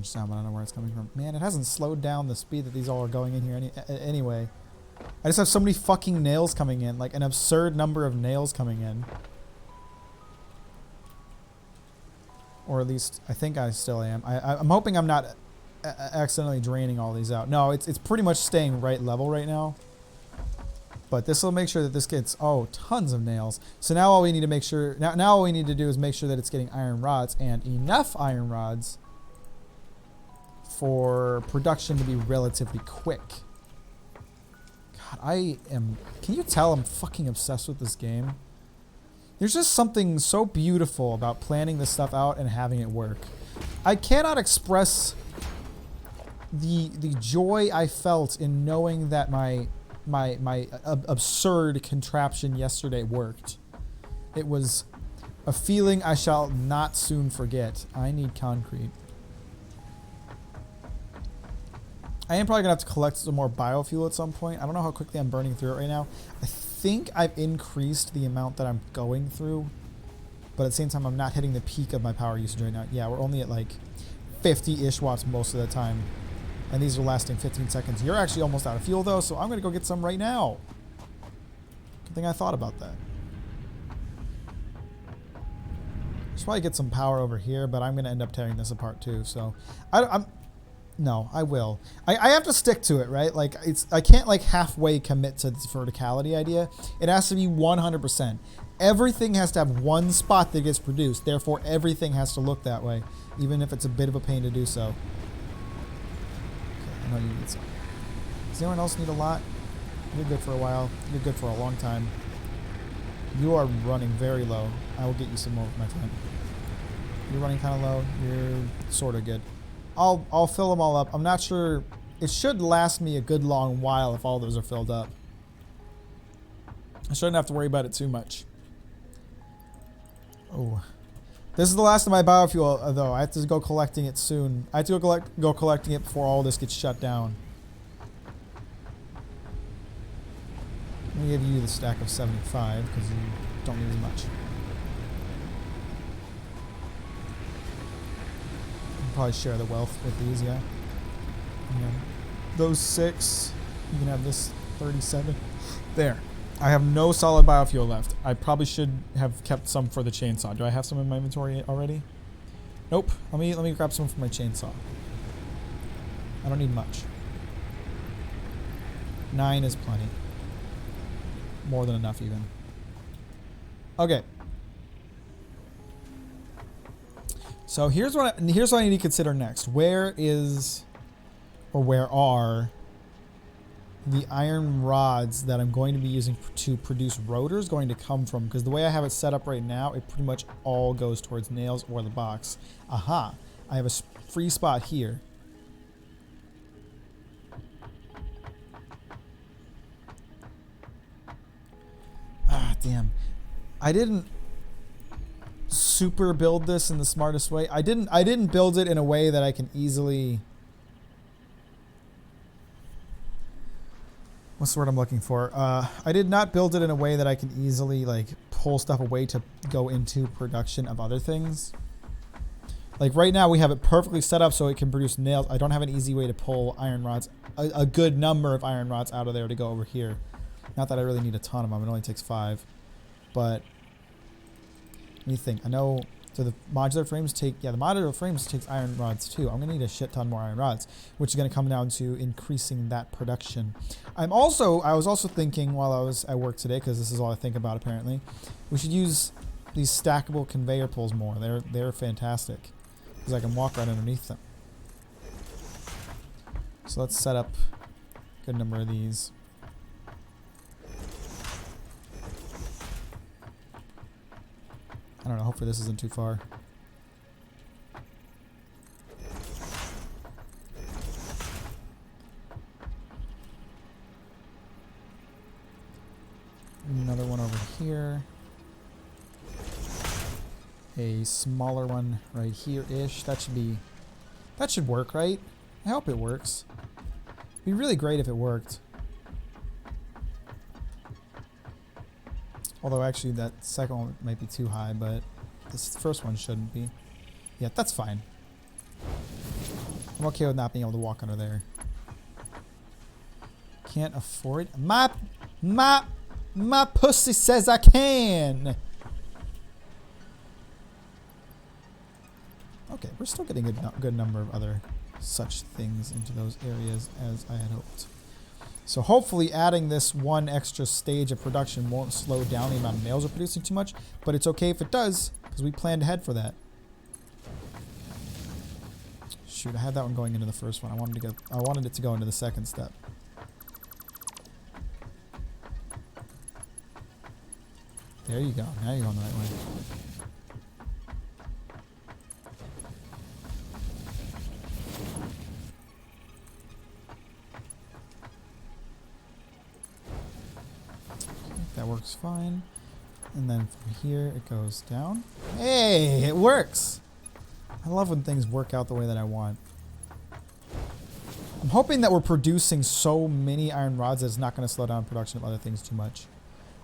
sound, but I don't know where it's coming from. Man, it hasn't slowed down the speed that these all are going in here anyway. I just have so many fucking nails coming in, like an absurd number of nails coming in. Or at least, I think I still am. I'm hoping I'm not accidentally draining all these out. No, it's pretty much staying right level right now. But this will make sure that this gets, oh, tons of nails. So now all we need to make sure, now all we need to do is make sure that it's getting iron rods and enough iron rods for production to be relatively quick. God, can you tell I'm fucking obsessed with this game? There's just something so beautiful about planning this stuff out and having it work. I cannot express the joy I felt in knowing that my absurd contraption yesterday worked. It was a feeling I shall not soon forget. I need concrete. I am probably gonna have to collect some more biofuel at some point. I don't know how quickly I'm burning through it right now. I think I've increased the amount that I'm going through, but at the same time I'm not hitting the peak of my power usage right now. Yeah, we're only at like 50-ish watts most of the time. And these are lasting 15 seconds. You're actually almost out of fuel though, so I'm gonna go get some right now. Good thing I thought about that. Should probably get some power over here, but I'm gonna end up tearing this apart too. So, no, I will. I have to stick to it, right? Like I can't like halfway commit to this verticality idea. It has to be 100%. Everything has to have one spot that gets produced. Therefore, everything has to look that way, even if it's a bit of a pain to do so. I know you need some. Does anyone else need a lot? You're good for a while. You're good for a long time. You are running very low. I will get you some more, my friend. You're running kind of low. You're sort of good. I'll fill them all up. I'm not sure. It should last me a good long while if all those are filled up. I shouldn't have to worry about it too much. Oh. This is the last of my biofuel, though. I have to go collecting it soon. I have to go collecting it before all this gets shut down. Let me give you the stack of 75, because you don't need as much. I'll probably share the wealth with these, yeah. Those 6. You can have this 37. There. I have no solid biofuel left. I probably should have kept some for the chainsaw. Do I have some in my inventory already? Nope. Let me grab some for my chainsaw. I don't need much. 9 is plenty. More than enough even. Okay. So here's what I need to consider next. Where are the iron rods that I'm going to be using to produce rotors going to come from? Because the way I have it set up right now, it pretty much all goes towards nails or the box. Aha! I have a free spot here. Ah, damn. I didn't super build this in the smartest way. I didn't build it in a way that I can easily... What's the word I'm looking for? I did not build it in a way that I can easily like pull stuff away to go into production of other things. Like right now we have it perfectly set up so it can produce nails. I don't have an easy way to pull iron rods, a good number of iron rods out of there to go over here. Not that I really need a ton of them. It only takes 5. But let me think. I know. So the modular frames the modular frames takes iron rods too. I'm gonna need a shit ton more iron rods, which is gonna come down to increasing that production. I was also thinking while I was at work today, because this is all I think about apparently, we should use these stackable conveyor pulls more. They're fantastic because I can walk right underneath them. So let's set up a good number of these. I don't know, hopefully this isn't too far. Another one over here. A smaller one right here-ish. That should work, right? I hope it works. It'd be really great if it worked. Although actually that second one might be too high, but this first one shouldn't be. Yeah, that's fine. I'm okay with not being able to walk under there. Can't afford... My pussy says I can! Okay, we're still getting a good number of other such things into those areas as I had hoped. So hopefully adding this one extra stage of production won't slow down the amount of nails we're producing too much, but it's okay if it does, because we planned ahead for that. Shoot, I had that one going into the first one. I wanted it to go into the second step. There you go. Now you're going the right way. That works fine. And then from here it goes down. Hey, it works! I love when things work out the way that I want. I'm hoping that we're producing so many iron rods that it's not going to slow down production of other things too much.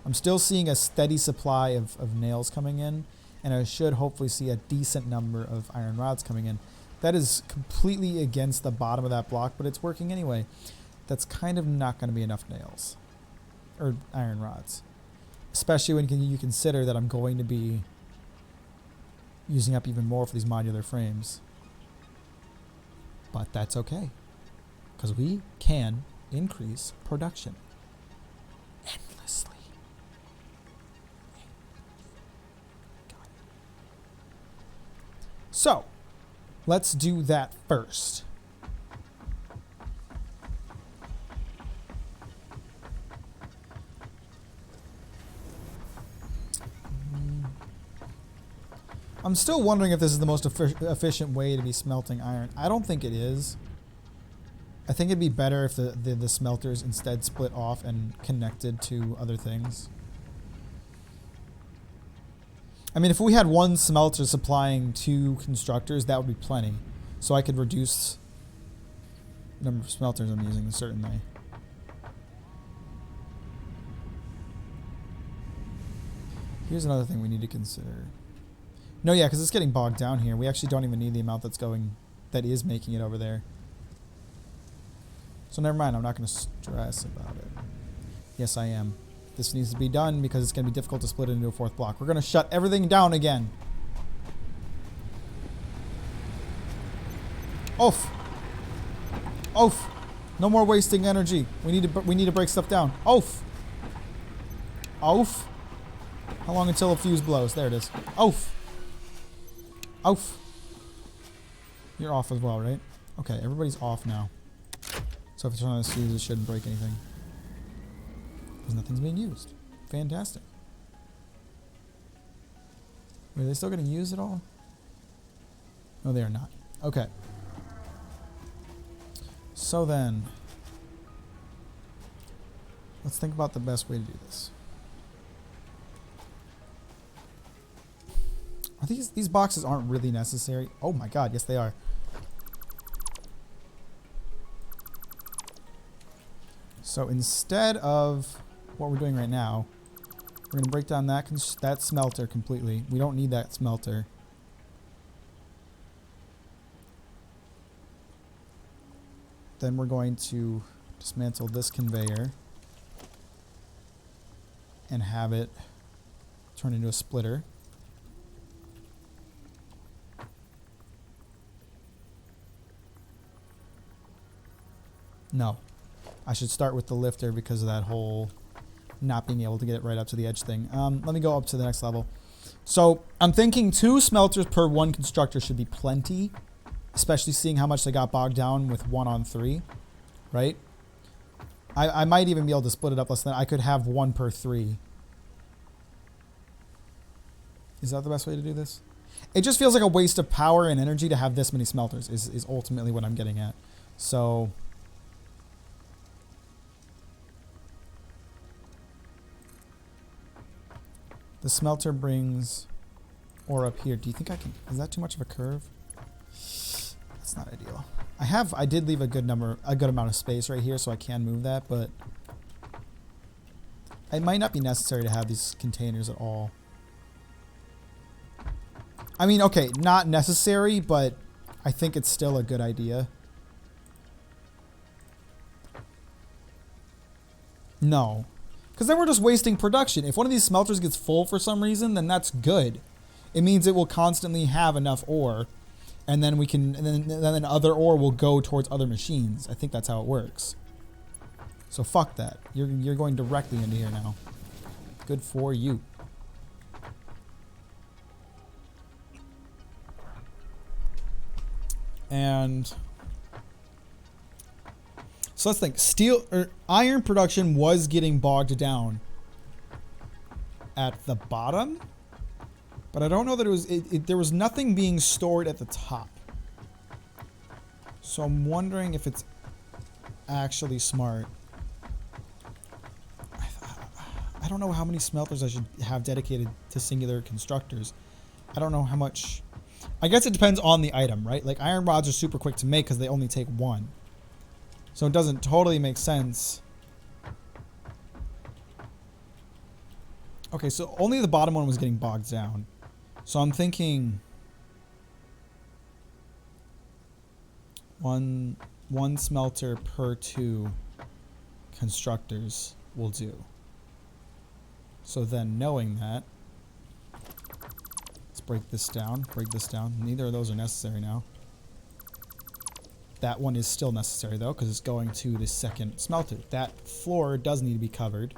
I'm still seeing a steady supply of nails coming in, and I should hopefully see a decent number of iron rods coming in. That is completely against the bottom of that block, but it's working anyway. That's kind of not going to be enough nails. Or iron rods. Especially when you consider that I'm going to be using up even more for these modular frames. But that's okay. Because we can increase production endlessly. So, let's do that first. I'm still wondering if this is the most efficient way to be smelting iron. I don't think it is. I think it'd be better if the smelters instead split off and connected to other things. I mean, if we had one smelter supplying 2 constructors, that would be plenty. So I could reduce the number of smelters I'm using, certainly. Here's another thing we need to consider. No, yeah, because it's getting bogged down here. We actually don't even need the amount that is making it over there. So never mind, I'm not going to stress about it. Yes, I am. This needs to be done because it's going to be difficult to split it into a 4th block. We're going to shut everything down again. Oof. Oof. No more wasting energy. We need to break stuff down. Oof. Oof. How long until a fuse blows? There it is. Oof. Oof. You're off as well, right? Okay, everybody's off now. So if it's on a fuse, it shouldn't break anything. Because nothing's being used. Fantastic. Wait, are they still getting used at all? No, they are not. Okay. So then, let's think about the best way to do this. Are these boxes aren't really necessary? Oh my god, yes they are. So instead of what we're doing right now, we're going to break down that smelter completely. We don't need that smelter. Then we're going to dismantle this conveyor and have it turn into a splitter. No. I should start with the lifter because of that whole not being able to get it right up to the edge thing. Let me go up to the next level. So I'm thinking 2 smelters per 1 constructor should be plenty, especially seeing how much they got bogged down with 1 on 3, right? I might even be able to split it up less than that. I could have 1 per 3. Is that the best way to do this? It just feels like a waste of power and energy to have this many smelters is ultimately what I'm getting at. So the smelter brings ore up here. Do you think I can... Is that too much of a curve? That's not ideal. I did leave a good amount of space right here, so I can move that, but it might not be necessary to have these containers at all. I mean, okay, not necessary, but I think it's still a good idea. No. Because then we're just wasting production. If one of these smelters gets full for some reason, then that's good. It means it will constantly have enough ore. And then we can, and then other ore will go towards other machines. I think that's how it works. So fuck that. You're going directly into here now. Good for you. And so let's think. Steel or iron production was getting bogged down at the bottom, but I don't know that it was. There was nothing being stored at the top. So I'm wondering if it's actually smart. I don't know how many smelters I should have dedicated to singular constructors. I don't know how much. I guess it depends on the item, right? Like iron rods are super quick to make because they only take one. So it doesn't totally make sense. Okay, so only the bottom one was getting bogged down. So I'm thinking one smelter per 2 constructors will do. So then knowing that, let's break this down, Neither of those are necessary now. That one is still necessary though, because it's going to the second smelter. That floor does need to be covered.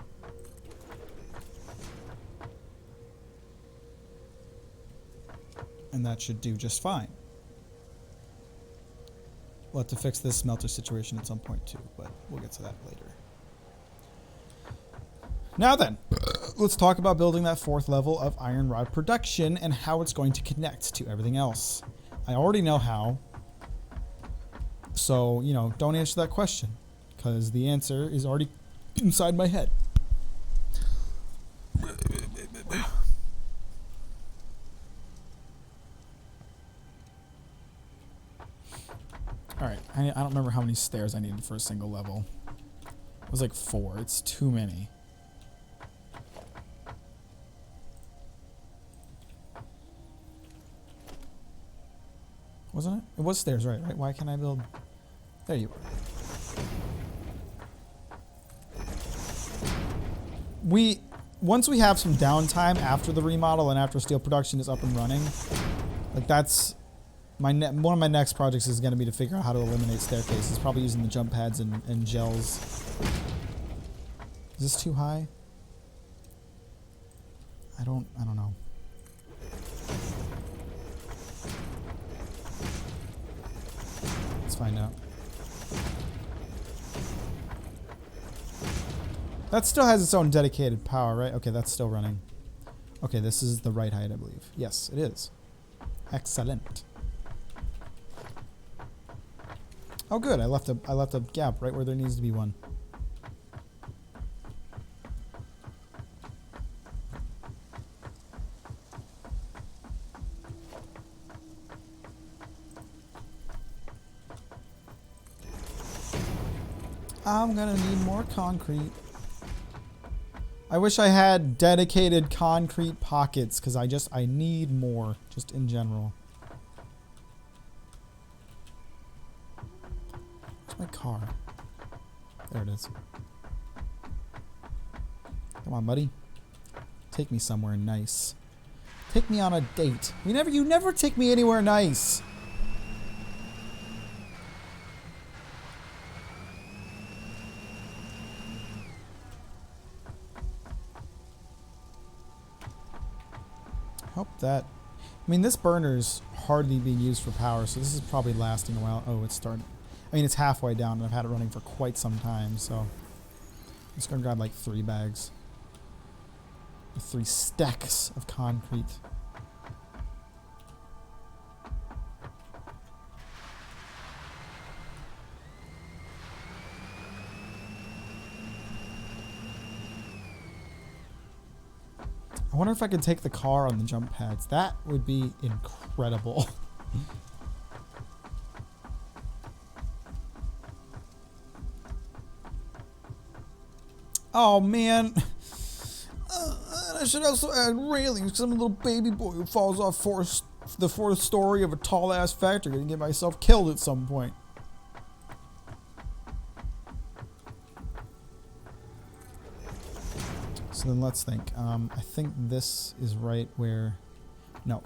And that should do just fine. We'll have to fix this smelter situation at some point too, but we'll get to that later. Now then, let's talk about building that 4th level of iron rod production and how it's going to connect to everything else. I already know how. So, you know, don't answer that question because the answer is already inside my head. Alright, I don't remember how many stairs I needed for a single level. It was like 4. It's too many. Wasn't it? It was stairs, right? Why can't I build... There you are. Once we have some downtime after the remodel and after steel production is up and running, like that's... one of my next projects is going to be to figure out how to eliminate staircases. Probably using the jump pads and gels. Is this too high? I don't know. Let's find out. That still has its own dedicated power, right? Okay, that's still running. Okay, this is the right height, I believe. Yes, it is. Excellent. Oh, good. I left a gap right where there needs to be one. I'm gonna need more concrete. I wish I had dedicated concrete pockets because I need more just in general. Where's my car? There it is. Come on, buddy. Take me somewhere nice. Take me on a date. You never take me anywhere nice. Hope that... I mean, this burner's hardly being used for power, so this is probably lasting a while. Oh, it's starting... I mean, it's halfway down, and I've had it running for quite some time, so... I'm just gonna grab, like, 3 bags. 3 stacks of concrete. I wonder if I could take the car on the jump pads. That would be incredible. Oh, man. I should also add railings. Some little baby boy who falls off the 4th story of a tall-ass factory gonna get myself killed at some point. So then let's think. I think this is right where... No.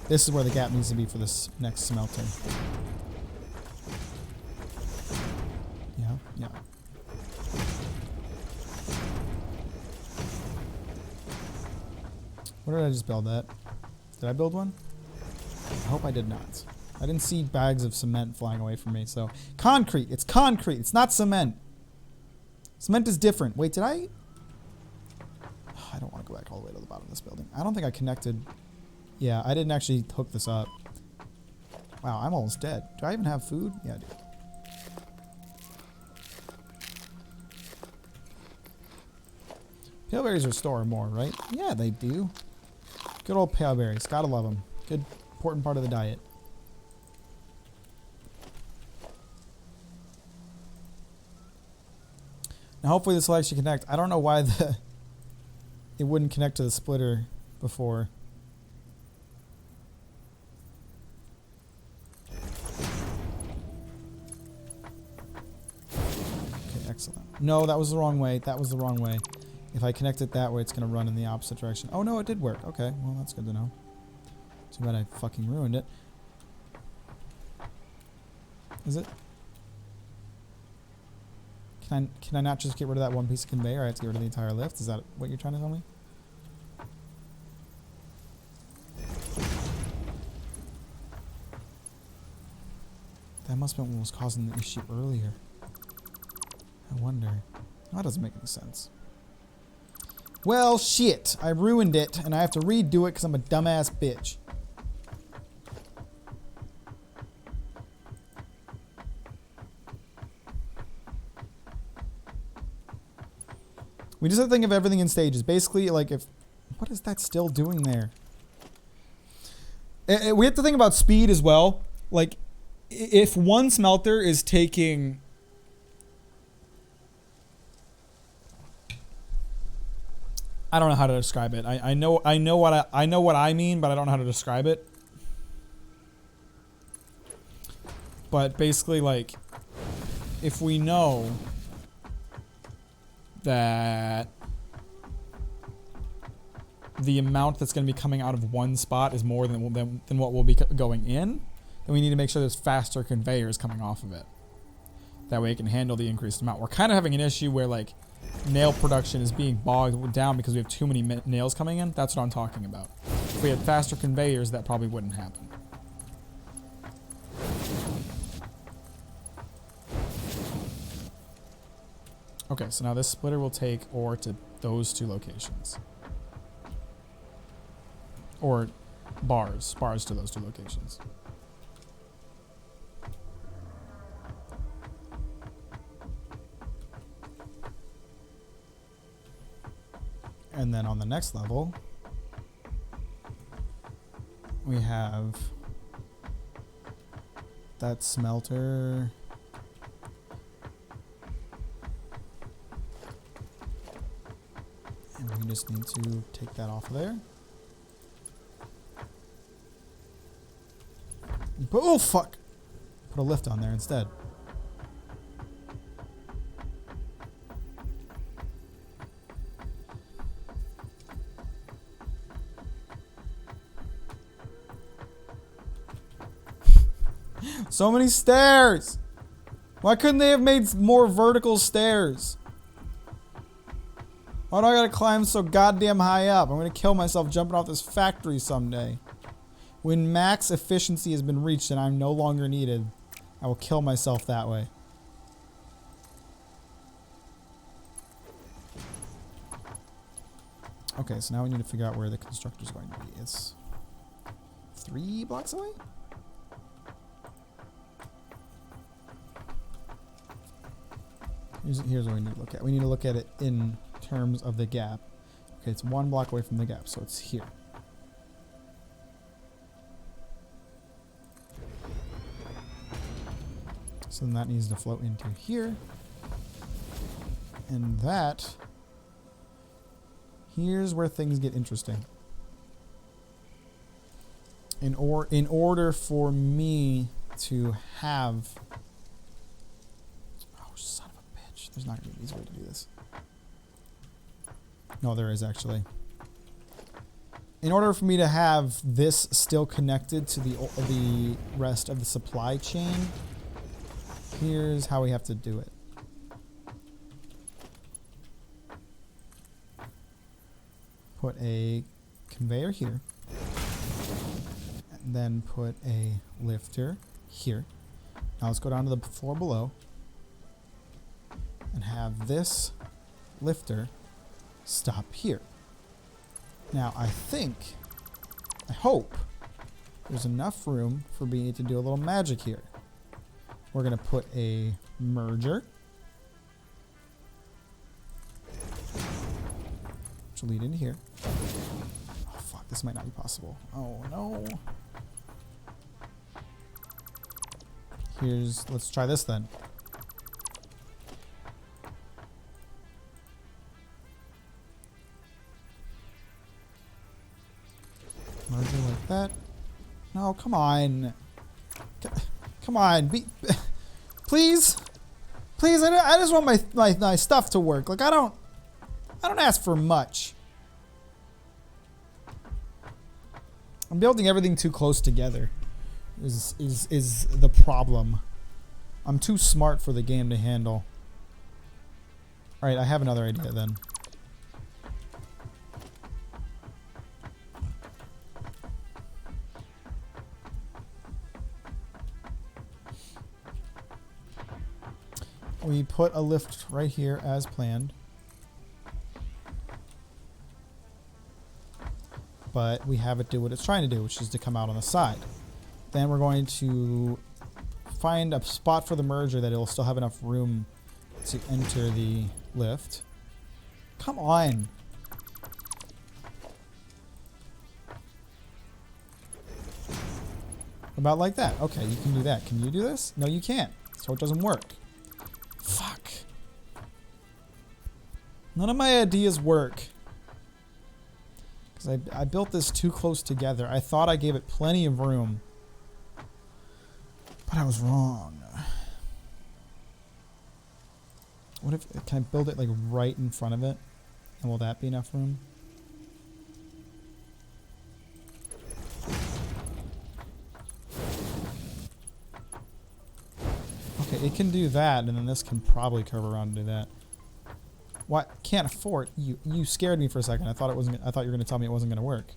This is where the gap needs to be for this next smelter. Yeah, yeah. Where did I just build that? Did I build one? I hope I did not. I didn't see bags of cement flying away from me, so... Concrete! It's concrete! It's not cement! Cement is different. Wait, did I... I don't want to go back all the way to the bottom of this building. I don't think I connected... Yeah, I didn't actually hook this up. Wow, I'm almost dead. Do I even have food? Yeah, I do. Pale berries restore more, right? Yeah, they do. Good old pale berries. Gotta love them. Good, important part of the diet. Now, hopefully this will actually connect. I don't know why it wouldn't connect to the splitter before. Okay, excellent. No, that was the wrong way. That was the wrong way. If I connect it that way, it's going to run in the opposite direction. Oh, no, it did work. Okay, well, that's good to know. Too bad I fucking ruined it. Is it? Can I not just get rid of that one piece of conveyor? I have to get rid of the entire lift? Is that what you're trying to tell me? That must have been what was causing the issue earlier. I wonder. That doesn't make any sense. Well, shit. I ruined it, and I have to redo it because I'm a dumbass bitch. We just have to think of everything in stages. Basically, like, if... What is that still doing there? We have to think about speed as well. Like, if one smelter is taking... I don't know how to describe it. I know what I mean, but I don't know how to describe it. But basically, like, if we know that the amount that's going to be coming out of one spot is more than what will be going in, then we need to make sure there's faster conveyors coming off of it. That way it can handle the increased amount. We're kind of having an issue where, like, nail production is being bogged down because we have too many nails coming in. That's what I'm talking about. If we had faster conveyors, that probably wouldn't happen. Okay, so now this splitter will take ore to those two locations. Or bars to those two locations. And then on the next level, we have that smelter. And we just need to take that off of there. Oh, fuck. Put a lift on there instead. So many stairs. Why couldn't they have made more vertical stairs? Why do I gotta climb so goddamn high up? I'm gonna kill myself jumping off this factory someday. When max efficiency has been reached and I'm no longer needed, I will kill myself that way. Okay, so now we need to figure out where the constructor's going to be. It's 3 blocks away? Here's what we need to look at. We need to look at it in terms of the gap. Okay, it's 1 block away from the gap, so it's here. So then that needs to flow into here. And that... Here's where things get interesting. In order for me to have... Oh, son of a bitch. There's not going to be an easy way to do this. No, there is actually. In order for me to have this still connected to the rest of the supply chain, here's how we have to do it. Put a conveyor here. And then put a lifter here. Now let's go down to the floor below. And have this lifter stop here. Now I hope there's enough room for me to do a little magic here. We're going to put a merger, which will lead into here. Oh fuck, this might not be possible. Oh no. Let's try this then. Merger like that. No, come on. Come on. Please. Please, I just want my stuff to work. Like, I don't ask for much. I'm building everything too close together. Is the problem. I'm too smart for the game to handle. Alright, I have another idea then. We put a lift right here as planned. But we have it do what it's trying to do, which is to come out on the side. Then we're going to find a spot for the merger that it'll still have enough room to enter the lift. Come on. About like that. Okay, you can do that. Can you do this? No, you can't. So it doesn't work. Fuck. None of my ideas work. Because I built this too close together. I thought I gave it plenty of room. But I was wrong. What if, can I build it like right in front of it? And will that be enough room? Okay, it can do that, and then this can probably curve around and do that. What? Can't afford. You scared me for a second. I thought it wasn't. I thought you were gonna tell me it wasn't gonna work.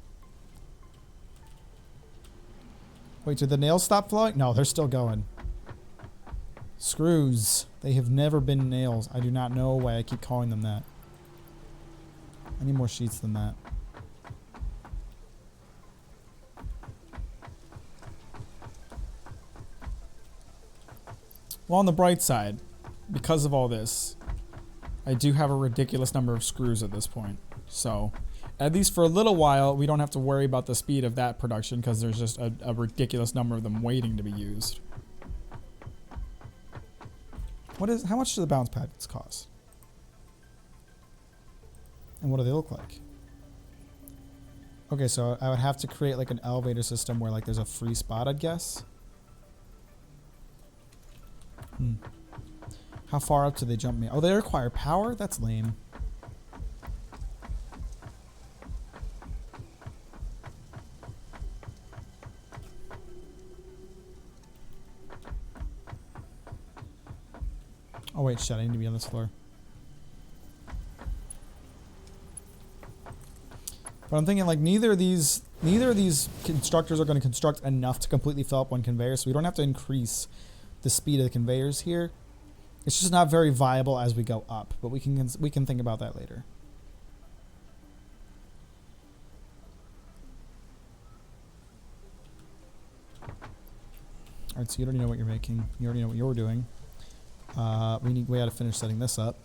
Wait, did the nails stop flowing? No, they're still going. Screws. They have never been nails. I do not know why I keep calling them that. I need more sheets than that. Well, on the bright side, because of all this, I do have a ridiculous number of screws at this point. So, at least for a little while, we don't have to worry about the speed of that production because there's just a ridiculous number of them waiting to be used. How much do the bounce pads cost? And what do they look like? Okay, so I would have to create like an elevator system where like there's a free spot, I'd guess. How far up do they jump me? Oh, they require power? That's lame. Oh wait, shit, I need to be on this floor. But I'm thinking like neither of these constructors are going to construct enough to completely fill up one conveyor, so we don't have to increase the speed of the conveyors here. It's just not very viable as we go up, but we can think about that later. All right, so you already know what you're making. You already know what you're doing. We got to finish setting this up.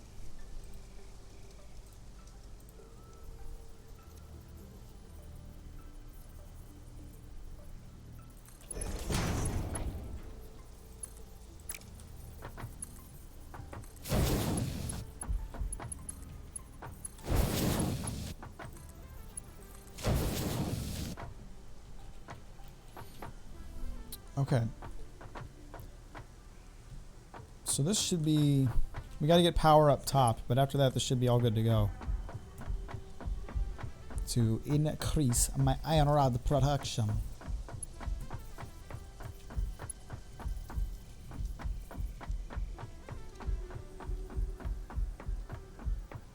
Okay. So this should be... We got to get power up top, but after that, this should be all good to go. to increase my iron rod production.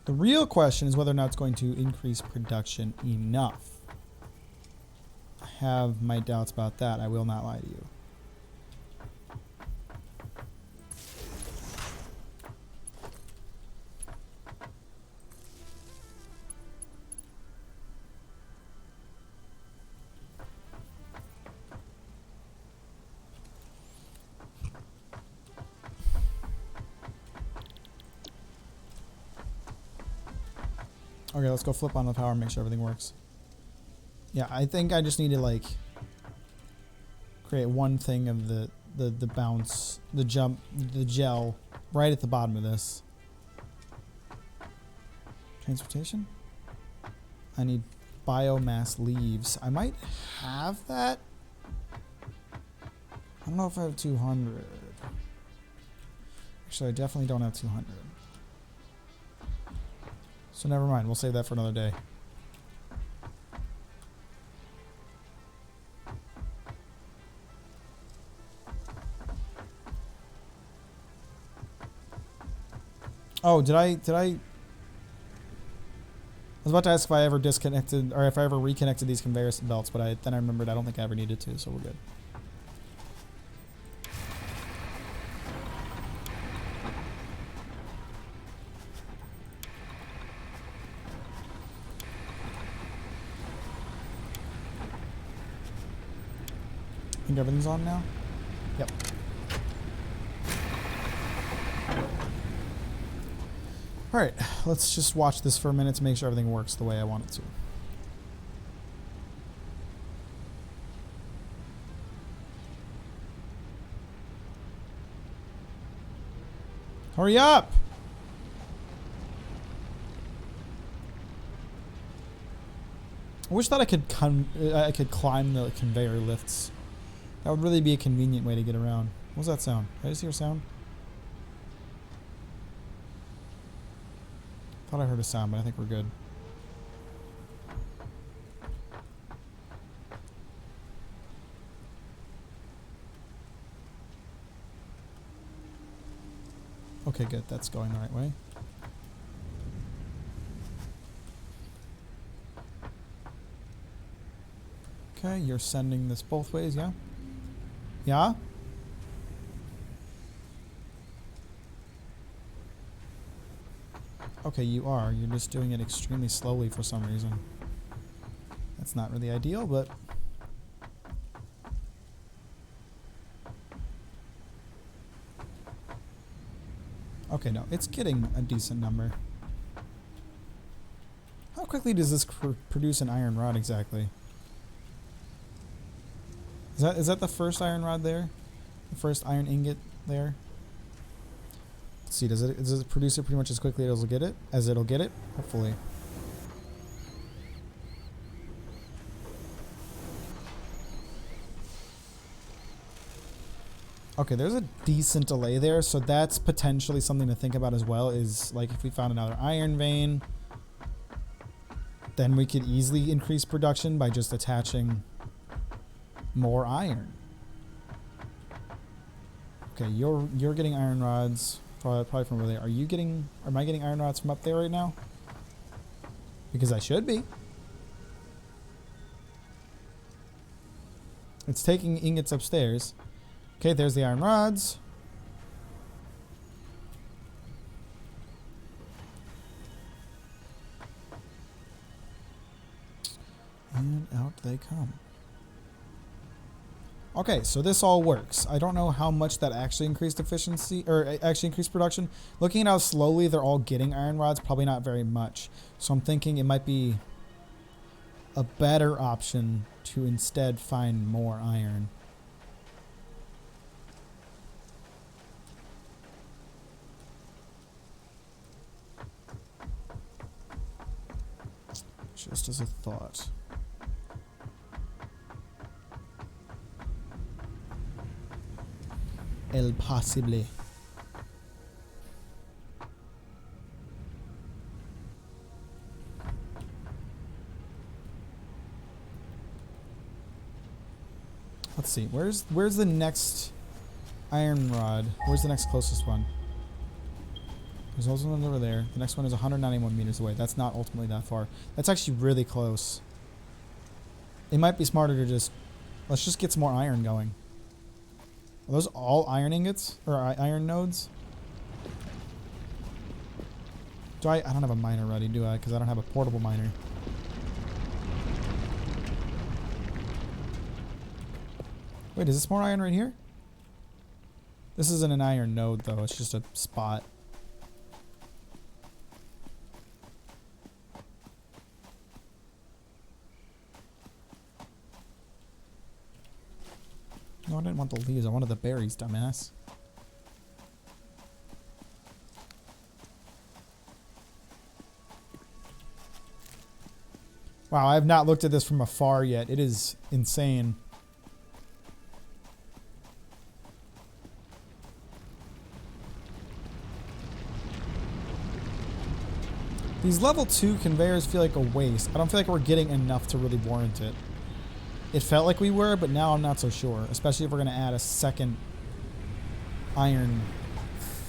The real question is whether or not it's going to increase production enough. I have my doubts about that. I will not lie to you. Okay, let's go flip on the power and make sure everything works. Yeah, I think I just need to like create one thing of the bounce, the jump, the gel right at the bottom of this. Transportation? I need biomass leaves. I might have that. I don't know if I have 200. Actually, I definitely don't have 200. So never mind, we'll save that for another day. Oh, did I was about to ask if I ever disconnected or if I ever reconnected these conveyor belts, but then I remembered I don't think I ever needed to, so we're good. I think everything's on now? Yep. Alright, let's just watch this for a minute to make sure everything works the way I want it to. Hurry up! I wish that I could climb the conveyor lifts. That would really be a convenient way to get around. What was that sound? Did I just hear a sound? Thought I heard a sound, but I think we're good. Okay, good. That's going the right way. Okay, you're sending this both ways, yeah? Yeah? Okay, you are. You're just doing it extremely slowly for some reason. That's not really ideal, but... Okay, no, it's getting a decent number. How quickly does this produce an iron rod exactly? Is that the first iron rod there? The first iron ingot there? Let's see, does it produce it pretty much as quickly as it'll get it? Hopefully. Okay, there's a decent delay there, so that's potentially something to think about as well, is like if we found another iron vein, then we could easily increase production by just attaching more iron. Okay, you're getting iron rods probably from over there. Am I getting iron rods from up there right now? Because I should be. It's taking ingots upstairs. Okay, there's the iron rods. And out they come. Okay, so this all works. I don't know how much that actually increased efficiency, or actually increased production. Looking at how slowly they're all getting iron rods, probably not very much. So I'm thinking it might be a better option to instead find more iron. Just as a thought. El Possible. Let's see. Where's the next iron rod? Where's the next closest one? There's also one over there. The next one is 191 meters away. That's not ultimately that far. That's actually really close. It might be smarter to just... Let's just get some more iron going. Are those all iron ingots? Or iron nodes? I don't have a miner ready, do I? Because I don't have a portable miner. Wait, is this more iron right here? This isn't an iron node, though. It's just a spot. No, I didn't want the leaves. I wanted the berries, dumbass. Wow, I have not looked at this from afar yet. It is insane. These level 2 conveyors feel like a waste. I don't feel like we're getting enough to really warrant it. It felt like we were, but now I'm not so sure. Especially if we're going to add a second iron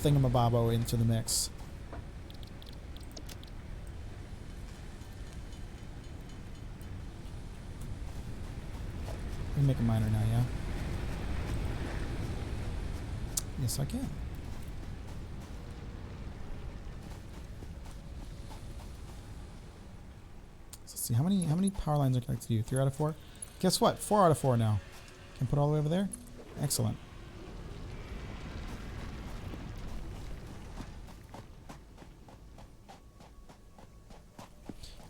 thingamabobbo into the mix. Make a miner now, yeah? Yes, I can. So let's see, how many power lines are connected to you? 3 out of 4? Guess what? 4 out of 4 now. Can put all the way over there? Excellent.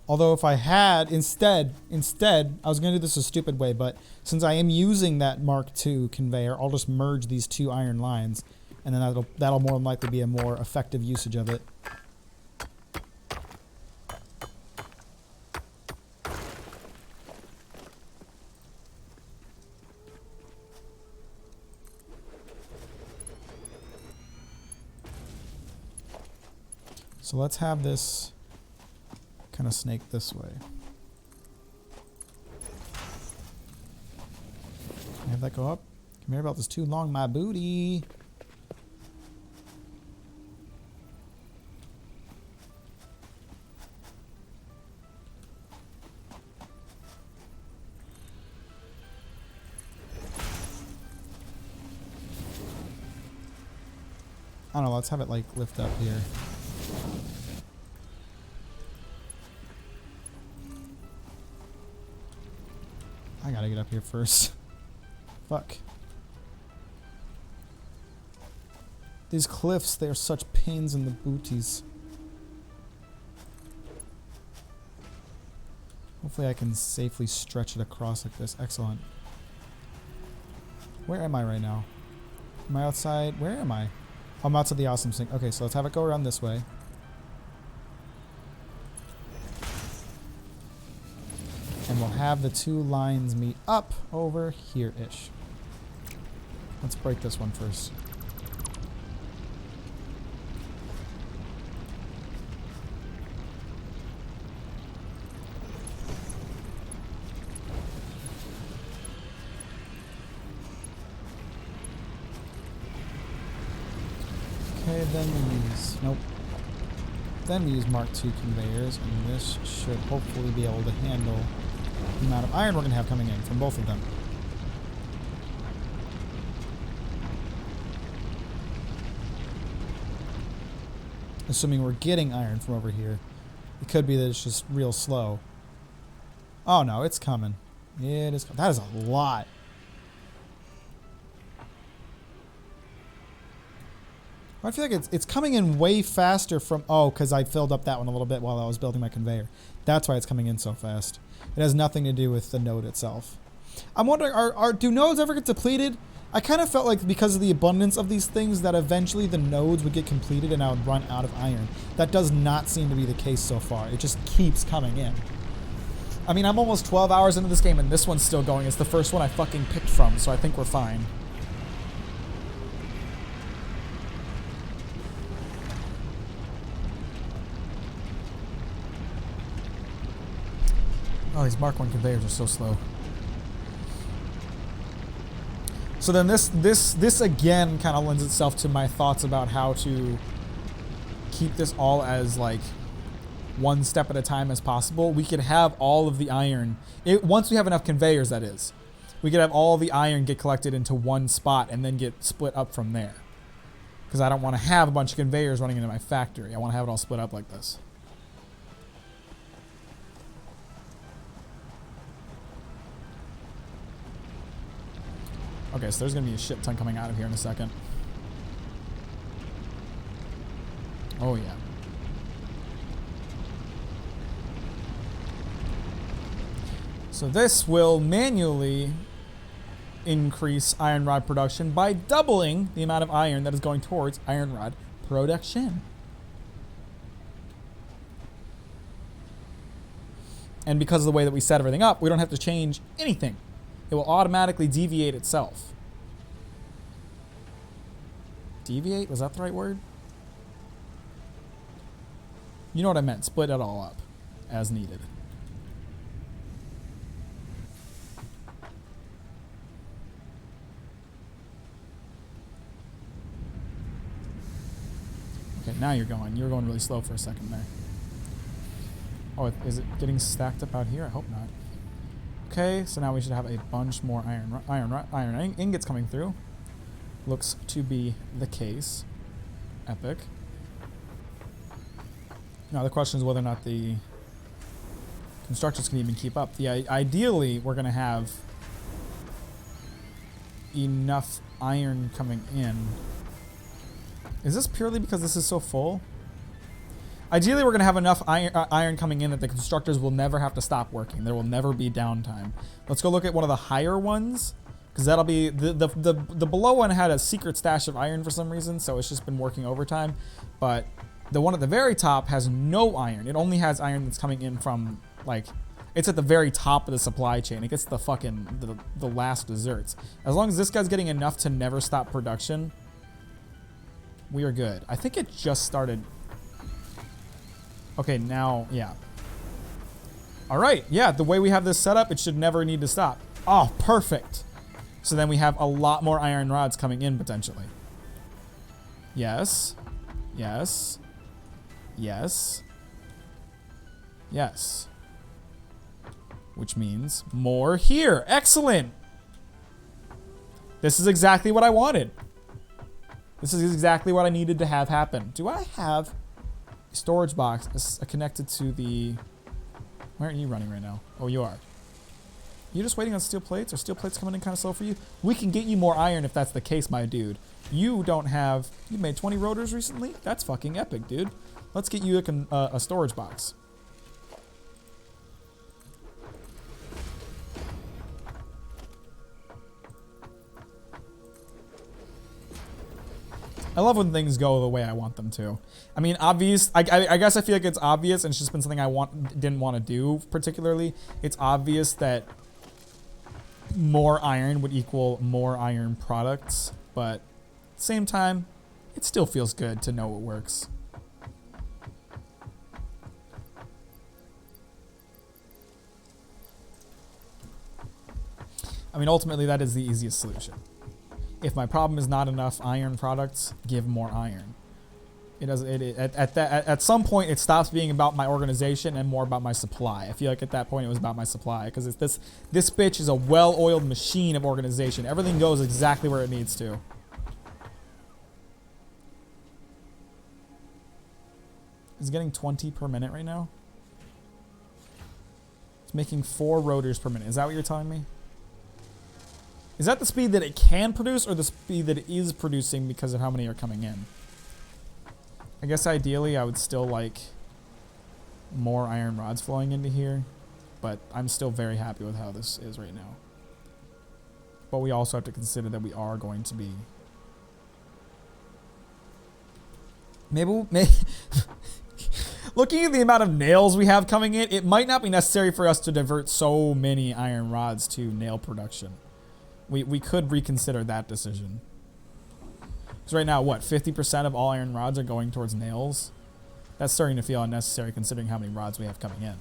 Although if I had, instead, I was going to do this a stupid way, but since I am using that Mark II conveyor, I'll just merge these 2 iron lines, and then that'll more than likely be a more effective usage of it. So let's have this kind of snake this way. Can I have that go up? Conveyor belt is too long, my booty. I don't know, let's have it like lift up here. I gotta get up here first. Fuck. These cliffs, they are such pains in the booties. Hopefully I can safely stretch it across like this. Excellent. Where am I right now? Am I outside? Where am I? Oh, I'm outside the awesome sink. Okay, so let's have it go around this way. And we'll have the 2 lines meet up over here-ish. Let's break this one first. Okay, then we use... Nope. Then we use Mark II conveyors, and this should hopefully be able to handle the amount of iron we're going to have coming in from both of them. Assuming we're getting iron from over here. It could be that it's just real slow. Oh no, it's coming. It is. That is a lot. I feel like it's coming in way faster from... Oh, because I filled up that one a little bit while I was building my conveyor. That's why it's coming in so fast. It has nothing to do with the node itself. I'm wondering, do nodes ever get depleted? I kind of felt like because of the abundance of these things that eventually the nodes would get completed and I would run out of iron. That does not seem to be the case so far. It just keeps coming in. I mean, I'm almost 12 hours into this game and this one's still going. It's the first one I fucking picked from, so I think we're fine. Oh, these Mark I conveyors are so slow. So then this again kind of lends itself to my thoughts about how to keep this all as like one step at a time as possible. We could have all of the iron, once we have enough conveyors, that is. We could have all the iron get collected into one spot and then get split up from there. Because I don't want to have a bunch of conveyors running into my factory. I want to have it all split up like this. Okay, so there's going to be a shit ton coming out of here in a second. Oh, yeah. So this will manually increase iron rod production by doubling the amount of iron that is going towards iron rod production. And because of the way that we set everything up, we don't have to change anything. It will automatically deviate itself. Deviate? Was that the right word? You know what I meant. Split it all up as needed. Okay, now you're going. You were going really slow for a second there. Oh, is it getting stacked up out here? I hope not. Okay, so now we should have a bunch more iron ingots coming through. Looks to be the case. Epic. Now the question is whether or not the constructors can even keep up. Ideally, we're going to have enough iron coming in. Is this purely because this is so full? Ideally, we're going to have enough iron coming in that the constructors will never have to stop working. There will never be downtime. Let's go look at one of the higher ones, because that'll be... The below one had a secret stash of iron for some reason, so it's just been working overtime. But the one at the very top has no iron. It only has iron that's coming in from, like... It's at the very top of the supply chain. It gets the fucking... the last desserts. As long as this guy's getting enough to never stop production, we are good. I think it just started... Okay, now, yeah. All right, yeah, the way we have this set up, it should never need to stop. Oh, perfect. So then we have a lot more iron rods coming in, potentially. Yes. Yes. Yes. Yes. Which means more here. Excellent. This is exactly what I wanted. This is exactly what I needed to have happen. Do I have... storage box is connected to the... Where are you running right now? Oh, you are. You just waiting on steel plates? Are steel plates coming in kind of slow for you? We can get you more iron if that's the case, my dude. You don't have... You made 20 rotors recently? That's fucking epic, dude. Let's get you a storage box. I love when things go the way I want them to. I mean, obvious. I guess I feel like it's obvious, and it's just been something I didn't want to do particularly. It's obvious that more iron would equal more iron products, but at the same time, it still feels good to know it works. I mean, ultimately, that is the easiest solution. If my problem is not enough iron products, give more iron. It does. At some point, it stops being about my organization and more about my supply. I feel like at that point, it was about my supply, because this bitch is a well-oiled machine of organization. Everything goes exactly where it needs to. It's getting 20 per minute right now. It's making 4 rotors per minute. Is that what you're telling me? Is that the speed that it can produce, or the speed that it is producing because of how many are coming in? I guess ideally I would still like more iron rods flowing into here, but I'm still very happy with how this is right now. But we also have to consider that we are going to be... Maybe looking at the amount of nails we have coming in, it might not be necessary for us to divert so many iron rods to nail production. We could reconsider that decision. Because right now, what, 50% of all iron rods are going towards nails? That's starting to feel unnecessary considering how many rods we have coming in.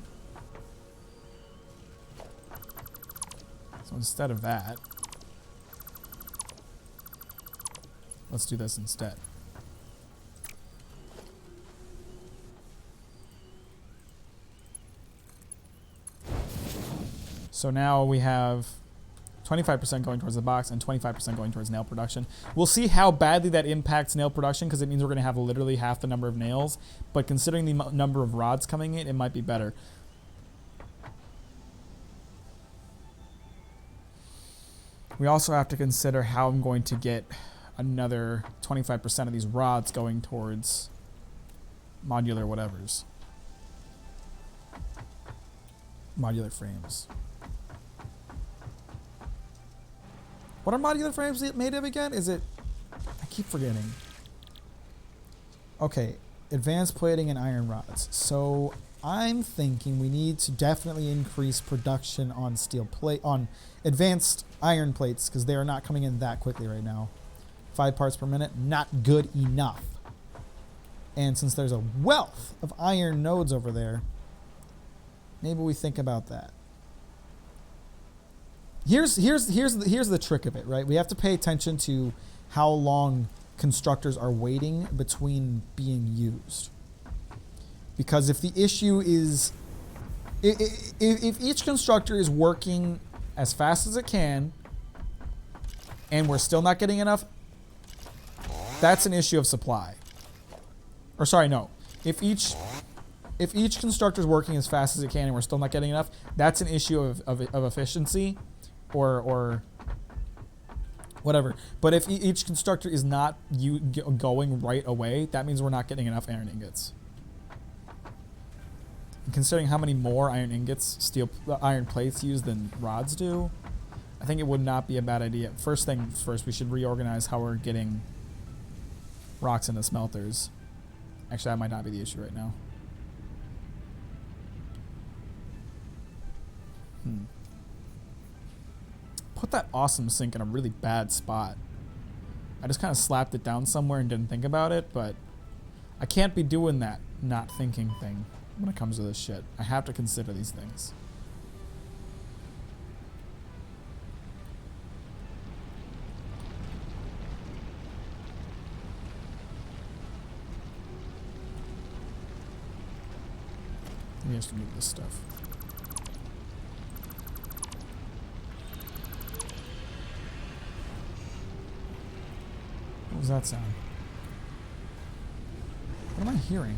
So instead of that, Let's do this instead. So now we have 25% going towards the box and 25% going towards nail production. We'll see how badly that impacts nail production because it means we're going to have literally half the number of nails. But considering the number of rods coming in, it might be better. We also have to consider how I'm going to get another 25% of these rods going towards modular whatevers. Modular frames. What are modular frames made of again? Is it... I keep forgetting. Okay, advanced plating and iron rods. So I'm thinking we need to definitely increase production on steel plate, on advanced iron plates, because they are not coming in that quickly right now. 5 parts per minute, not good enough. And since there's a wealth of iron nodes over there, maybe we think about that. Here's the trick of it, right? We have to pay attention to how long constructors are waiting between being used. Because if the issue is, if each constructor is working as fast as it can, and we're still not getting enough, that's an issue of supply. Or sorry, no. If each constructor is working as fast as it can and we're still not getting enough, that's an issue of efficiency or whatever. But if each constructor is not going right away, that means we're not getting enough iron ingots. And considering how many more iron ingots iron plates use than rods do, I think it would not be a bad idea. First thing first, we should reorganize how we're getting rocks into smelters. Actually, that might not be the issue right now. Put that awesome sink in a really bad spot. I just kind of slapped it down somewhere and didn't think about it, but I can't be doing that not thinking thing when it comes to this shit. I have to consider these things. Let me just remove this stuff. What was that sound? What am I hearing?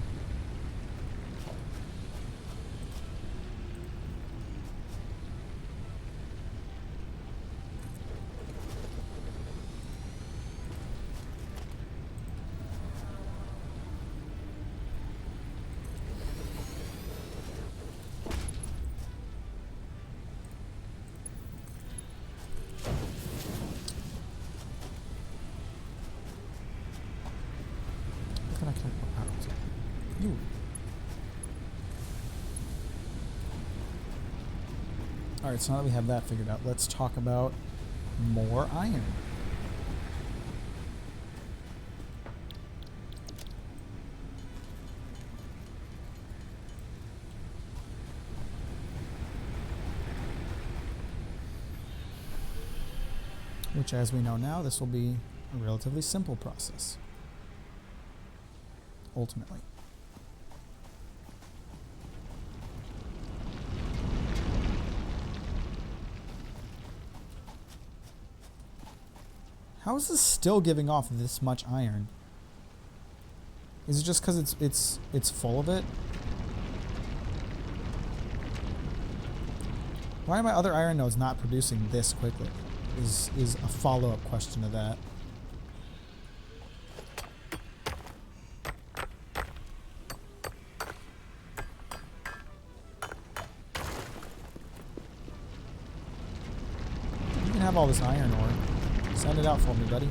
You. Alright, so now that we have that figured out, let's talk about more iron. Which, as we know now, this will be a relatively simple process. Ultimately. How is this still giving off this much iron? Is it just because it's full of it? Why are my other iron nodes not producing this quickly? Is a follow-up question to that. You can have all this iron ore. Send it out for me, buddy.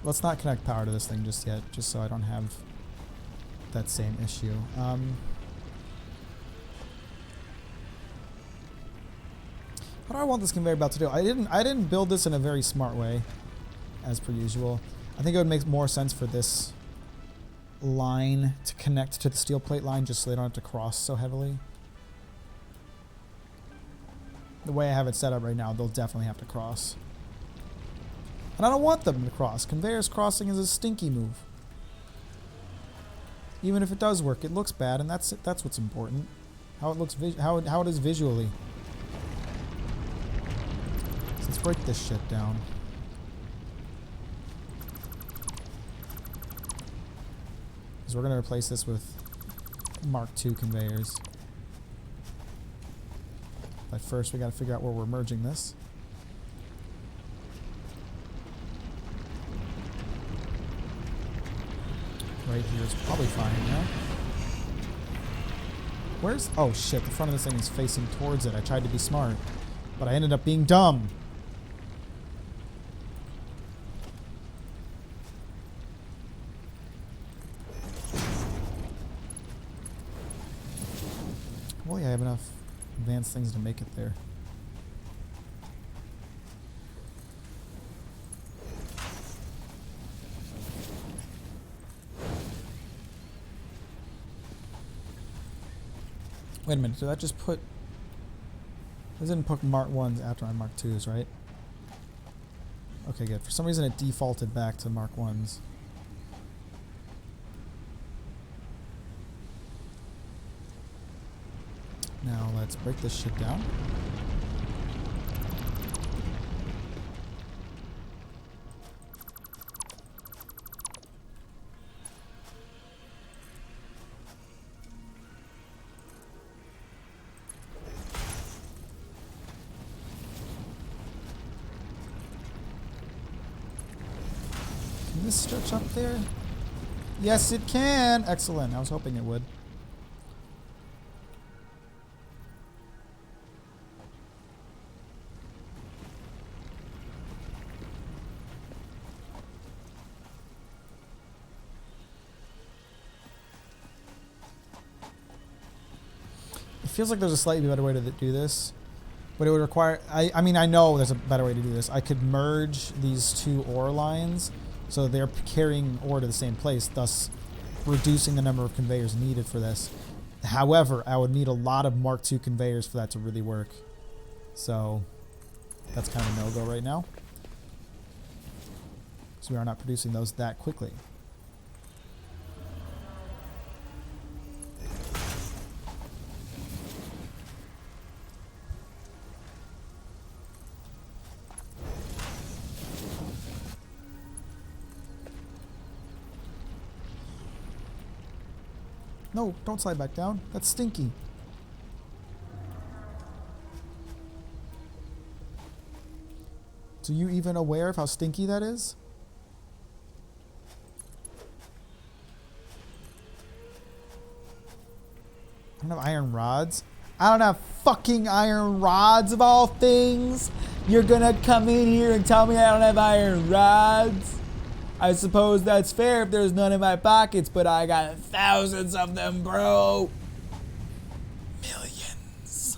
Let's not connect power to this thing just yet, just so I don't have that same issue. How do I want this conveyor belt to do? I didn't build this in a very smart way, as per usual. I think it would make more sense for this line to connect to the steel plate line just so they don't have to cross so heavily. The way I have it set up right now, they'll definitely have to cross. And I don't want them to cross. Conveyors crossing is a stinky move. Even if it does work, it looks bad, and that's what's important. How it looks, how it is visually. So let's break this shit down. Because we're going to replace this with Mark II conveyors. But first, we got to figure out where we're merging this. Right here is probably fine now. Where's... Oh shit, the front of this thing is facing towards it. I tried to be smart, but I ended up being dumb. Well, yeah, I have enough advanced things to make it there. Wait a minute, did that just put... This didn't put Mark 1s after my Mark 2s, right? Okay, good. For some reason it defaulted back to Mark 1s. Now let's break this shit down. Can this stretch up there? Yes, it can! Excellent. I was hoping it would. It feels like there's a slightly better way to do this, but it would require... I mean, I know there's a better way to do this. I could merge these two ore lines so they're carrying ore to the same place, thus reducing the number of conveyors needed for this. However, I would need a lot of Mark II conveyors for that to really work. So that's kind of a no-go right now. So we are not producing those that quickly. No, don't slide back down. That's stinky. So you even aware of how stinky that is? I don't have iron rods. I don't have fucking iron rods of all things. You're gonna come in here and tell me I don't have iron rods? I suppose that's fair if there's none in my pockets, but I got thousands of them, bro. Millions.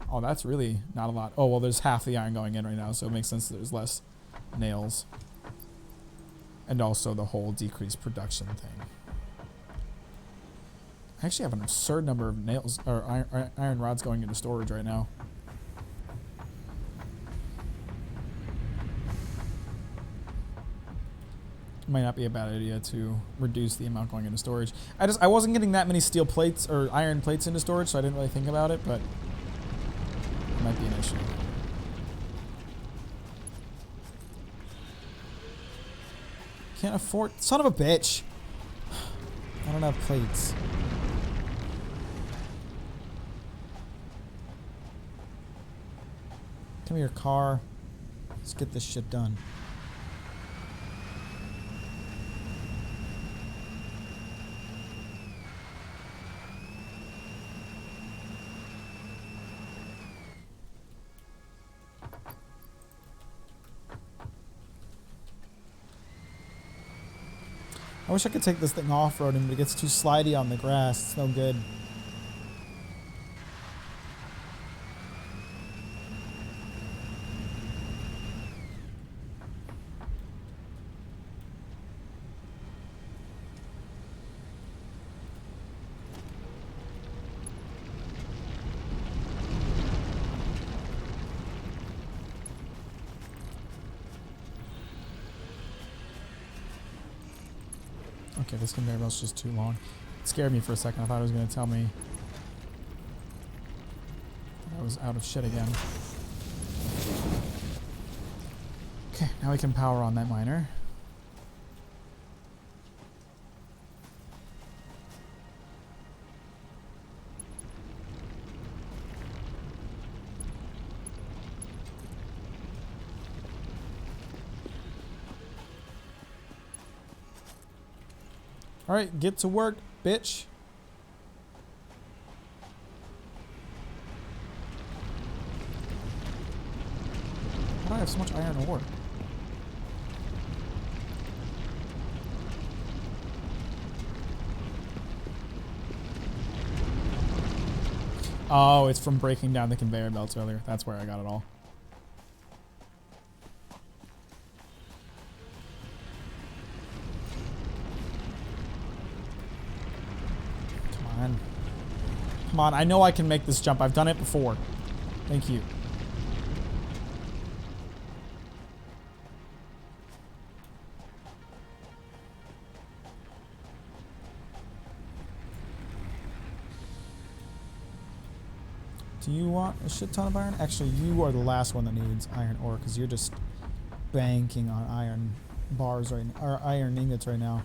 Oh, that's really not a lot. Oh, well, there's half the iron going in right now, so it makes sense that there's less nails. And also the whole decreased production thing. I actually have an absurd number of nails or iron rods going into storage right now. Might not be a bad idea to reduce the amount going into storage. I wasn't getting that many steel plates or iron plates into storage, so I didn't really think about it, but it might be an issue. Can't afford... Son of a bitch! I don't have plates. Come here, car. Let's get this shit done. I wish I could take this thing off-roading, but it gets too slidey on the grass. It's no good. Okay, this conveyor belt's just too long. It scared me for a second. I thought it was going to tell me that I was out of shit again. Okay, now we can power on that miner. Alright, get to work, bitch. Why do I have so much iron ore? Oh, it's from breaking down the conveyor belts earlier. That's where I got it all. Come on, I know I can make this jump. I've done it before. Thank you. Do you want a shit ton of iron? Actually, you are the last one that needs iron ore because you're just banking on iron bars right now, or iron ingots right now.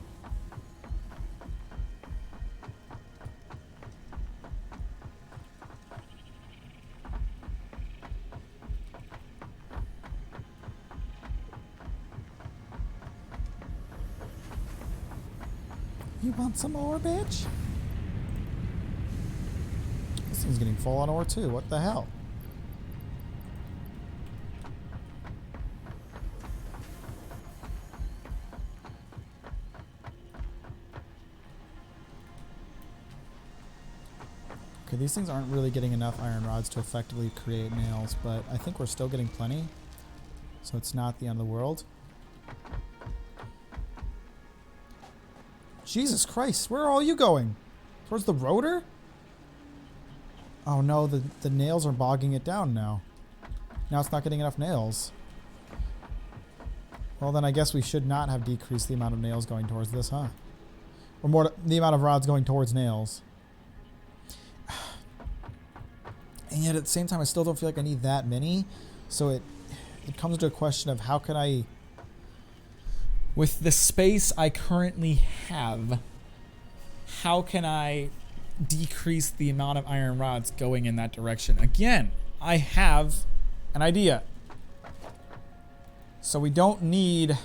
You want some ore, bitch? This thing's getting full on ore too. What the hell? Okay, these things aren't really getting enough iron rods to effectively create nails, but I think we're still getting plenty. So it's not the end of the world. Jesus Christ, where are all you going? Towards the rotor? Oh no, the nails are bogging it down now. Now it's not getting enough nails. Well then I guess we should not have decreased the amount of nails going towards this, huh? Or more, the amount of rods going towards nails. And yet at the same time I still don't feel like I need that many. So it comes to a question of how can I... With the space I currently have, how can I decrease the amount of iron rods going in that direction? Again, I have an idea. So we don't need...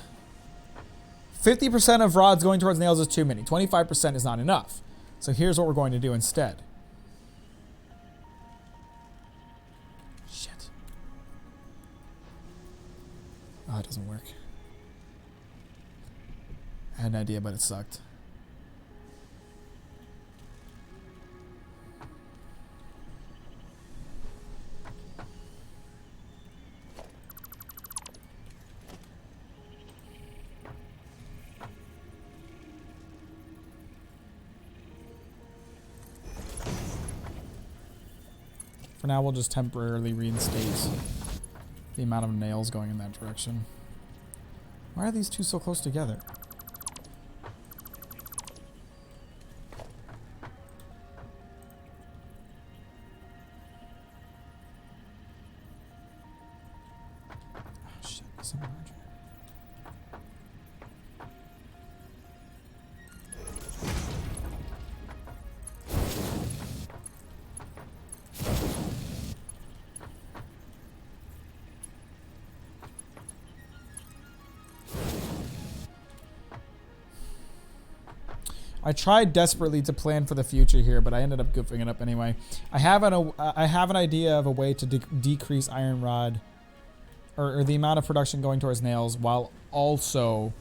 50% of rods going towards nails is too many. 25% is not enough. So here's what we're going to do instead. Shit. Oh, it doesn't work. I had an idea, but it sucked. For now, we'll just temporarily reinstate the amount of nails going in that direction. Why are these two so close together? I tried desperately to plan for the future here, but I ended up goofing it up anyway. I have an idea of a way to decrease iron rod, or the amount of production going towards nails, while also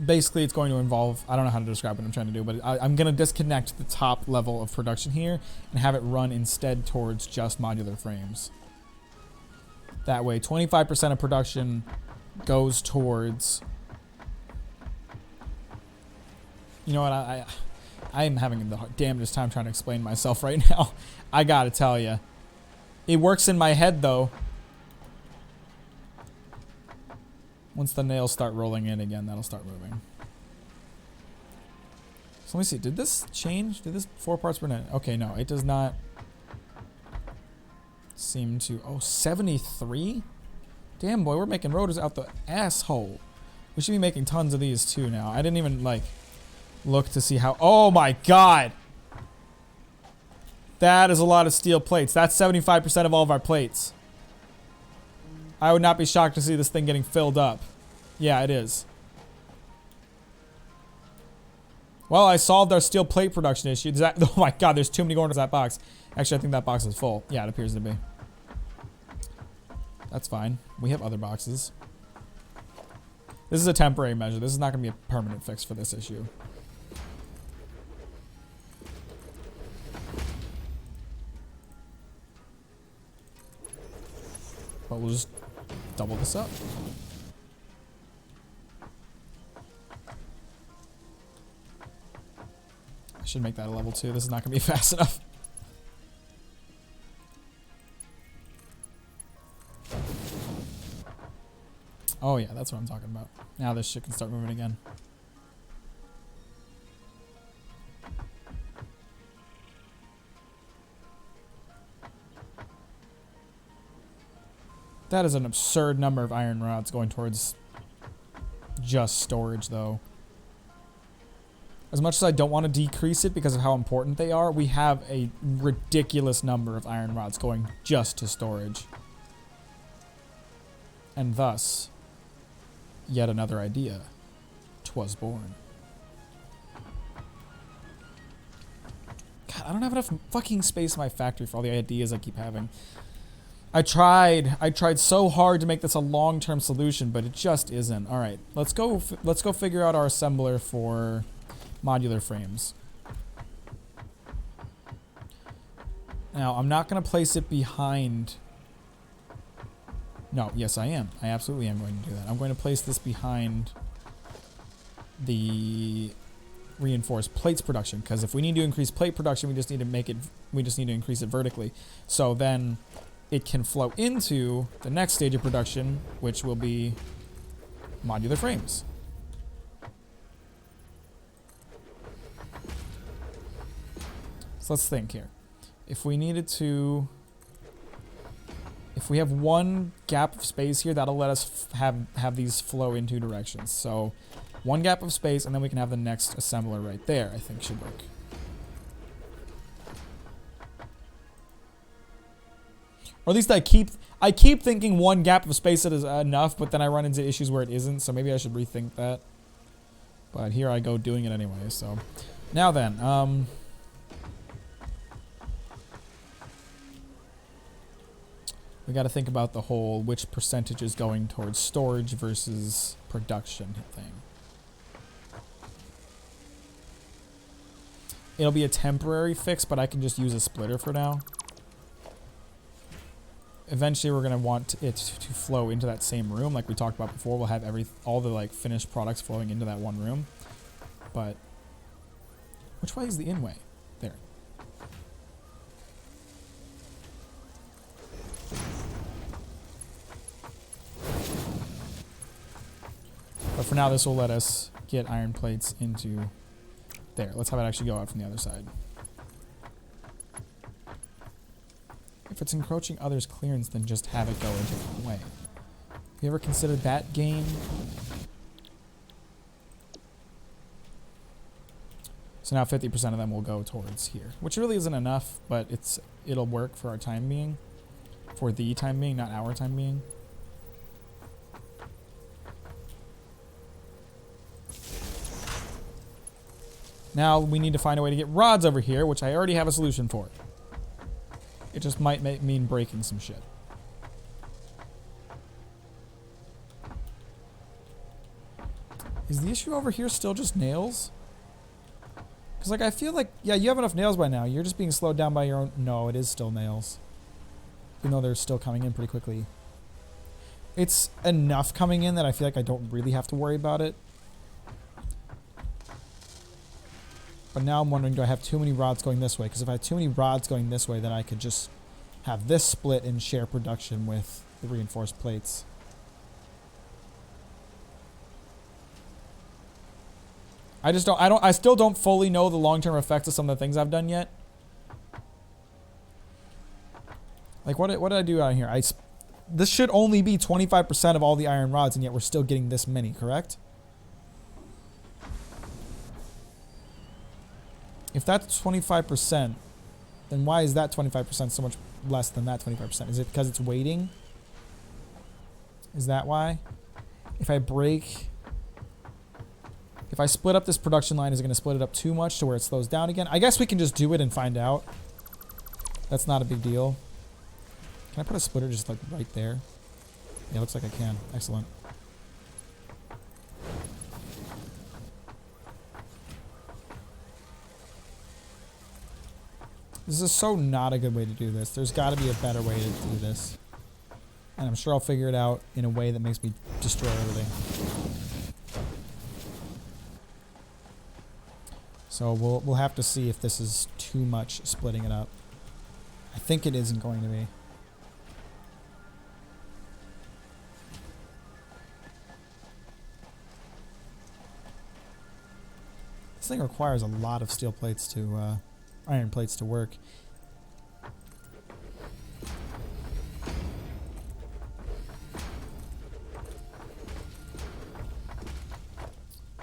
basically it's going to involve, I don't know how to describe what I'm trying to do, but I'm going to disconnect the top level of production here and have it run instead towards just modular frames. That way, 25% of production goes towards, you know what, I am having the damnedest time trying to explain myself right now. I gotta tell you, it works in my head though. Once the nails start rolling in again, that'll start moving. So let me see. Did this change? Did this 4 parts per minute? Okay, no, it does not seem to. Oh, 73? Damn, boy, we're making rotors out the asshole. We should be making tons of these too now. I didn't even like look to see how. Oh my god! That is a lot of steel plates. That's 75% of all of our plates. I would not be shocked to see this thing getting filled up. Yeah, it is. Well, I solved our steel plate production issue. Does that, oh my god, there's too many going into that box. Actually, I think that box is full. Yeah, it appears to be. That's fine. We have other boxes. This is a temporary measure. This is not going to be a permanent fix for this issue. But we'll just double this up. I should make that a level 2. This is not going to be fast enough. Oh yeah, that's what I'm talking about. Now this shit can start moving again. That is an absurd number of iron rods going towards just storage, though. As much as I don't want to decrease it because of how important they are, we have a ridiculous number of iron rods going just to storage. And thus, yet another idea 'twas born. God, I don't have enough fucking space in my factory for all the ideas I keep having. I tried so hard to make this a long-term solution, but it just isn't. All right, let's go figure out our assembler for modular frames. Now, I'm not going to place it behind. No, yes, I am. I absolutely am going to do that. I'm going to place this behind the reinforced plates production, because if we need to increase plate production, we just need to increase it vertically. So then it can flow into the next stage of production, which will be modular frames. So let's think here. If we needed to, if we have one gap of space here, that'll let us have these flow in 2 directions. So one gap of space, and then we can have the next assembler right there, I think should work. Or at least I keep thinking one gap of space is enough, but then I run into issues where it isn't, so maybe I should rethink that. But here I go doing it anyway, so. Now then, we got to think about the whole which percentage is going towards storage versus production thing. It'll be a temporary fix, but I can just use a splitter for now. Eventually, we're going to want it to flow into that same room like we talked about before. We'll have all the like finished products flowing into that one room. But which way is the in way? There. But for now, this will let us get iron plates into there. Let's have it actually go out from the other side. If it's encroaching others' clearance, then just have it go a different way. Have you ever considered that game? So now 50% of them will go towards here, which really isn't enough, but it'll work for our time being. For the time being, not our time being. Now we need to find a way to get rods over here, which I already have a solution for. It just might mean breaking some shit. Is the issue over here still just nails? Because, like, I feel like, yeah, you have enough nails by now. You're just being slowed down by your own. No, it is still nails. Even though they're still coming in pretty quickly. It's enough coming in that I feel like I don't really have to worry about it. But now I'm wondering, do I have too many rods going this way? Because if I have too many rods going this way, then I could just have this split and share production with the reinforced plates. I just don't, I still don't fully know the long-term effects of some of the things I've done yet. Like, what did I do out here? This should only be 25% of all the iron rods, and yet we're still getting this many, correct? If that's 25%, then why is that 25% so much less than that 25%? Is it because it's waiting? Is that why? If I split up this production line, is it going to split it up too much to where it slows down again? I guess we can just do it and find out. That's not a big deal. Can I put a splitter just like right there? Yeah, looks like I can. Excellent. This is so not a good way to do this. There's got to be a better way to do this. And I'm sure I'll figure it out in a way that makes me destroy everything. So we'll have to see if this is too much splitting it up. I think it isn't going to be. This thing requires a lot of steel plates to, iron plates to work.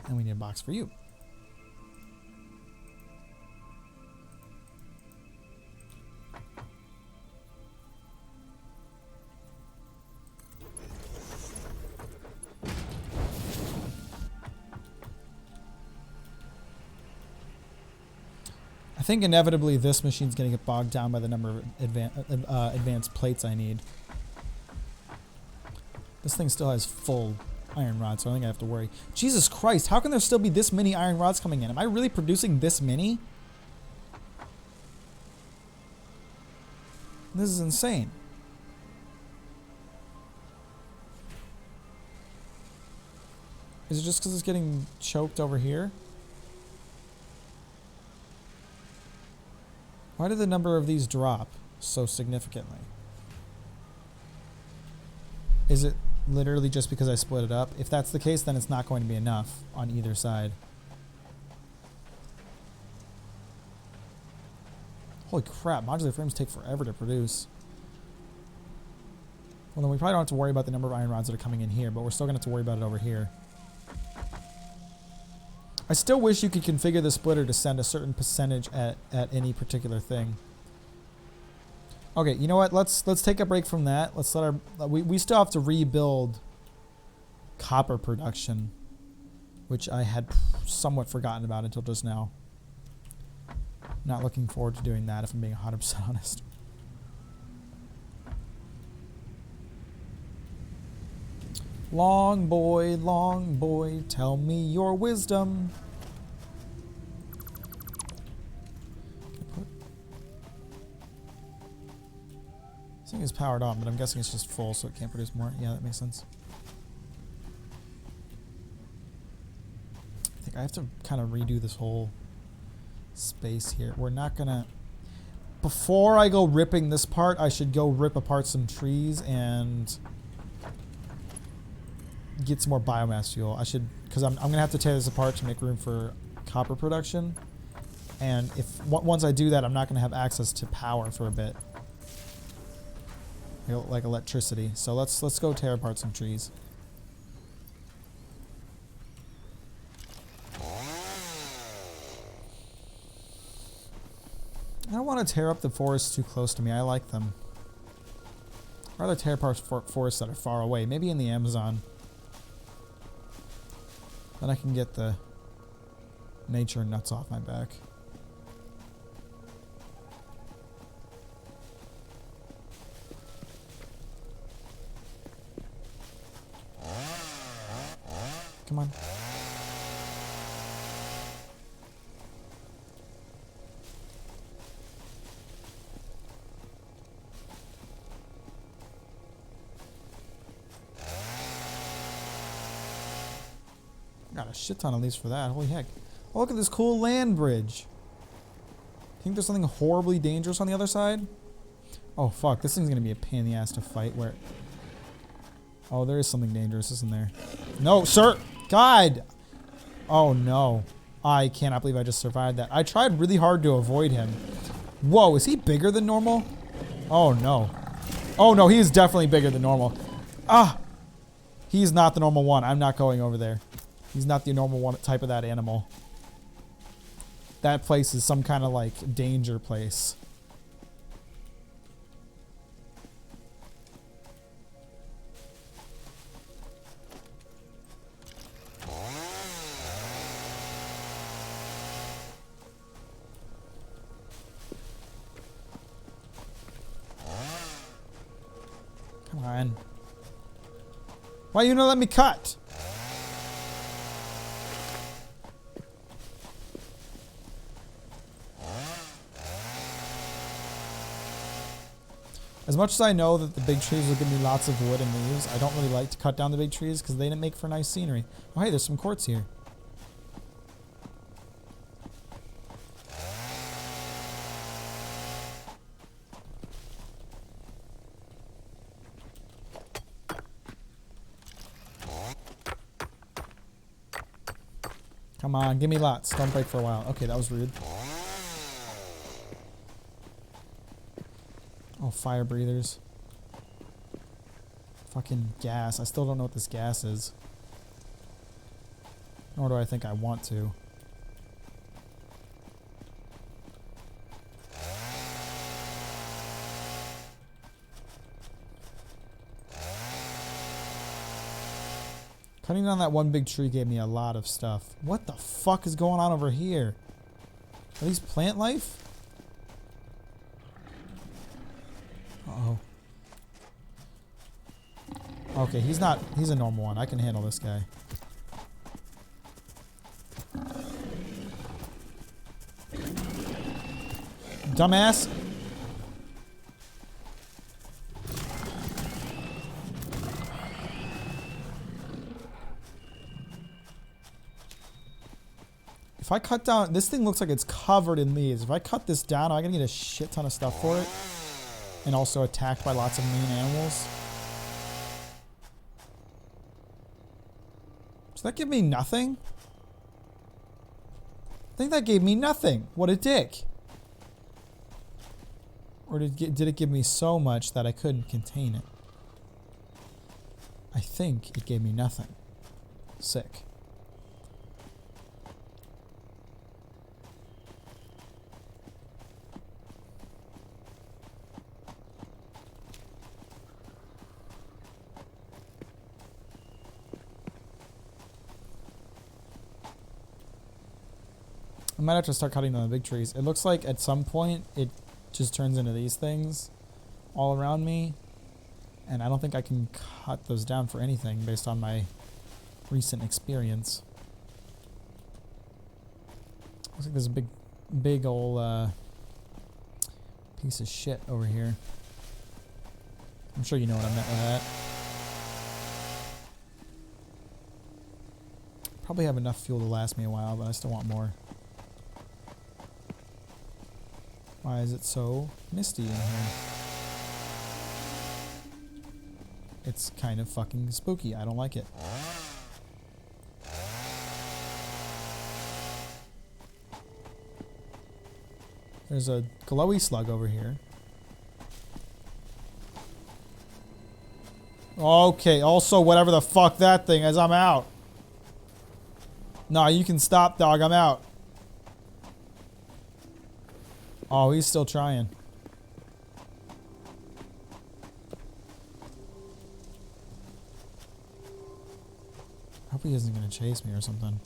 And we need a box for you. I think inevitably this machine's going to get bogged down by the number of advanced plates I need. This thing still has full iron rods, so I don't think I have to worry. Jesus Christ, how can there still be this many iron rods coming in? Am I really producing this many? This is insane. Is it just because it's getting choked over here? Why did the number of these drop so significantly? Is it literally just because I split it up? If that's the case, then it's not going to be enough on either side. Holy crap, modular frames take forever to produce. Well, then we probably don't have to worry about the number of iron rods that are coming in here, but we're still going to have to worry about it over here. I still wish you could configure the splitter to send a certain percentage at any particular thing. Okay, you know what? Let's take a break from that. Let's let our we still have to rebuild copper production, which I had somewhat forgotten about until just now. Not looking forward to doing that, if I'm being 100% honest. Long boy, tell me your wisdom. This thing is powered on, but I'm guessing it's just full, so it can't produce more. Yeah, that makes sense. I think I have to kind of redo this whole space here. We're not gonna... Before I go ripping this part, I should go rip apart some trees and get some more biomass fuel. I should, because I'm gonna have to tear this apart to make room for copper production. And if once I do that, I'm not gonna have access to power for a bit, like electricity. So let's go tear apart some trees. I don't want to tear up the forests too close to me. I like them. I'd rather tear apart forests that are far away, maybe in the Amazon. Then I can get the nature nuts off my back. Come on. Got a shit ton of leaves for that. Holy heck. Oh, look at this cool land bridge. Think there's something horribly dangerous on the other side? Oh, fuck. This thing's going to be a pain in the ass to fight. Where? Oh, there is something dangerous, isn't there? No, sir! God! Oh, no. I cannot believe I just survived that. I tried really hard to avoid him. Whoa, is he bigger than normal? Oh, no. Oh, no, he is definitely bigger than normal. Ah! He's not the normal one. I'm not going over there. He's not the normal one type of that animal. That place is some kind of, like, danger place. Come on. Why you not let me cut? As much as I know that the big trees will give me lots of wood and leaves, I don't really like to cut down the big trees because they didn't make for nice scenery. Oh, hey, there's some quartz here. Come on, give me lots. Don't break for a while. Okay, that was rude. Oh, fire breathers. Fucking gas. I still don't know what this gas is. Nor do I think I want to. Cutting down that one big tree gave me a lot of stuff. What the fuck is going on over here? Are these plant life? Uh-oh. Okay, he's not... He's a normal one. I can handle this guy. Dumbass. If I cut down... This thing looks like it's covered in leaves. If I cut this down, am I going to get a shit ton of stuff for it? And also attacked by lots of mean animals. Does that give me nothing? I think that gave me nothing. What a dick. Or did it give me so much that I couldn't contain it? I think it gave me nothing. Sick. I might have to start cutting down the big trees. It looks like at some point it just turns into these things all around me. And I don't think I can cut those down for anything based on my recent experience. Looks like there's a big old piece of shit over here. I'm sure you know what I meant with that. Probably have enough fuel to last me a while, but I still want more. Why is it so misty in here? It's kind of fucking spooky. I don't like it. There's a glowy slug over here. Okay, also whatever the fuck that thing is, I'm out. Nah, you can stop, dog. I'm out. Oh, he's still trying. I hope he isn't going to chase me or something.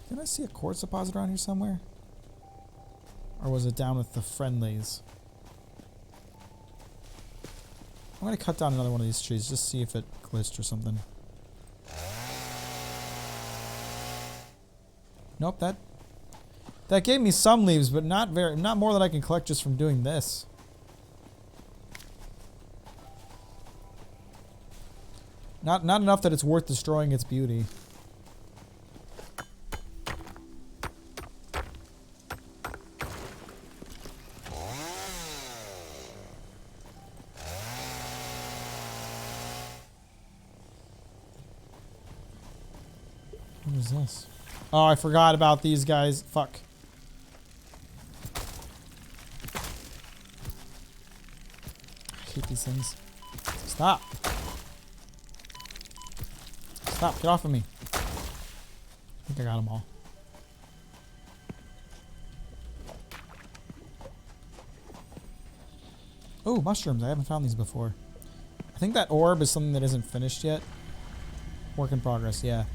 Did I see a quartz deposit around here somewhere? Or was it down with the friendlies? I'm going to cut down another one of these trees, just see if it glitched or something. Nope, that gave me some leaves, but not more than I can collect just from doing this. Not enough that it's worth destroying its beauty. What is this? Oh, I forgot about these guys. Fuck. I hate these things. Stop. Stop. Get off of me. I think I got them all. Oh, mushrooms. I haven't found these before. I think that orb is something that isn't finished yet. Work in progress, yeah.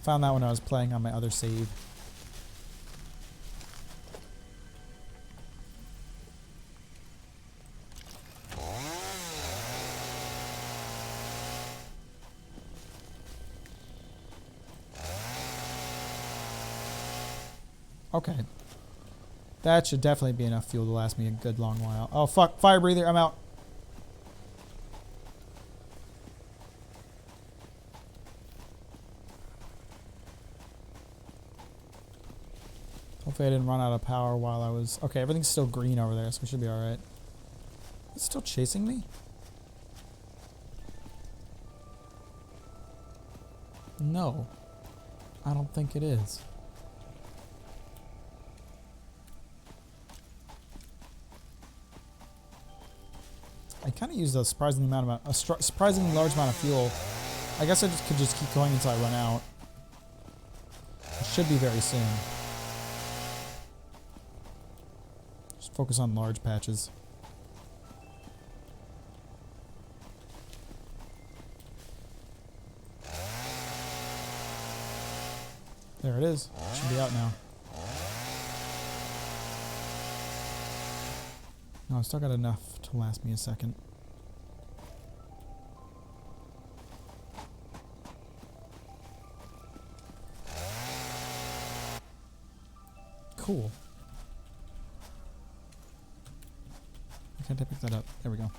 Found that when I was playing on my other save. Okay. That should definitely be enough fuel to last me a good long while. Oh, fuck. Fire breather. I'm out. Hopefully I didn't run out of power while I was... Okay, everything's still green over there, so we should be alright. Is it still chasing me? No. I don't think it is. I kind of used a surprisingly large amount of fuel. I guess I could just keep going until I run out. It should be very soon. Just focus on large patches. There it is. It should be out now. No, I've still got enough to last me a second. Cool. Why can't I pick that up? There we go.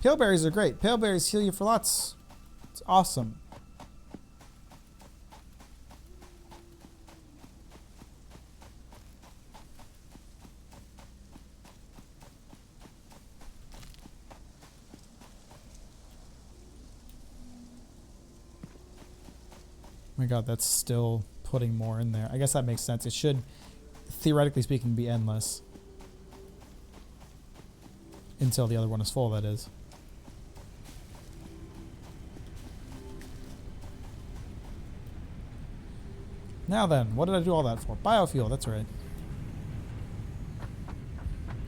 Pale berries are great. Pale berries heal you for lots. It's awesome. Oh my god, that's still putting more in there. I guess that makes sense. It should, theoretically speaking, be endless. Until the other one is full, that is. Now then, what did I do all that for? Biofuel, that's right.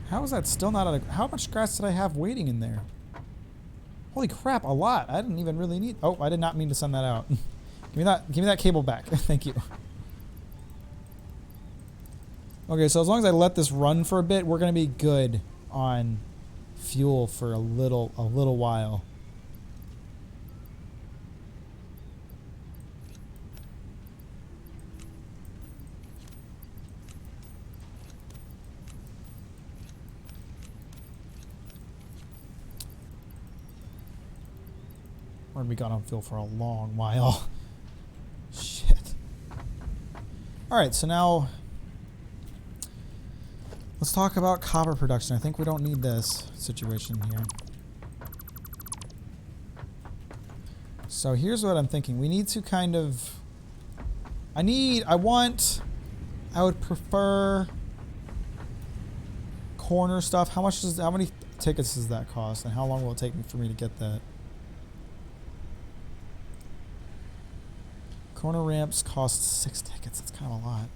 How is that still not out of... How much grass did I have waiting in there? Holy crap, a lot. I didn't even really need... Oh, I did not mean to send that out. Give me that cable back. Thank you. Okay, so as long as I let this run for a bit, we're going to be good on fuel for a little while. We're going to be gone on fuel for a long while. Shit. Alright, so now let's talk about copper production. I think we don't need this situation here. So here's what I'm thinking. We need to kind of... I would prefer corner stuff. How many tickets does that cost? And how long will it take for me to get that? Corner ramps cost 6 tickets. That's kind of a lot.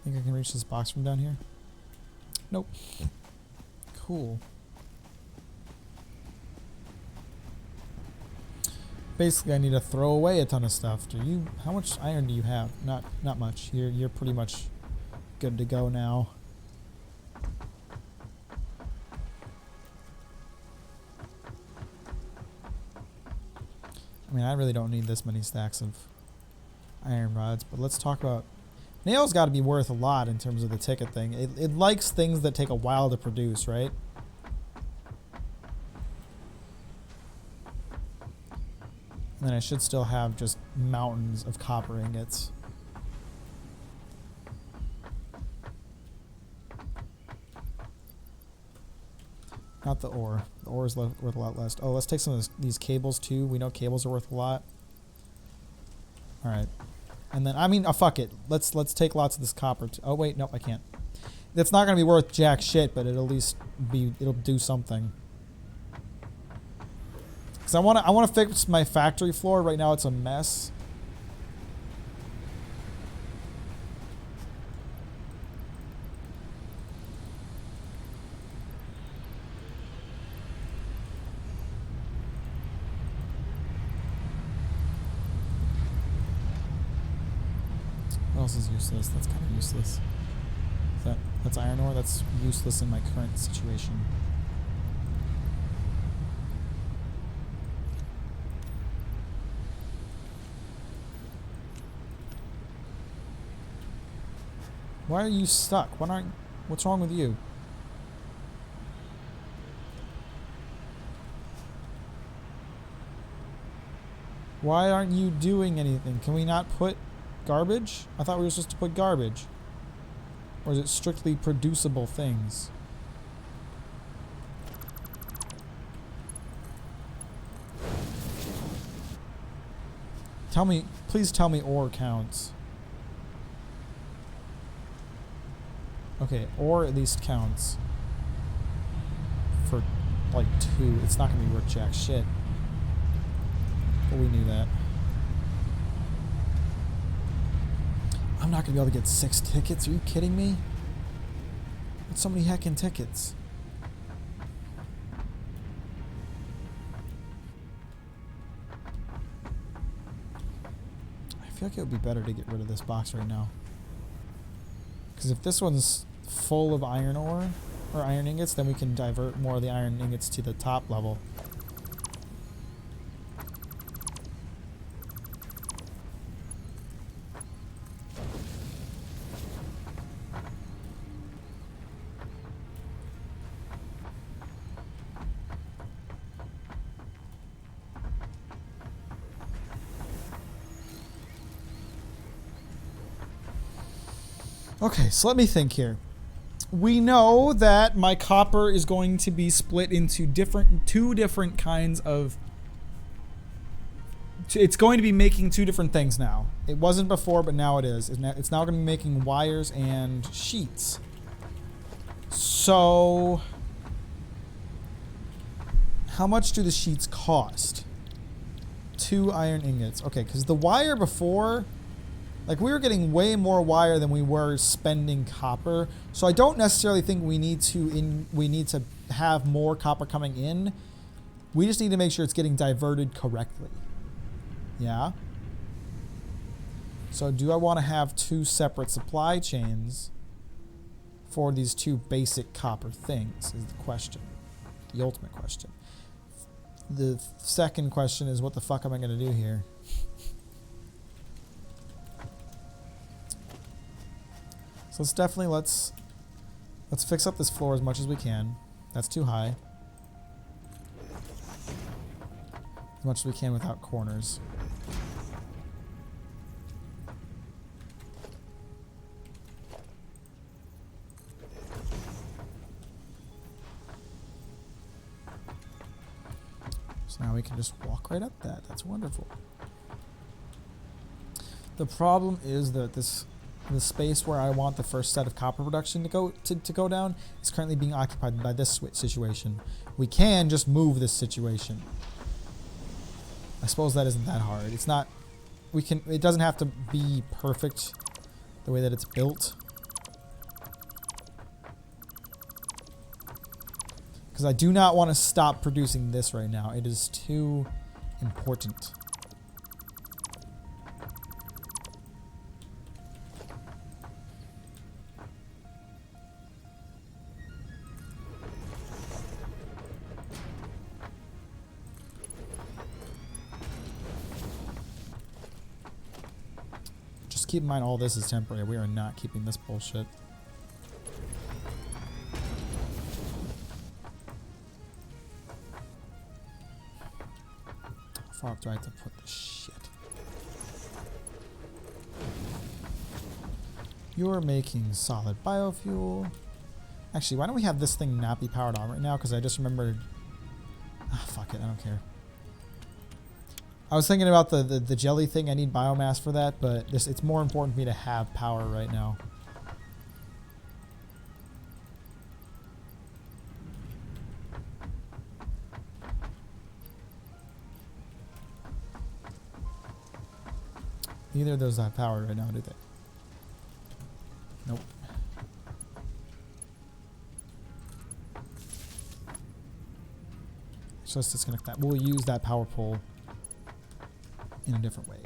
Think I can reach this box from down here? Nope. Cool. Basically, I need to throw away a ton of stuff. How much iron do you have? Not much. You're pretty much good to go now. I mean, I really don't need this many stacks of iron rods, but let's talk about... Nail's got to be worth a lot in terms of the ticket thing. It likes things that take a while to produce, right? And then I should still have just mountains of copper ingots. Not the ore. The ore is worth a lot less. Oh, let's take some of these cables too. We know cables are worth a lot. All right. And then, I mean, fuck it. Let's take lots of this copper. Oh, wait. Nope, I can't. It's not going to be worth jack shit, but it'll at least it'll do something. Because I want to fix my factory floor. Right now it's a mess. What else is useless? That's kind of useless. That's iron ore. That's useless in my current situation. Why are you stuck? What's wrong with you? Why aren't you doing anything? Can we not put garbage? I thought we were supposed to put garbage. Or is it strictly producible things? Please tell me ore counts. Okay, ore at least counts. For like 2. It's not gonna be worth jack shit. But we knew that. I'm not gonna be able to get 6 tickets. Are you kidding me? That's so many heckin' tickets. I feel like it would be better to get rid of this box right now. Because if this one's full of iron ore or iron ingots, then we can divert more of the iron ingots to the top level. Okay, so let me think here. We know that my copper is going to be split into two different kinds of... It's going to be making 2 different things now. It wasn't before, but now it is. It's now going to be making wires and sheets. So... how much do the sheets cost? 2 iron ingots. Okay, because the wire before... like, we were getting way more wire than we were spending copper. So I don't necessarily think we need to have more copper coming in. We just need to make sure it's getting diverted correctly. Yeah? So do I want to have 2 separate supply chains for these 2 basic copper things is the question. The ultimate question. The second question is, what the fuck am I going to do here? So let's fix up this floor as much as we can. That's too high. As much as we can without corners. So now we can just walk right up that. That's wonderful. The problem is that the space where I want the first set of copper production to go down is currently being occupied by this situation. We can just move this situation. I suppose that isn't that hard. It's not... it doesn't have to be perfect the way that it's built. Because I do not want to stop producing this right now. It is too important. Keep in mind all this is temporary. We are not keeping this bullshit. How far up do I have to put this shit? You're making solid biofuel. Actually, why don't we have this thing not be powered on right now? Because I just remembered... ah, fuck it. I don't care. I was thinking about the jelly thing. I need biomass for that, but it's more important for me to have power right now. Neither of those have power right now, do they? Nope. So let's disconnect that. We'll use that power pole in a different way.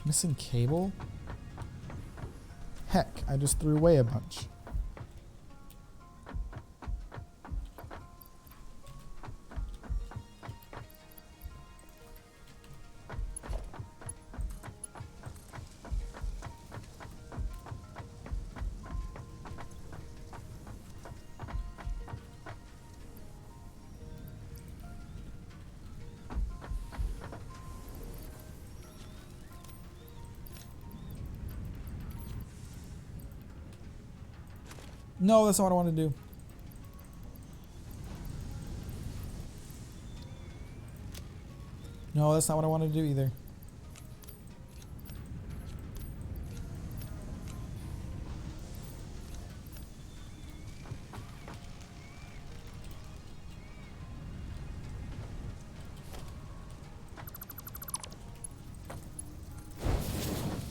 Missing cable? Heck, I just threw away a bunch. No, that's not what I want to do. No, that's not what I want to do either.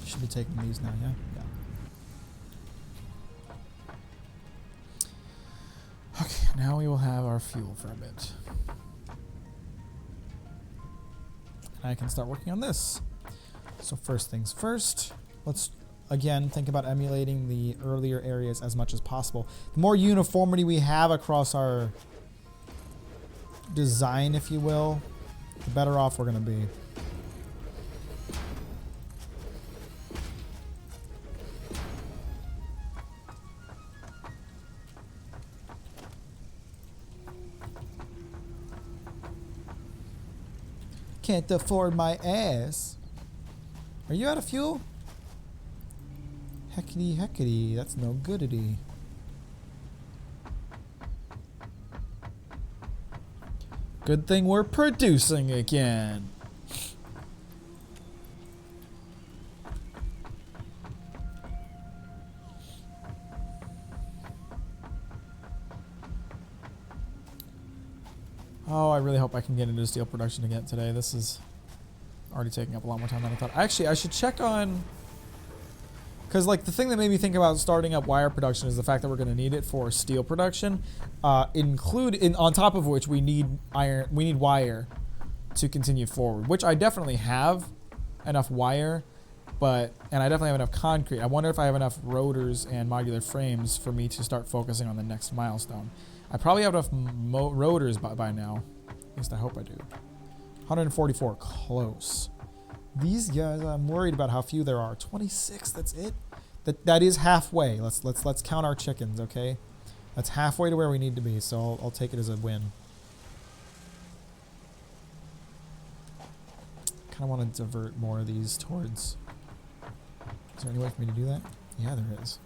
Should be taking these now, yeah? Yeah. Okay, now we will have our fuel for a bit. And I can start working on this. So first things first, let's again think about emulating the earlier areas as much as possible. The more uniformity we have across our design, if you will, the better off we're going to be. Can't afford my ass. Are you out of fuel? Heckity heckity, that's no goodity. Good thing we're producing again. Oh, I really hope I can get into steel production again today. This is already taking up a lot more time than I thought. Actually, I should check on... Because, like, the thing that made me think about starting up wire production is the fact that we're going to need it for steel production. On top of which, we need wire to continue forward. Which I definitely have enough wire, and I definitely have enough concrete. I wonder if I have enough rotors and modular frames for me to start focusing on the next milestone. I probably have enough rotors by now. At least I hope I do. 144, close. These guys, I'm worried about how few there are. 26, that's it? That is halfway. Let's count our chickens, okay? That's halfway to where we need to be, so I'll take it as a win. Kind of want to divert more of these towards... Is there any way for me to do that? Yeah, there is.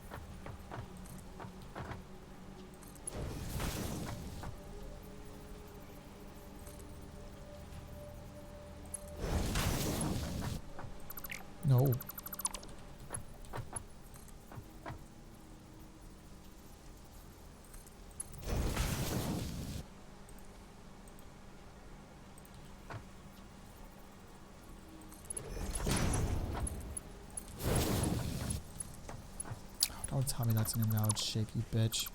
No. Don't tell me that's an invalid shape, you bitch.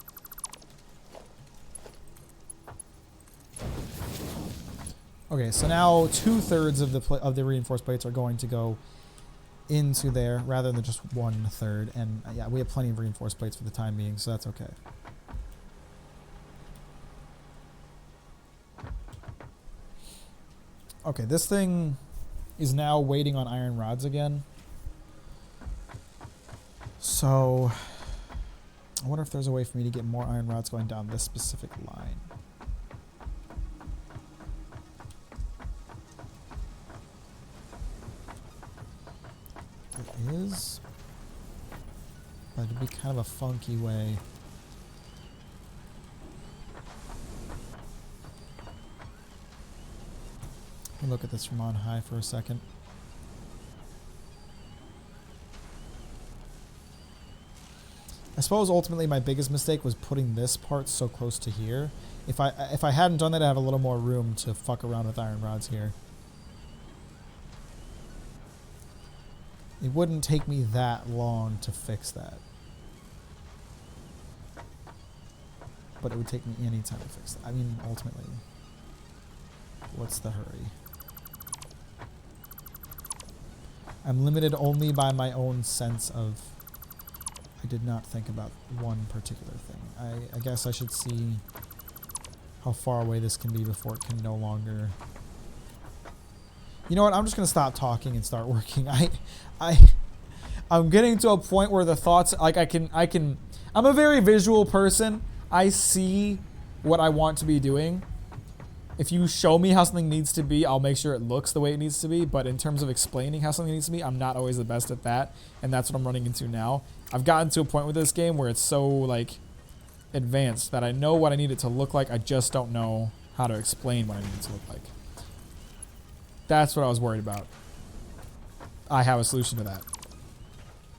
Okay, so now 2/3 of the reinforced plates are going to go into there rather than just 1/3, and yeah, we have plenty of reinforced plates for the time being, so that's okay. Okay, this thing is now waiting on iron rods again. So I wonder if there's a way for me to get more iron rods going down this specific line. There is, but it'd be kind of a funky way. Let me look at this from on high for a second. I suppose ultimately my biggest mistake was putting this part so close to here. If I hadn't done that, I'd have a little more room to fuck around with iron rods here. It wouldn't take me that long to fix that. But it would take me any time to fix that. I mean, ultimately, what's the hurry? I'm limited only by my own sense of... I did not think about one particular thing. I guess I should see how far away this can be before it can no longer... You know what? I'm just going to stop talking and start working. I'm getting to a point where the thoughts... Like, I'm a very visual person. I see what I want to be doing. If you show me how something needs to be, I'll make sure it looks the way it needs to be. But in terms of explaining how something needs to be, I'm not always the best at that. And that's what I'm running into now. I've gotten to a point with this game where it's so, like, advanced that I know what I need it to look like. I just don't know how to explain what I need it to look like. That's what I was worried about. I have a solution to that.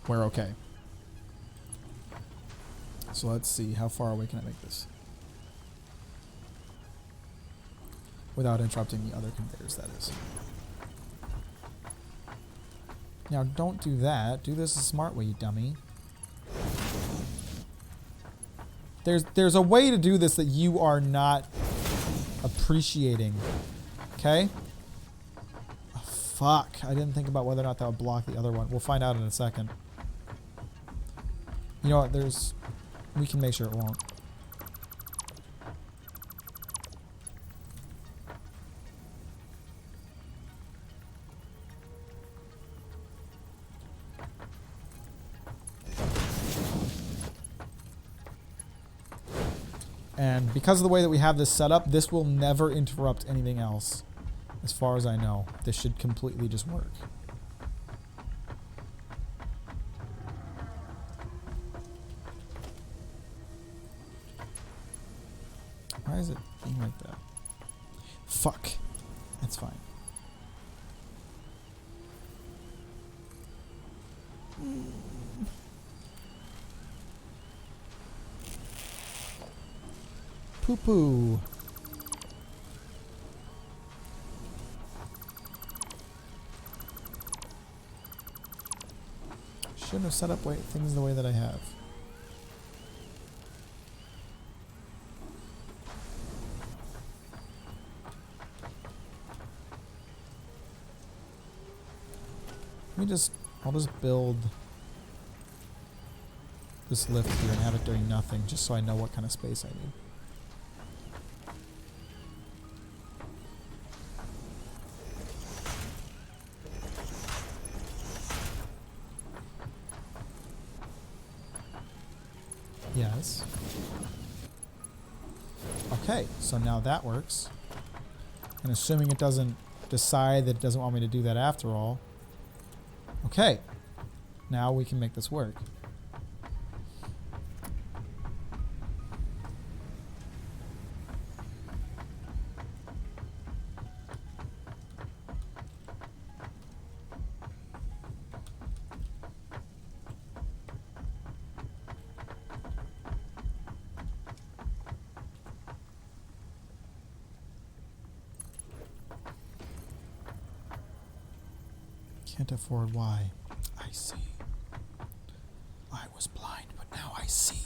We're okay. So let's see. How far away can I make this? Without interrupting the other conveyors, that is. Now, don't do that. Do this a smart way, you dummy. There's a way to do this that you are not appreciating. Okay? Oh, fuck. I didn't think about whether or not that would block the other one. We'll find out in a second. You know what? We can make sure it won't. And because of the way that we have this set up, this will never interrupt anything else. As far as I know, this should completely just work. Why is it being like that? Fuck. That's fine. Poo-poo. Shouldn't have set up things the way that I have. I'll just build this lift here and have it doing nothing, just so I know what kind of space I need. Yes. Okay, so now that works. And assuming it doesn't decide that it doesn't want me to do that after all. Okay. Now we can make this work. Can't afford why. I see. I was blind, but now I see.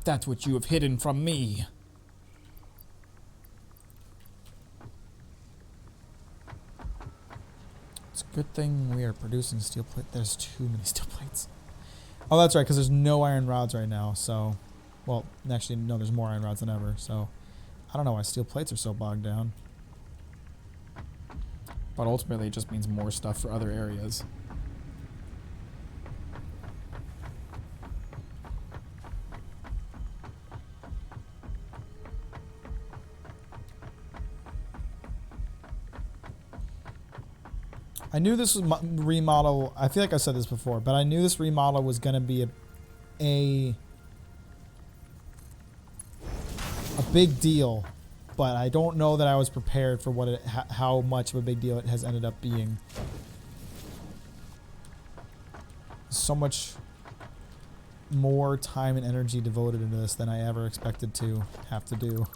That's what you have hidden from me. It's a good thing we are producing steel plate. There's too many steel plates. Oh, that's right, because there's no iron rods right now, so... Well, actually, no, there's more iron rods than ever, so... I don't know why steel plates are so bogged down. But ultimately, it just means more stuff for other areas. I knew this was remodel. I feel like I said this before, but I knew this remodel was going to be a big deal but I don't know that I was prepared for what how much of a big deal it has ended up being. So much more time and energy devoted into this than I ever expected to have to do.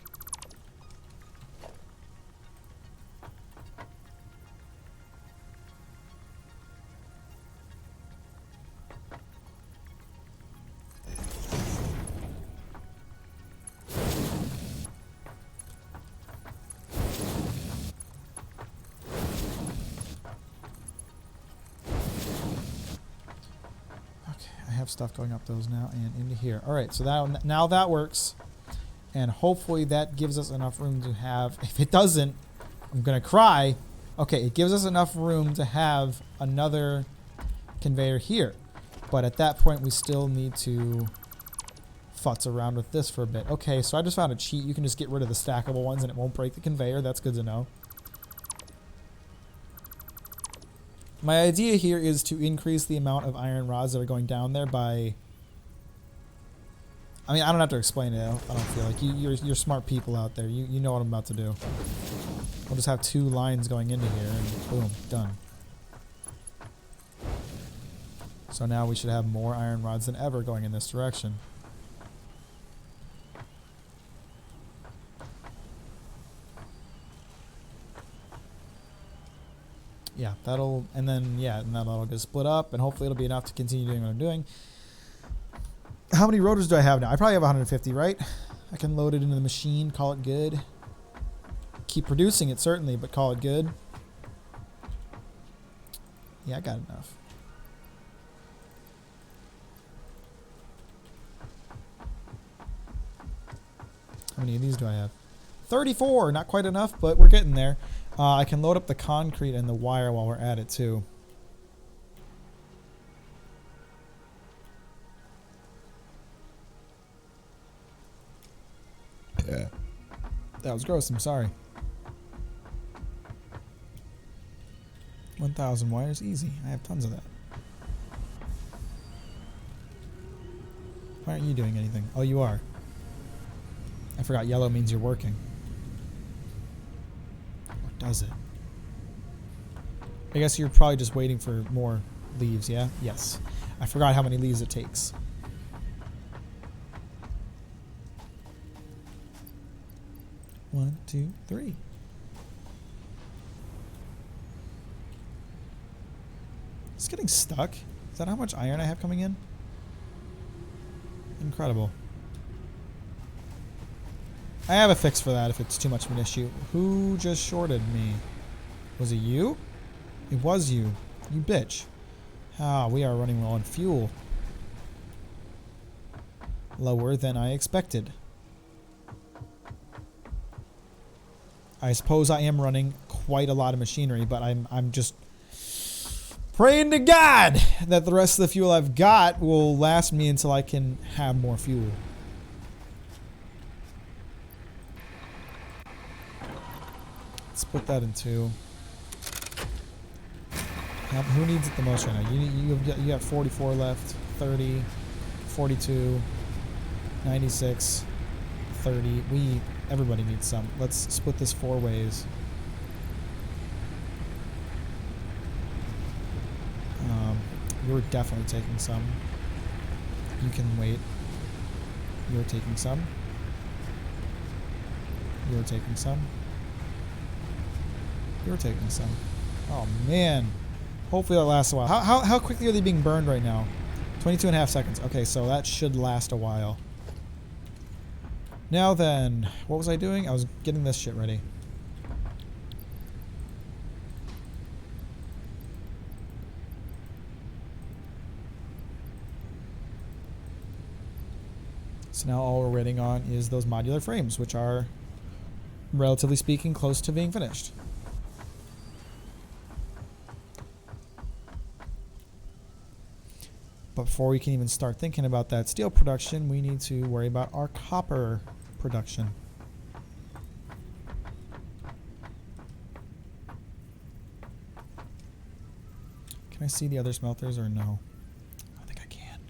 Stuff going up those now and into here. All right, so that now that works, and hopefully that gives us enough room to have. If it doesn't, I'm gonna cry. Okay, it gives us enough room to have another conveyor here, but at that point we still need to futz around with this for a bit. Okay, so I just found a cheat. You can just get rid of the stackable ones and it won't break the conveyor. That's good to know. My idea here is to increase the amount of iron rods that are going down there by... I mean, I don't have to explain it. I don't feel like you're smart people out there. You know what I'm about to do. We'll just have 2 lines going into here and boom, done. So now we should have more iron rods than ever going in this direction. Yeah, and then that'll get split up, and hopefully it'll be enough to continue doing what I'm doing. How many rotors do I have now? I probably have 150, right? I can load it into the machine, call it good. Keep producing it, certainly, but call it good. Yeah, I got enough. How many of these do I have? 34, not quite enough, but we're getting there. I can load up the concrete and the wire while we're at it, too. Yeah. That was gross, I'm sorry. 1,000 wires, easy. I have tons of that. Why aren't you doing anything? Oh, you are. I forgot yellow means you're working. Does it? I guess you're probably just waiting for more leaves, yeah? Yes. I forgot how many leaves it takes. One, two, three. It's getting stuck. Is that how much iron I have coming in? Incredible. I have a fix for that if it's too much of an issue. Who just shorted me? Was it you? It was you. You bitch. Ah, we are running low on fuel. Lower than I expected. I suppose I am running quite a lot of machinery, but I'm just praying to God that the rest of the fuel I've got will last me until I can have more fuel. Split that in 2. Who needs it the most right now? You got 44 left, 30, 42, 96, 30. Everybody needs some. Let's split this 4 ways. You're definitely taking some. You can wait. You're taking some. You're taking some. You're taking some. Oh, man. Hopefully that lasts a while. How quickly are they being burned right now? 22.5 seconds. Okay, so that should last a while. Now then, what was I doing? I was getting this shit ready. So now all we're waiting on is those modular frames, which are, relatively speaking, close to being finished. But before we can even start thinking about that steel production, we need to worry about our copper production. Can I see the other smelters or no? I think I can.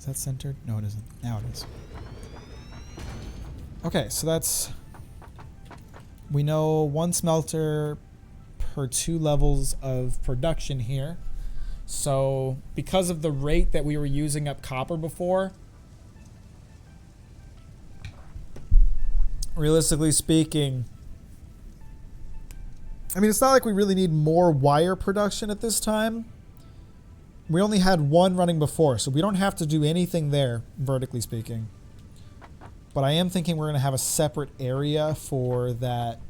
Is that centered? No, it isn't. Now it is. Okay, so that's... We know 1 smelter per 2 levels of production here. So, because of the rate that we were using up copper before, realistically speaking, I mean, it's not like we really need more wire production at this time. We only had 1 running before, so we don't have to do anything there, vertically speaking. But I am thinking we're going to have a separate area for that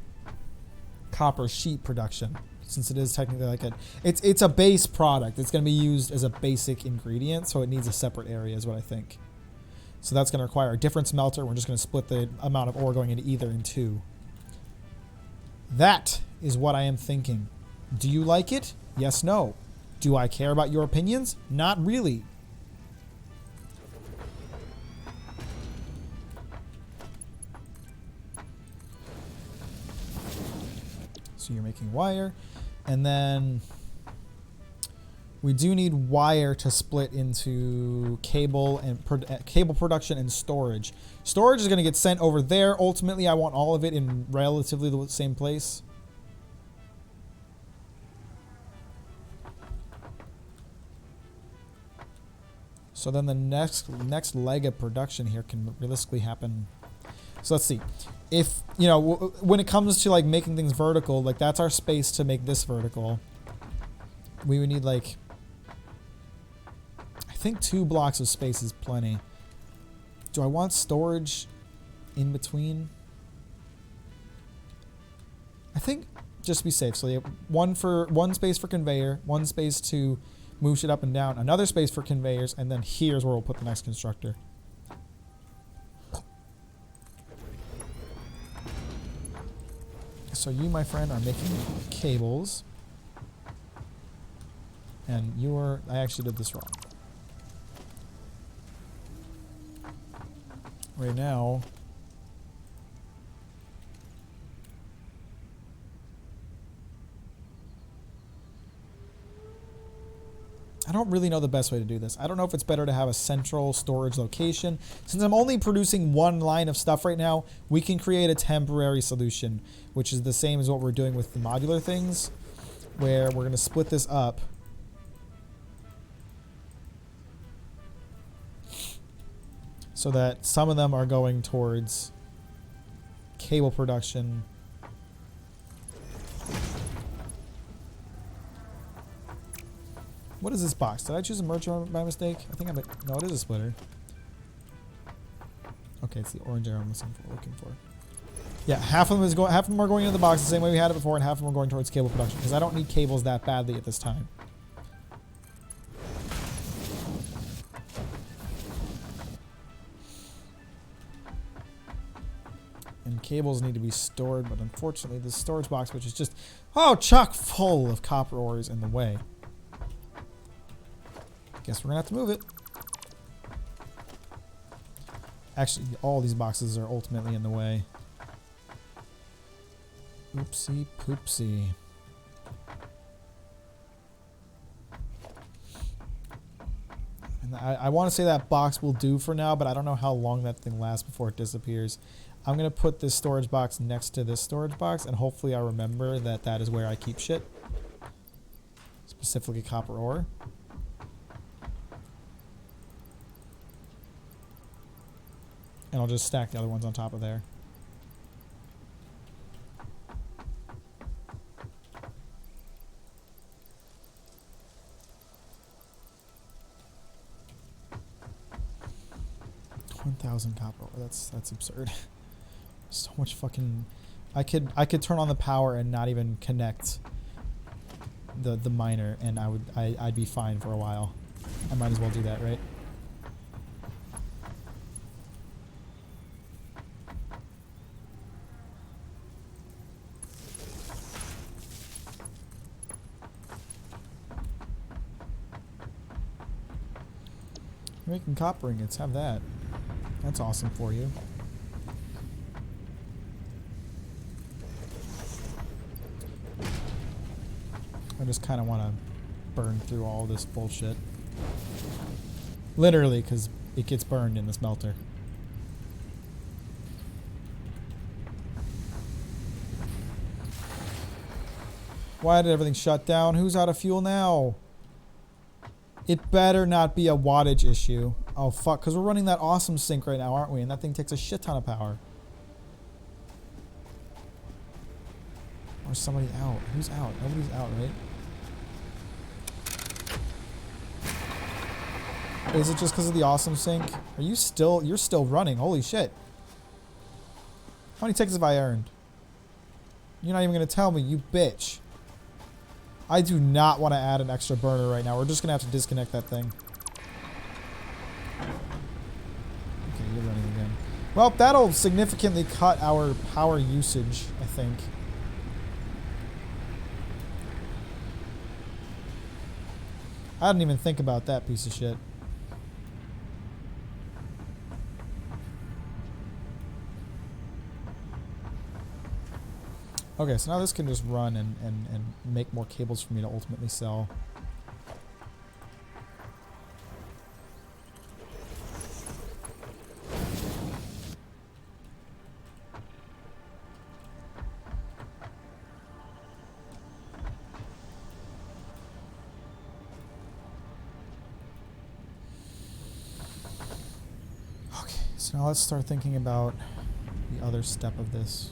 copper sheet production, since it is technically like it's a base product. It's going to be used as a basic ingredient, so it needs a separate area is what I think. So that's going to require a different smelter. We're just going to split the amount of ore going into either in 2. That is what I am thinking. Do you like it? Yes, no. Do I care about your opinions? Not really. So you're making wire, and then we do need wire to split into cable and cable production and storage. Storage is going to get sent over there. Ultimately, I want all of it in relatively the same place. So then the next leg of production here can realistically happen. So let's see. If, you know, when it comes to like making things vertical, like that's our space to make this vertical. We would need like, I think 2 blocks of space is plenty. Do I want storage in between? I think just to be safe. So you have one space for conveyor, 1 space to move shit up and down, another space for conveyors, and then here's where we'll put the next constructor. So you, my friend, are making cables. And I actually did this wrong. Right now, I don't really know the best way to do this. I don't know if it's better to have a central storage location. Since I'm only producing 1 line of stuff right now, we can create a temporary solution, which is the same as what we're doing with the modular things, where we're going to split this up. So that some of them are going towards cable production. What is this box? Did I choose a merger by mistake? I think no, it is a splitter. Okay, it's the orange arrow I'm looking for. Yeah, half of them are going into the box the same way we had it before, and half of them are going towards cable production, because I don't need cables that badly at this time. And cables need to be stored, but unfortunately the storage box, which is just, chock full of copper ore, is in the way. Guess we're gonna have to move it. Actually, all these boxes are ultimately in the way. Oopsie poopsie. And I want to say that box will do for now, but I don't know how long that thing lasts before it disappears. I'm going to put this storage box next to this storage box, and hopefully I remember that that is where I keep shit. Specifically copper ore. And I'll just stack the other ones on top of there. $1,000 copper ore. That's absurd. So much fucking. I could turn on the power and not even connect the miner, and I'd be fine for a while. I might as well do that, right? You're making copper ingots. Have that. That's awesome for you. I just kind of want to burn through all this bullshit. Literally, because it gets burned in the smelter. Why did everything shut down? Who's out of fuel now? It better not be a wattage issue. Oh, fuck. Because we're running that awesome sink right now, aren't we? And that thing takes a shit ton of power. Or somebody out. Who's out? Nobody's out, right? Is it just because of the awesome sink? Are you still... You're still running. Holy shit. How many tickets have I earned? You're not even going to tell me, you bitch. I do not want to add an extra burner right now. We're just going to have to disconnect that thing. Okay, you're running again. Well, that'll significantly cut our power usage, I think. I didn't even think about that piece of shit. Okay, so now this can just run and make more cables for me to ultimately sell. Okay, so now let's start thinking about the other step of this.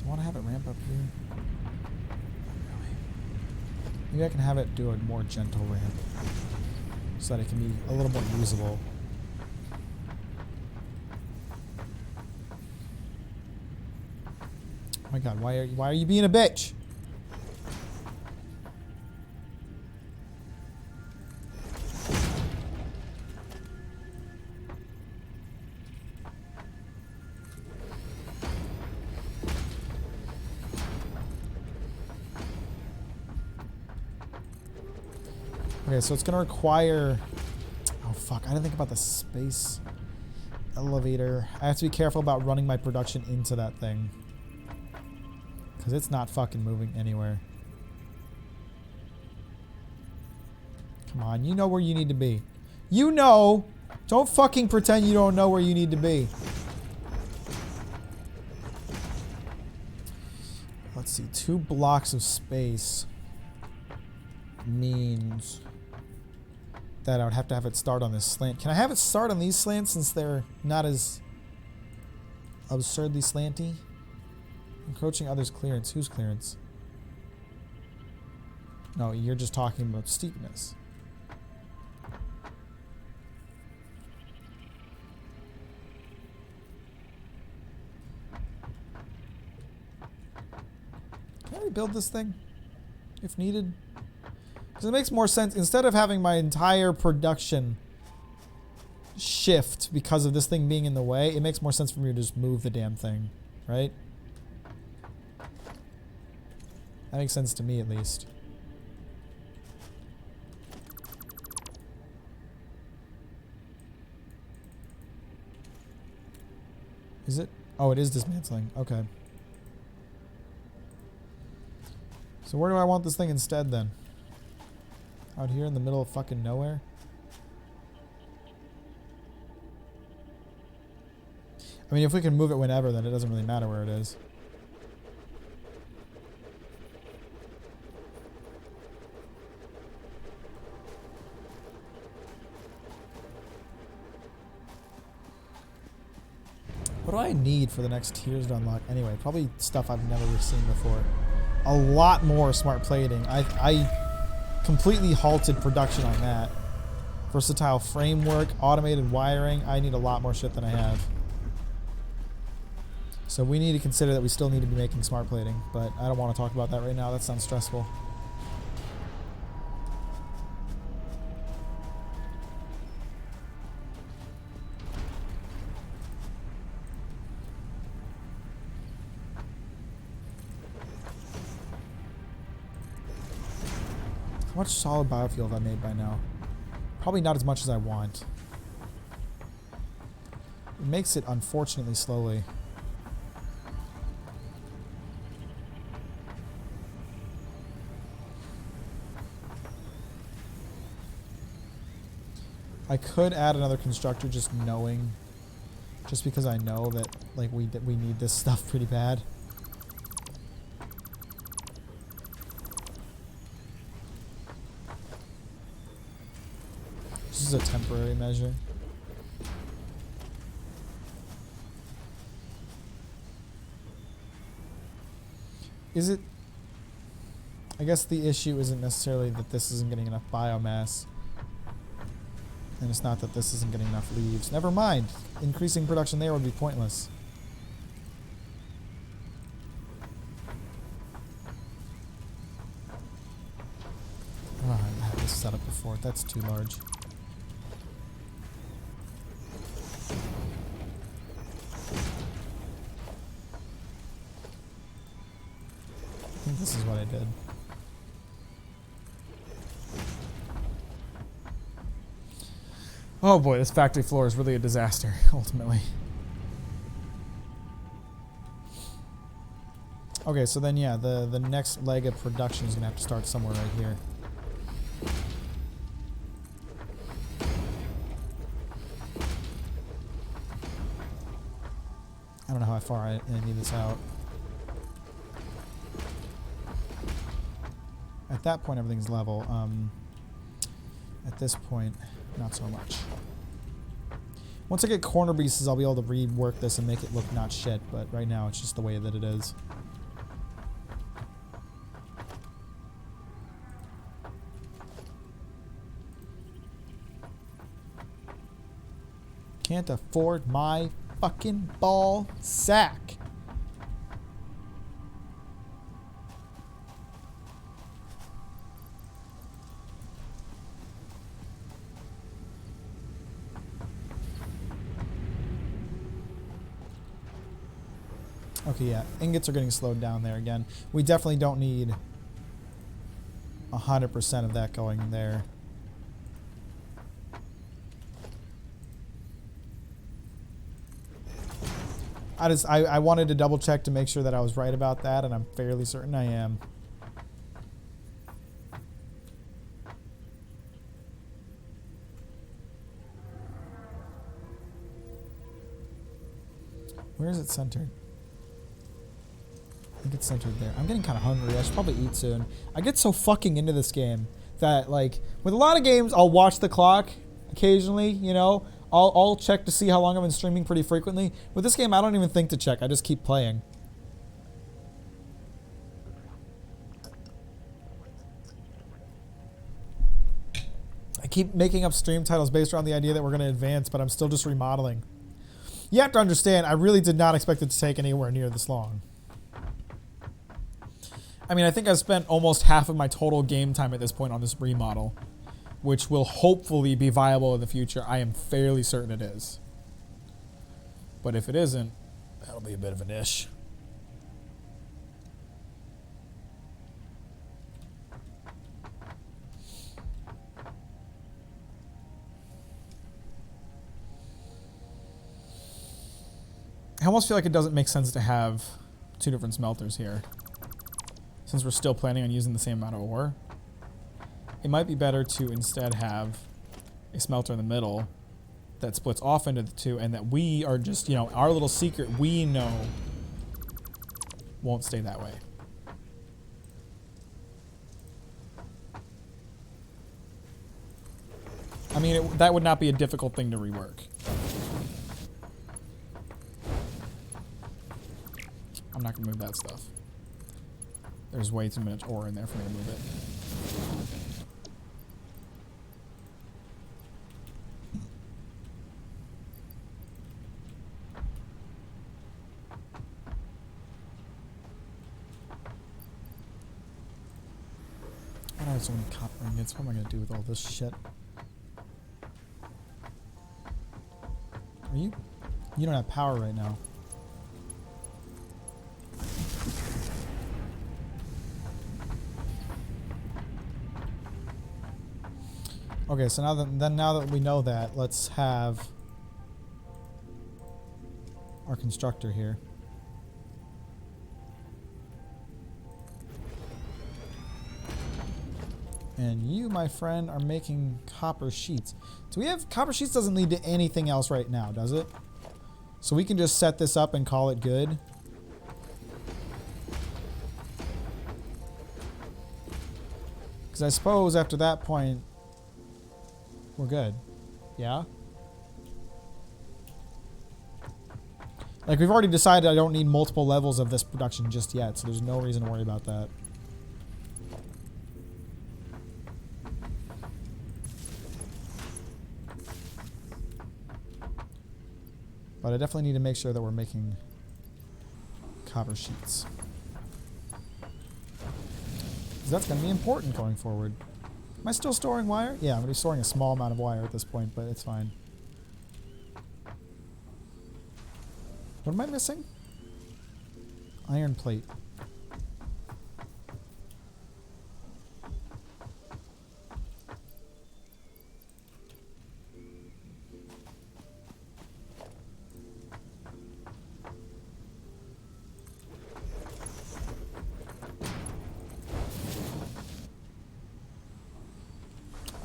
Want to have it ramp up here? Not really. Maybe I can have it do a more gentle ramp so that it can be a little more usable. Oh my god, why are you being a bitch? Okay, so it's going to require... Oh, fuck. I didn't think about the space elevator. I have to be careful about running my production into that thing. Because it's not fucking moving anywhere. Come on, you know where you need to be. You know! Don't fucking pretend you don't know where you need to be. Let's see. 2 blocks of space means that I would have to have it start on this slant. Can I have it start on these slants since they're not as absurdly slanty? Encroaching others' clearance. Whose clearance? No, you're just talking about steepness. Can I rebuild this thing if needed? Because it makes more sense, instead of having my entire production shift because of this thing being in the way, it makes more sense for me to just move the damn thing, right? That makes sense to me, at least. Is it? Oh, it is dismantling. Okay. So where do I want this thing instead, then? Out here in the middle of fucking nowhere? I mean, if we can move it whenever, then it doesn't really matter where it is. What do I need for the next tiers to unlock? Anyway, probably stuff I've never seen before. A lot more smart plating. I completely halted production on that. Versatile framework, automated wiring. I need a lot more shit than I have. So we need to consider that we still need to be making smart plating, but I don't want to talk about that right now. That sounds stressful. How much solid biofuel have I made by now? Probably not as much as I want. It makes it unfortunately slowly. I could add another constructor just because I know that like we need this stuff pretty bad. This is a temporary measure. Is it? I guess the issue isn't necessarily that this isn't getting enough biomass. And it's not that this isn't getting enough leaves. Never mind. Increasing production there would be pointless. Oh, I had this set up before. That's too large. I think this is what I did. Oh boy, this factory floor is really a disaster, ultimately. Okay, so then yeah, the next leg of production is going to have to start somewhere right here. I don't know how far I need this out. At that point, everything's level. At this point, not so much. Once I get corner pieces, I'll be able to rework this and make it look not shit, but right now it's just the way that it is. Can't afford my fucking ball sack. Okay, yeah, ingots are getting slowed down there again. We definitely don't need 100% of that going there. I wanted to double check to make sure that I was right about that, and I'm fairly certain I am. Where is it centered? I think it's centered there. I'm getting kind of hungry. I should probably eat soon. I get so fucking into this game that, like, with a lot of games, I'll watch the clock occasionally, you know. I'll check to see how long I've been streaming pretty frequently. With this game, I don't even think to check. I just keep playing. I keep making up stream titles based around the idea that we're going to advance, but I'm still just remodeling. You have to understand, I really did not expect it to take anywhere near this long. I mean, I think I've spent almost half of my total game time at this point on this remodel, which will hopefully be viable in the future. I am fairly certain it is. But if it isn't, that'll be a bit of an ish. I almost feel like it doesn't make sense to have two different smelters here, since we're still planning on using the same amount of ore. It might be better to instead have a smelter in the middle that splits off into the two, and that we are just, you know, our little secret we know won't stay that way. I mean, that would not be a difficult thing to rework. I'm not going to move that stuff. There's way too much ore in there for me to move it. I don't have so many copper ingots. What am I going to do with all this shit? Are you? You don't have power right now. Okay, so now that we know that, let's have our constructor here. And you, my friend, are making copper sheets. So we have... Copper sheets doesn't lead to anything else right now, does it? So we can just set this up and call it good. Because I suppose after that point, we're good. Yeah? Like, we've already decided I don't need multiple levels of this production just yet, so there's no reason to worry about that. But I definitely need to make sure that we're making copper sheets. Because that's going to be important going forward. Am I still storing wire? Yeah, I'm going to be storing a small amount of wire at this point, but it's fine. What am I missing? Iron plate.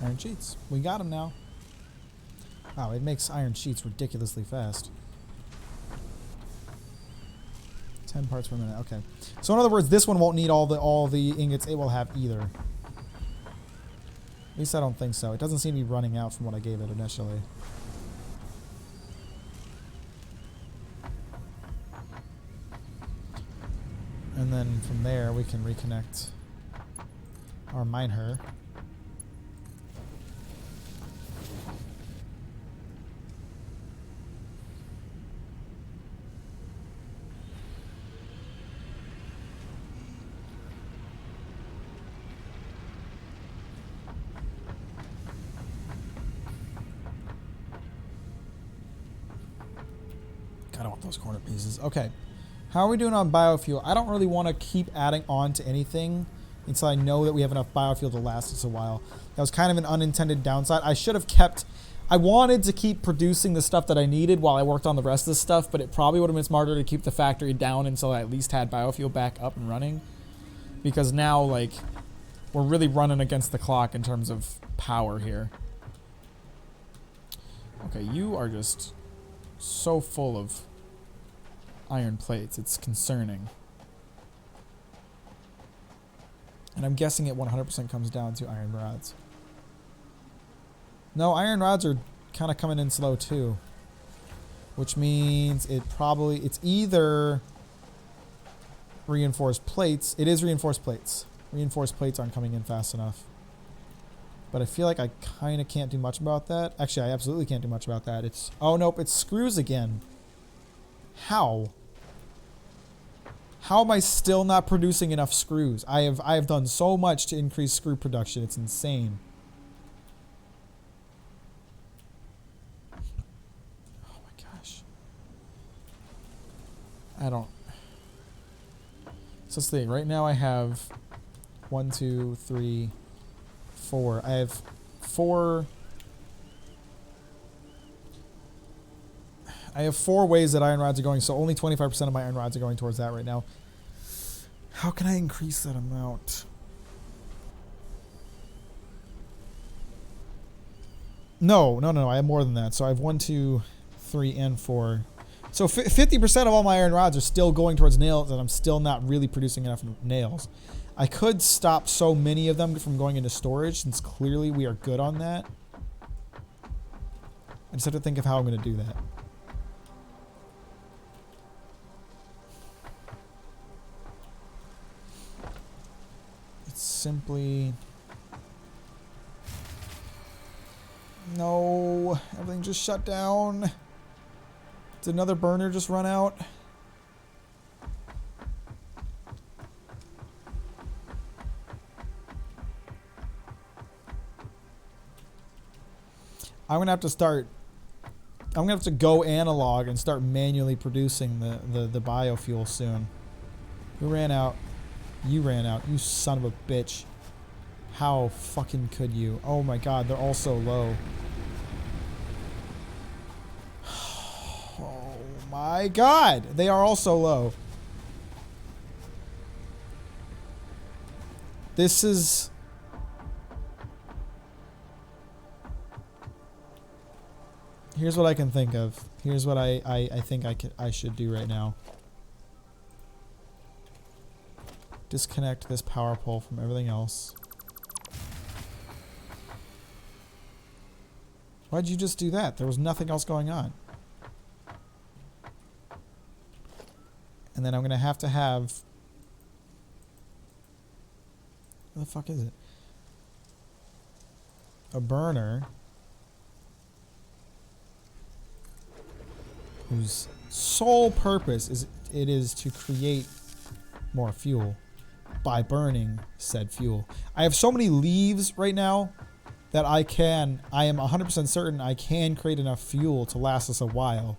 Iron sheets. We got them now. Wow, it makes iron sheets ridiculously fast. 10 parts per minute. Okay. So in other words, this one won't need all the ingots it will have either. At least I don't think so. It doesn't seem to be running out from what I gave it initially. And then from there we can reconnect our miner. I don't want those corner pieces. Okay. How are we doing on biofuel? I don't really want to keep adding on to anything until I know that we have enough biofuel to last us a while. That was kind of an unintended downside. I should have kept... I wanted to keep producing the stuff that I needed while I worked on the rest of the stuff, but it probably would have been smarter to keep the factory down until I at least had biofuel back up and running. Because now, like, we're really running against the clock in terms of power here. Okay, you are just so full of iron plates. It's concerning. And I'm guessing it 100% comes down to iron rods. No, iron rods are kind of coming in slow too. Which means it's either reinforced plates. It is reinforced plates. Reinforced plates aren't coming in fast enough. But I feel like I kind of can't do much about that. Actually, I absolutely can't do much about that. It's... Oh, nope. It's screws again. How? How am I still not producing enough screws? I have done so much to increase screw production. It's insane. Oh my gosh. I don't... So let's see. Right now I have 1, 2, 3... 4. I have 4. I have 4 ways that iron rods are going, so only 25% of my iron rods are going towards that right now. How can I increase that amount? No. I have more than that. So I have 1, 2, 3, and 4. So 50% of all my iron rods are still going towards nails, and I'm still not really producing enough nails. I could stop so many of them from going into storage, since clearly we are good on that. I just have to think of how I'm going to do that. It's simply... No, everything just shut down. Did another burner just run out? I'm gonna have to start. I'm gonna have to go analog and start manually producing the biofuel soon. Who ran out? You ran out. You son of a bitch. How fucking could you? Oh my god, they're all so low. Oh my god, they are all so low. This is... Here's what I can think of. Here's what I think I should do right now. Disconnect this power pole from everything else. Why'd you just do that? There was nothing else going on. And then I'm going to have... What the fuck is it? A burner whose sole purpose is to create more fuel by burning said fuel. I have so many leaves right now that I am 100% certain I can create enough fuel to last us a while.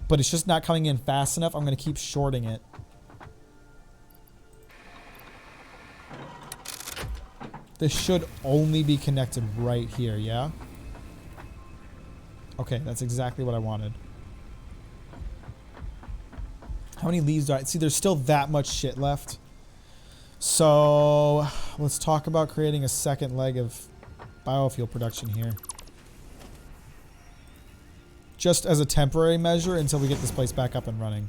But it's just not coming in fast enough. I'm going to keep shorting it. This should only be connected right here, yeah? Okay, that's exactly what I wanted. How many leaves do I... See, there's still that much shit left. So, let's talk about creating a second leg of biofuel production here. Just as a temporary measure until we get this place back up and running.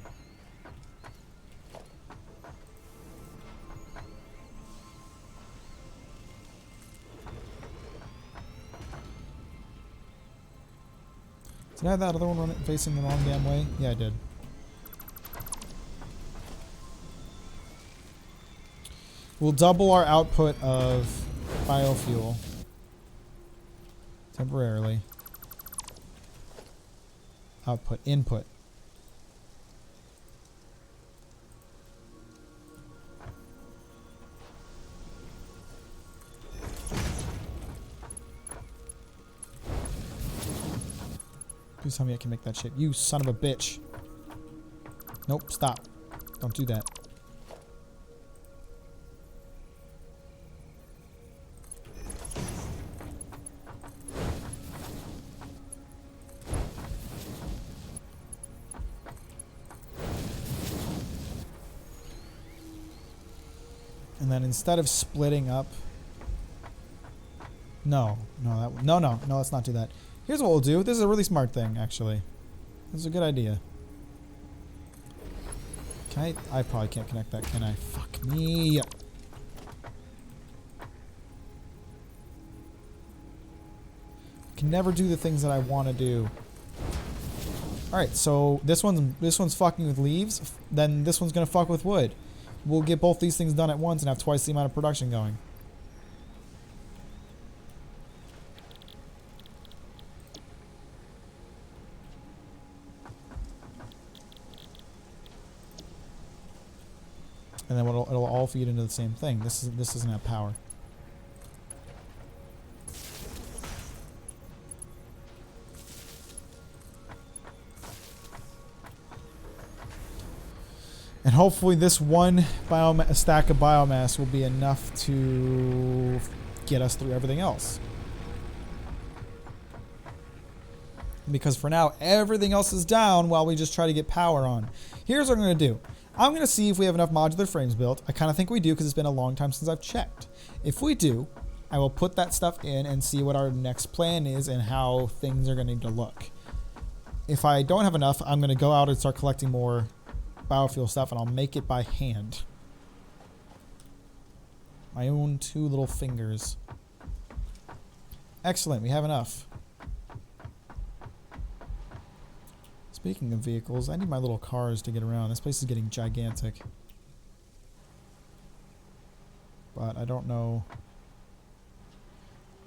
Did I have that other one facing the wrong damn way? Yeah, I did. We'll double our output of biofuel. Temporarily. Output. Input. Please tell me I can make that shit. You son of a bitch. Nope, stop. Don't do that. And then instead of splitting up... No, let's not do that. Here's what we'll do. This is a really smart thing, actually. This is a good idea. Can I probably can't connect that, can I? Fuck me. I can never do the things that I want to do. Alright, so this one's fucking with leaves. Then this one's gonna fuck with wood. We'll get both these things done at once and have twice the amount of production going. And then it'll all feed into the same thing. This doesn't have power. And hopefully this one stack of biomass will be enough to get us through everything else. Because for now, everything else is down while we just try to get power on. Here's what I'm going to do. I'm going to see if we have enough modular frames built. I kind of think we do because it's been a long time since I've checked. If we do, I will put that stuff in and see what our next plan is and how things are going to need to look. If I don't have enough, I'm going to go out and start collecting more biofuel stuff, and I'll make it by hand. My own two little fingers. Excellent, we have enough. Speaking of vehicles, I need my little cars to get around. This place is getting gigantic. But I don't know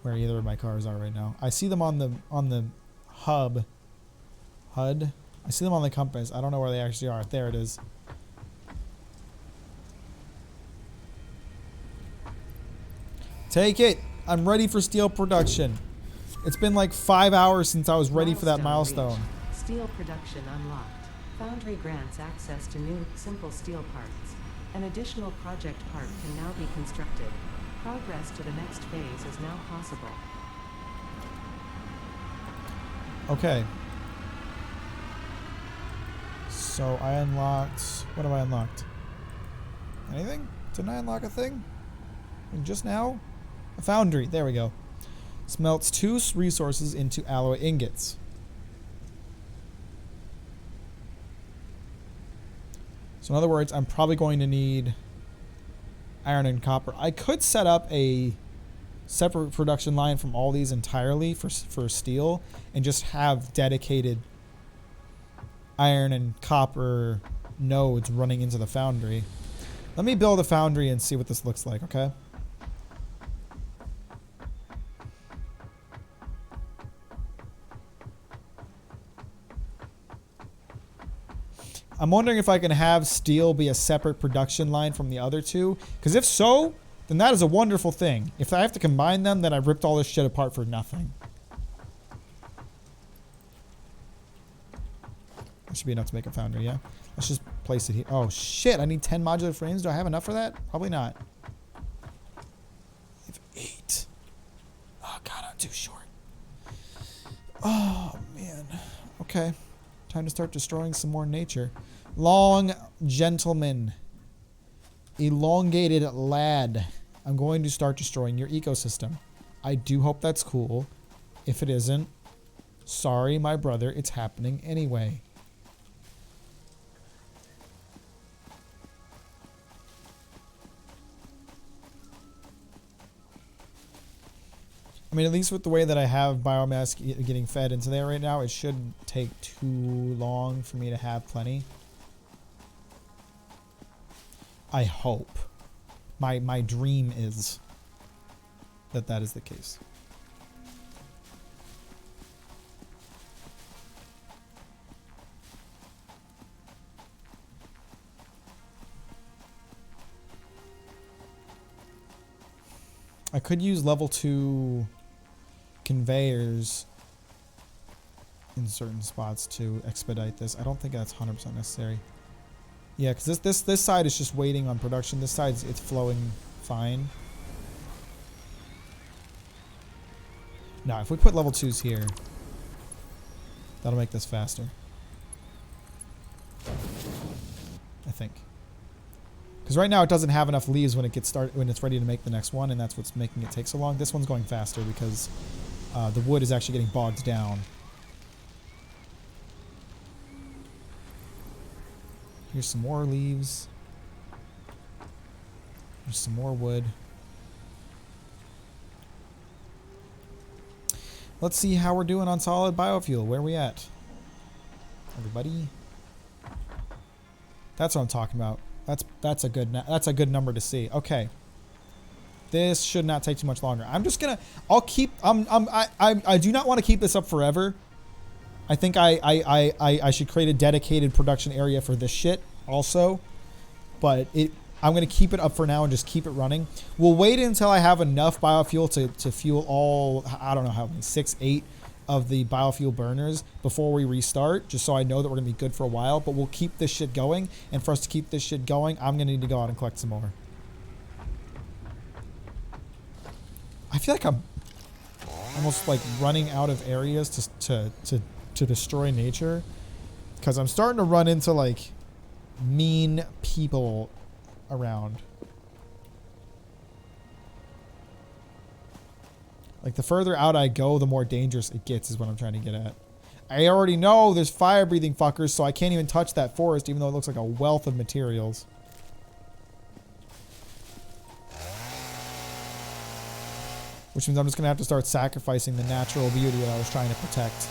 where either of my cars are right now. I see them on the HUD. I see them on the compass. I don't know where they actually are. There it is. Take it! I'm ready for steel production. It's been like 5 hours since I was ready for that milestone. Steel production unlocked. Foundry grants access to new, simple steel parts. An additional project part can now be constructed. Progress to the next phase is now possible. Okay. So I unlocked... What have I unlocked? Anything? Didn't I unlock a thing? Just now? A foundry. There we go. Smelts 2 resources into alloy ingots. So in other words, I'm probably going to need iron and copper. I could set up a separate production line from all these entirely for steel and just have dedicated iron and copper nodes running into the foundry. Let me build a foundry and see what this looks like, okay? I'm wondering if I can have steel be a separate production line from the other two. Because if so, then that is a wonderful thing. If I have to combine them, then I ripped all this shit apart for nothing. That should be enough to make a foundry, yeah? Let's just place it here. Oh, shit. I need 10 modular frames. Do I have enough for that? Probably not. I have 8. Oh, God, I'm too short. Oh, man. Okay. Time to start destroying some more nature. Long gentleman. Elongated lad. I'm going to start destroying your ecosystem. I do hope that's cool. If it isn't, sorry, my brother. It's happening anyway. I mean, at least with the way that I have biomass getting fed into there right now, it shouldn't take too long for me to have plenty. I hope. My dream is that that is the case. I could use level 2 conveyors in certain spots to expedite this. I don't think that's 100% necessary. Yeah, because this side is just waiting on production. This side, it's flowing fine. Now, if we put level 2s here, that'll make this faster. I think. Because right now it doesn't have enough leaves when it's ready to make the next one, and that's what's making it take so long. This one's going faster because the wood is actually getting bogged down. Here's some more leaves. Here's some more wood. Let's see how we're doing on solid biofuel. Where are we at? Everybody? That's what I'm talking about. That's a good number to see. Okay. This should not take too much longer. I'm just gonna I do not want to keep this up forever. I think I should create a dedicated production area for this shit also. But I'm gonna keep it up for now and just keep it running. We'll wait until I have enough biofuel to fuel all, I don't know how many, 6, 8 of the biofuel burners before we restart, just so I know that we're gonna be good for a while. But we'll keep this shit going, and for us to keep this shit going, I'm gonna need to go out and collect some more. I feel like I'm almost like running out of areas to destroy nature, because I'm starting to run into like mean people around. Like, the further out I go, the more dangerous it gets, is what I'm trying to get at. I already know there's fire-breathing fuckers, so I can't even touch that forest, even though it looks like a wealth of materials. Which means I'm just going to have to start sacrificing the natural beauty that I was trying to protect.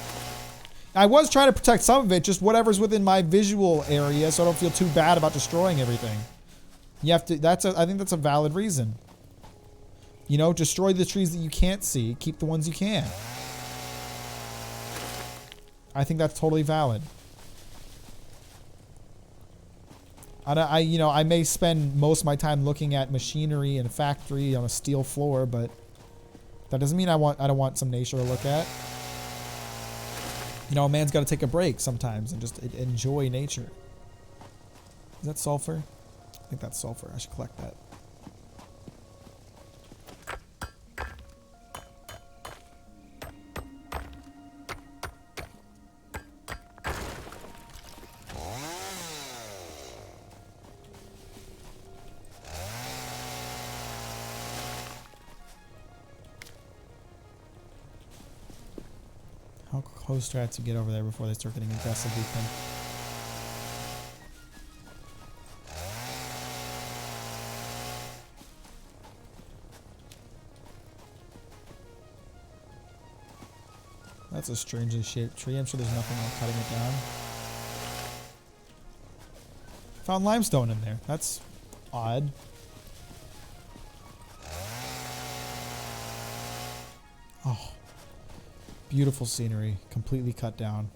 I was trying to protect some of it, just whatever's within my visual area, so I don't feel too bad about destroying everything. You have to, I think that's a valid reason. You know, destroy the trees that you can't see. Keep the ones you can. I think that's totally valid. I may spend most of my time looking at machinery in a factory on a steel floor, but that doesn't mean I don't want some nature to look at. You know, a man's got to take a break sometimes and just enjoy nature. Is that sulfur? I think that's sulfur. I should collect that. How close do I have to get over there before they start getting aggressively thin? That's a strangely shaped tree. I'm sure there's nothing like cutting it down. Found limestone in there. That's odd. Oh. Beautiful scenery. Completely cut down.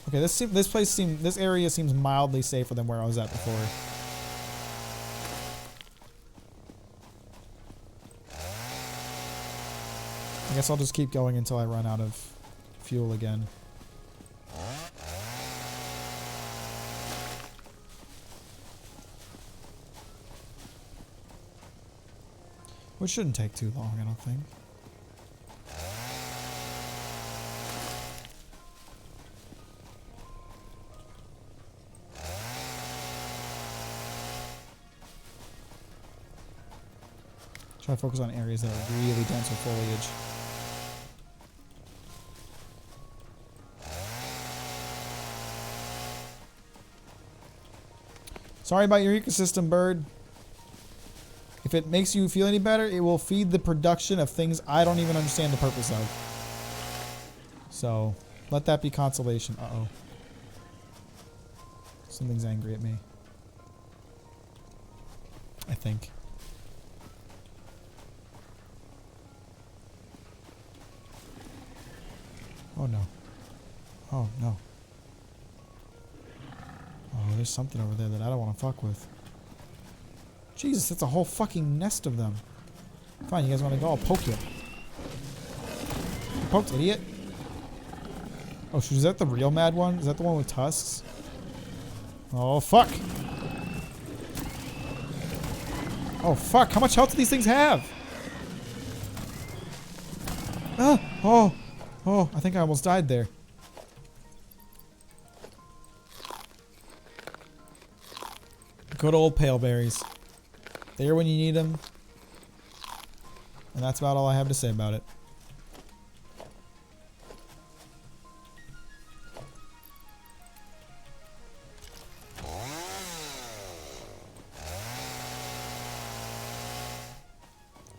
Okay, this area seems mildly safer than where I was at before. I guess I'll just keep going until I run out of fuel again. Which shouldn't take too long, I don't think. Try to focus on areas that are really dense with foliage. Sorry about your ecosystem, bird. If it makes you feel any better, it will feed the production of things I don't even understand the purpose of. So, let that be consolation. Uh-oh. Something's angry at me. I think. Oh no. Oh no. Oh, there's something over there that I don't want to fuck with. Jesus, that's a whole fucking nest of them. Fine, you guys want to go? I'll poke you. Poked, idiot. Oh, shoot, is that the real mad one? Is that the one with tusks? Oh, fuck. Oh, fuck. How much health do these things have? Ah, oh. Oh, I think I almost died there. Good old pale berries. There when you need them. And that's about all I have to say about it.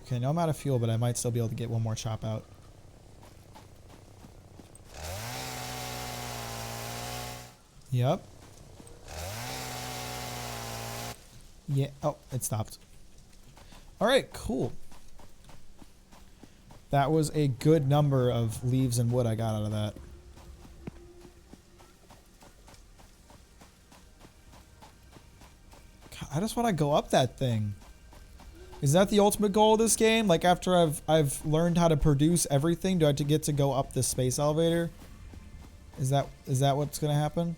Okay, now I'm out of fuel, but I might still be able to get one more chop out. Yep. Yeah. Oh, it stopped. All right, cool. That was a good number of leaves and wood I got out of that. God, I just want to go up that thing. Is that the ultimate goal of this game? Like after I've learned how to produce everything, do I get to go up this space elevator? Is that what's gonna happen?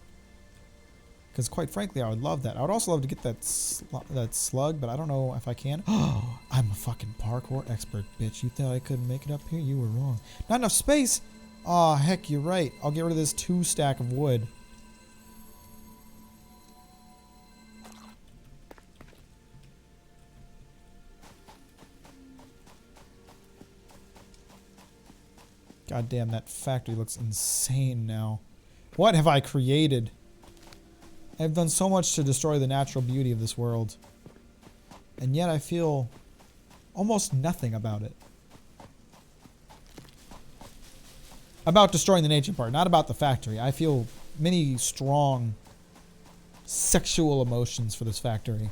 Because quite frankly, I would love that. I would also love to get that slug, but I don't know if I can. Oh, I'm a fucking parkour expert, bitch. You thought I couldn't make it up here? You were wrong. Not enough space? Aw, heck, you're right. I'll get rid of this 2 stack of wood. God damn, that factory looks insane now. What have I created? I've done so much to destroy the natural beauty of this world. And yet I feel almost nothing about it. About destroying the nature part, not about the factory. I feel many strong sexual emotions for this factory.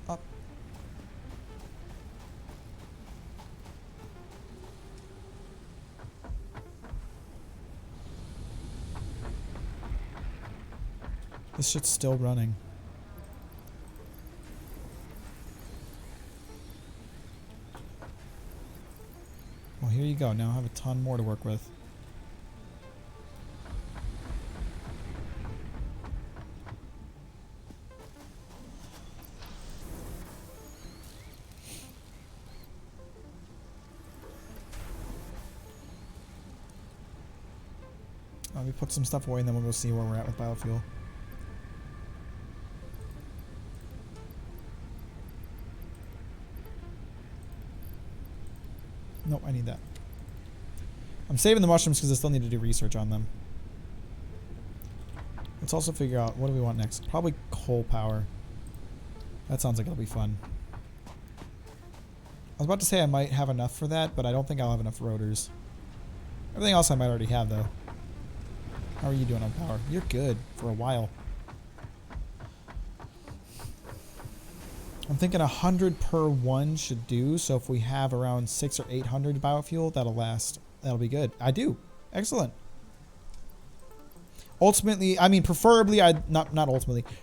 Up. This shit's still running. Well, here you go. Now I have a ton more to work with. Let me put some stuff away and then we'll go see where we're at with biofuel. Nope, I need that. I'm saving the mushrooms because I still need to do research on them. Let's also figure out what do we want next. Probably coal power. That sounds like it'll be fun. I was about to say I might have enough for that, but I don't think I'll have enough rotors. Everything else I might already have, though. How are you doing on power? You're good for a while. I'm thinking 100 per one should do, so if we have around 600 or 800 biofuel, that'll last. That'll be good. I do. Excellent. Ultimately, I mean, preferably,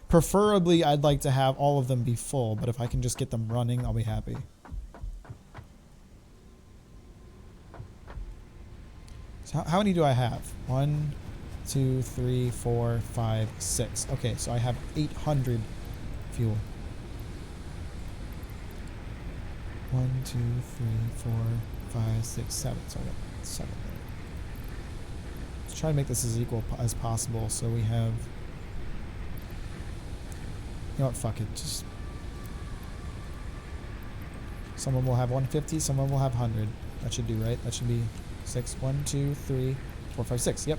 preferably I'd like to have all of them be full, but if I can just get them running, I'll be happy. So how many do I have? 1, 2, 3, 4, 5, 6. Okay, so I have 800 fuel. 1, 2, 3, 4, 5, 6, 7. So I got 7 there. Let's try to make this as equal as possible. So we have. You know what? Fuck it. Just. Someone will have 150. Someone will have 100. That should do, right? That should be 6. 1, 2, 3, 4, 5, 6. Yep.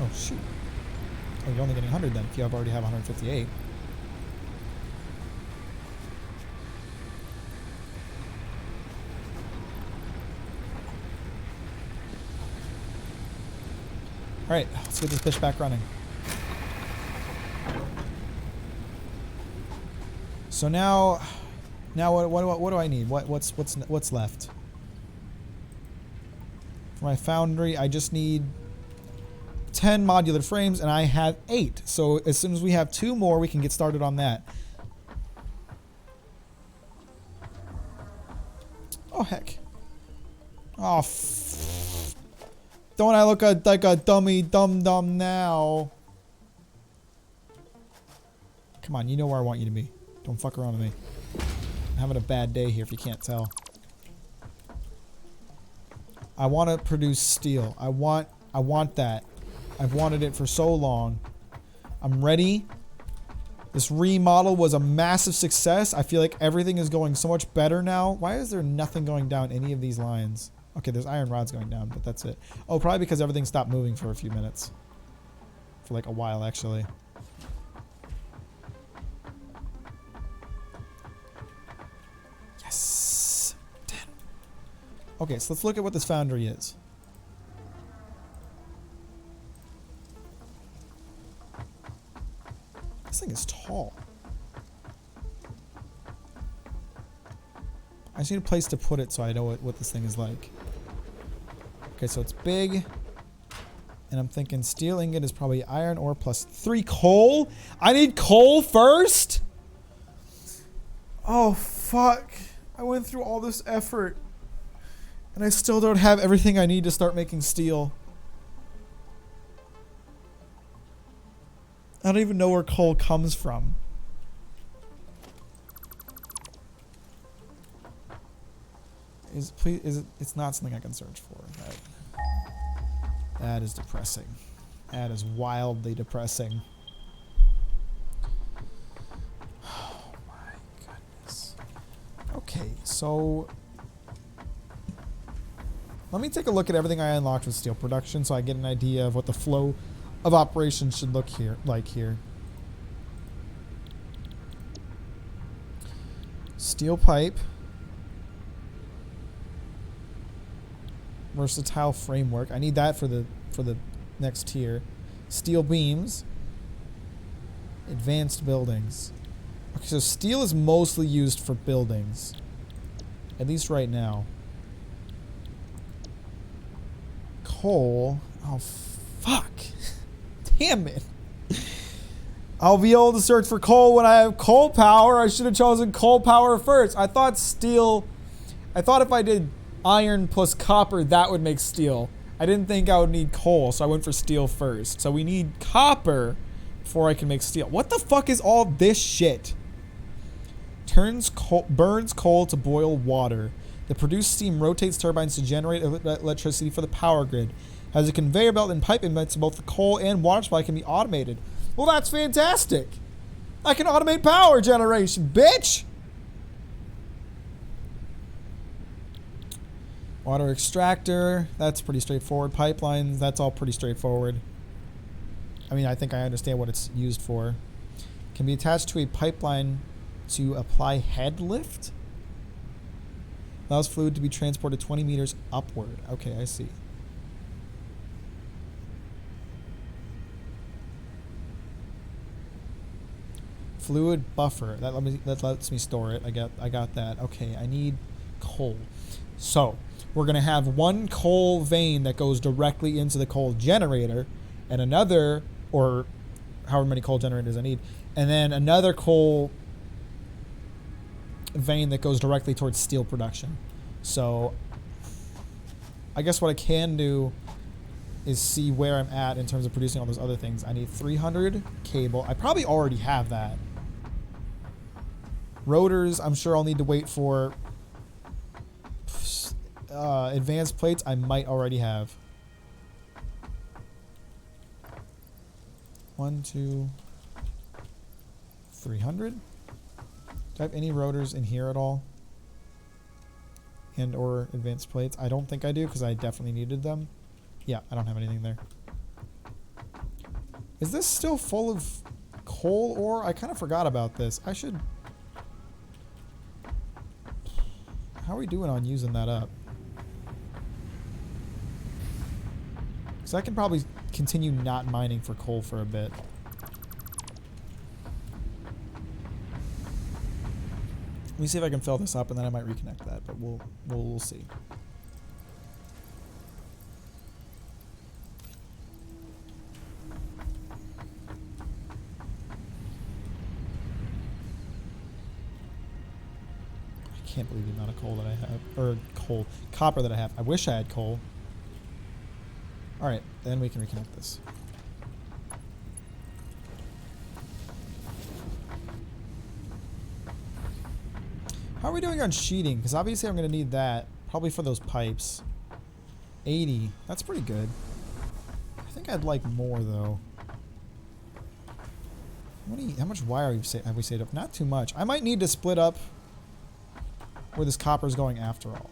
Oh shoot. Oh, you're only getting 100 then, if you already have 158. Alright, let's get this bitch back running. So now what do I need? What's left? For my foundry, I just need 10 modular frames, and I have 8. So as soon as we have 2 more, we can get started on that. Oh, heck. Oh, don't I look like a dummy dum-dum now? Come on, you know where I want you to be. Don't fuck around with me. I'm having a bad day here if you can't tell. I want to produce steel. I want that. I've wanted it for so long. I'm ready. This remodel was a massive success. I feel like everything is going so much better now. Why is there nothing going down any of these lines? Okay, there's iron rods going down, but that's it. Oh, probably because everything stopped moving for a few minutes. For like a while, actually. Yes! 10. Okay, so let's look at what this foundry is. This thing is tall. I just need a place to put it so I know what this thing is like. Okay, so it's big. And I'm thinking steel ingot is probably iron ore plus 3 coal. I need coal first? Oh, fuck. I went through all this effort. And I still don't have everything I need to start making steel. I don't even know where coal comes from. It's not something I can search for. That is depressing. That is wildly depressing. Oh my goodness. Okay, so let me take a look at everything I unlocked with steel production so I get an idea of what the flow of operations should look like here. Steel pipe. Versatile framework. I need that for the next tier. Steel beams. Advanced buildings. Okay, so steel is mostly used for buildings. At least right now. Coal. Oh, fuck. Damn it. I'll be able to search for coal when I have coal power. I should have chosen coal power first. I thought steel... I thought if I did iron plus copper, that would make steel. I didn't think I would need coal, so I went for steel first. So we need copper before I can make steel. What the fuck is all this shit? Burns coal to boil water. The produced steam rotates turbines to generate electricity for the power grid. Has a conveyor belt and pipe inlets, so both the coal and water supply can be automated. Well, that's fantastic. I can automate power generation, bitch! Water extractor, that's pretty straightforward. Pipelines, that's all pretty straightforward. I mean, I think I understand what it's used for. Can be attached to a pipeline to apply head lift. Allows fluid to be transported 20 meters upward. Okay, I see. Fluid buffer. That lets me store it. I got that. Okay, I need coal. So we're gonna have one coal vein that goes directly into the coal generator, and another, or however many coal generators I need, and then another coal vein that goes directly towards steel production. So I guess what I can do is see where I'm at in terms of producing all those other things. I need 300 cable. I probably already have that. Rotors, I'm sure I'll need to wait for. Advanced plates, I might already have. 1, 2, 300. Do I have any rotors in here at all? And or advanced plates? I don't think I do because I definitely needed them. Yeah, I don't have anything there. Is this still full of coal ore? I kind of forgot about this. I should... How are we doing on using that up? Because I can probably continue not mining for coal for a bit. Let me see if I can fill this up, and then I might reconnect that, but we'll see. I can't believe the amount of coal that I have, or copper that I have. I wish I had coal. All right, then we can reconnect this. How are we doing on sheeting? Because obviously I'm going to need that. Probably for those pipes. 80. That's pretty good. I think I'd like more, though. How much wire have we saved up? Not too much. I might need to split up where this copper is going after all.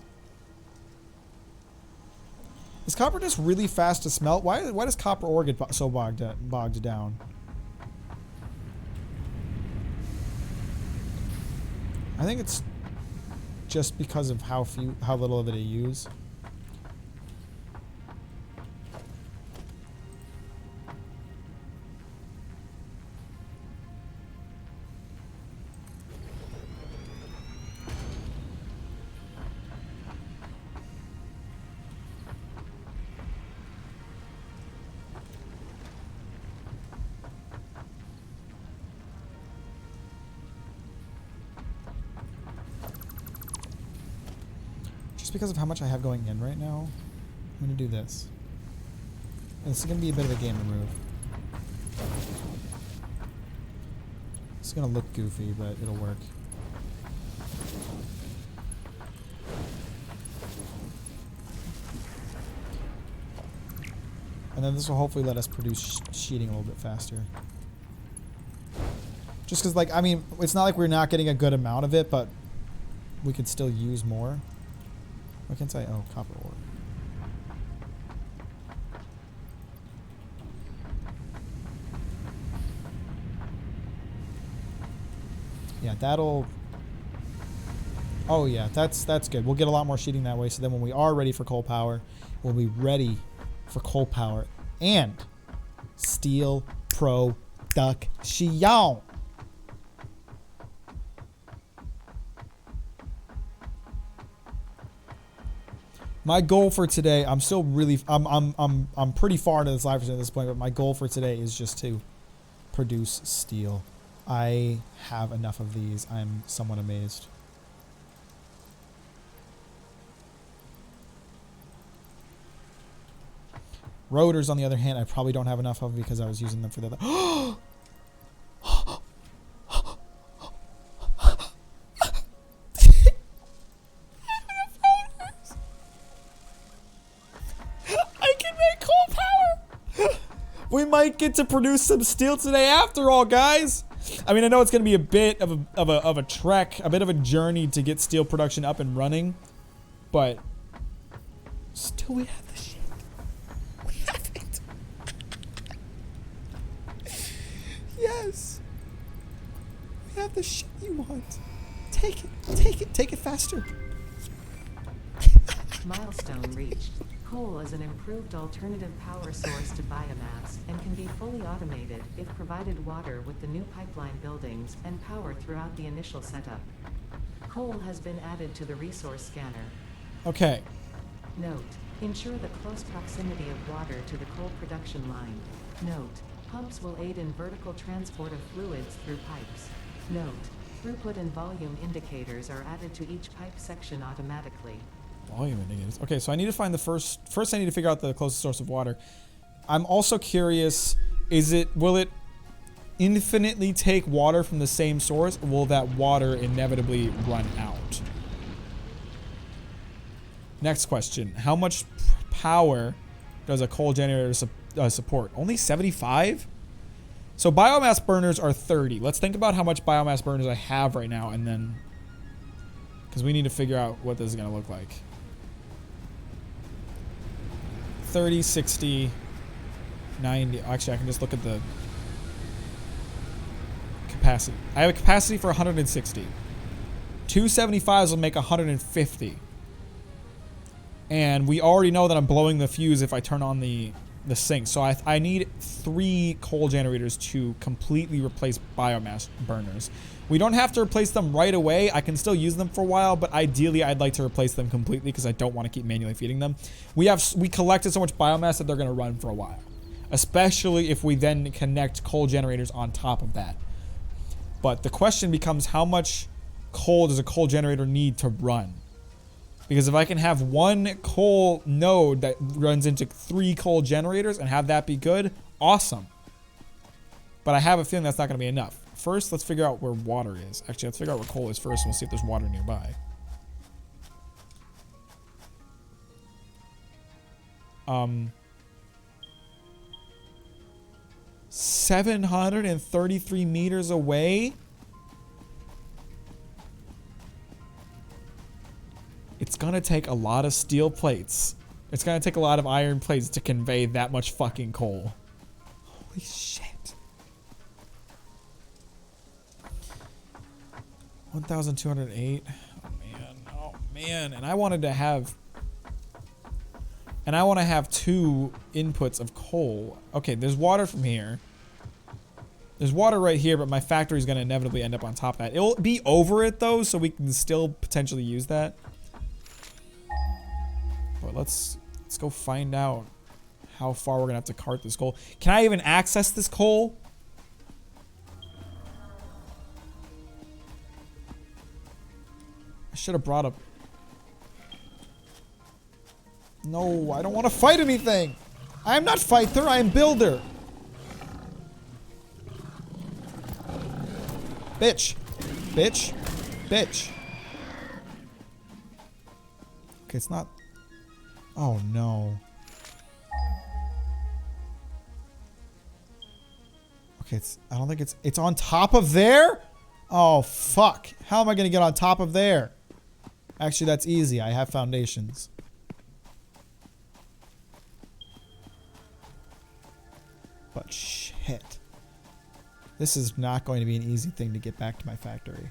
Is copper just really fast to smelt? Why does copper ore get so bogged down? I think it's just because of how little of it I use. Because of how much I have going in right now, I'm going to do this. And this is going to be a bit of a game to move. It's going to look goofy, but it'll work. And then this will hopefully let us produce sheeting a little bit faster. Just because, like, I mean, it's not like we're not getting a good amount of it, but we could still use more. What can I say? Oh, copper ore. Yeah, that'll... Oh yeah, that's good. We'll get a lot more sheeting that way, so then when we are ready for coal power, we'll be ready for coal power and steel production. My goal for today, I'm still really, I'm pretty far into this live stream at this point, but my goal for today is just to produce steel. I have enough of these. I'm somewhat amazed. Rotors, on the other hand, I probably don't have enough of because I was using them for the other. We might get to produce some steel today after all, guys. I mean, I know it's going to be a bit of a trek, a bit of a journey to get steel production up and running, but still we have the shit. We have it. Yes. We have the shit you want. Take it. Take it. Take it faster. Milestone reached. Coal is an improved alternative power source to biomass and can be fully automated if provided water with the new pipeline buildings and power throughout the initial setup. Coal has been added to the resource scanner. Okay. Note: ensure the close proximity of water to the coal production line. Note: pumps will aid in vertical transport of fluids through pipes. Note: throughput and volume indicators are added to each pipe section automatically. Volume indicators. Okay, so I need to find the first I need to figure out the closest source of water. I'm also curious, will it infinitely take water from the same source, or will that water inevitably run out? Next question. How much power does a coal generator support? Only 75? So biomass burners are 30. Let's think about how much biomass burners I have right now, and then, because we need to figure out what this is going to look like. 30, 60, 90. Actually, I can just look at the capacity. I have a capacity for 160. 275s will make 150. And we already know that I'm blowing the fuse if I turn on the sink. So I need 3 coal generators to completely replace biomass burners. We don't have to replace them right away. I can still use them for a while, but ideally I'd like to replace them completely because I don't want to keep manually feeding them. We collected so much biomass that they're going to run for a while, especially if we then connect coal generators on top of that. But the question becomes, how much coal does a coal generator need to run? Because if I can have 1 coal node that runs into 3 coal generators and have that be good, awesome. But I have a feeling that's not going to be enough. First, let's figure out where water is. Actually, let's figure out where coal is first, and we'll see if there's water nearby. 733 meters away? It's gonna take a lot of steel plates. It's gonna take a lot of iron plates to convey that much fucking coal. Holy shit. 1,208. Oh man. Oh man. And I want to have 2 inputs of coal. Okay, there's water from here. There's water right here, but my factory is gonna inevitably end up on top of that. It'll be over it though, so we can still potentially use that. But let's go find out how far we're gonna have to cart this coal. Can I even access this coal? I should have brought up. No, I don't want to fight anything. I am not fighter, I am builder. Bitch. Bitch. Bitch. Okay, it's not. Oh no. Okay, I don't think it's on top of there? Oh fuck. How am I gonna get on top of there? Actually, that's easy. I have foundations. But shit. This is not going to be an easy thing to get back to my factory.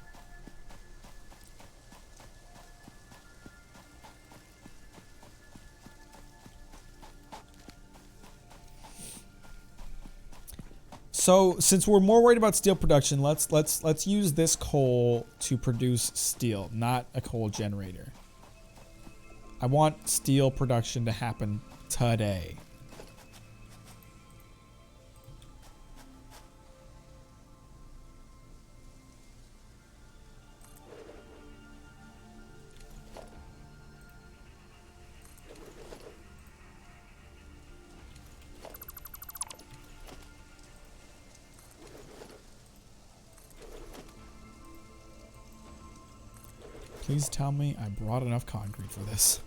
So, since we're more worried about steel production, let's use this coal to produce steel, not a coal generator. I want steel production to happen today. Please tell me I brought enough concrete for this.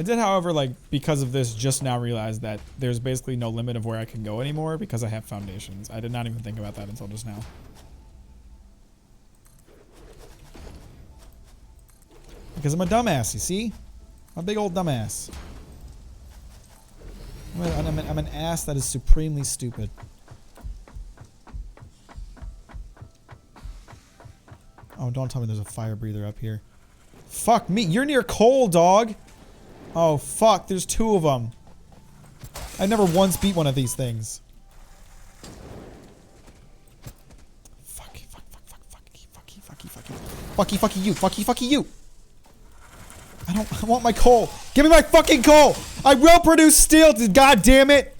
I did, however, like, because of this, just now realize that there's basically no limit of where I can go anymore because I have foundations. I did not even think about that until just now. Because I'm a dumbass, you see? I'm a big old dumbass. I'm an ass that is supremely stupid. Oh, don't tell me there's a fire breather up here. Fuck me. You're near coal, dog. Oh, fuck. There's 2 of them. I never once beat one of these things. Fucky you. I want my coal. Give me my fucking coal. I will produce steel. God damn it.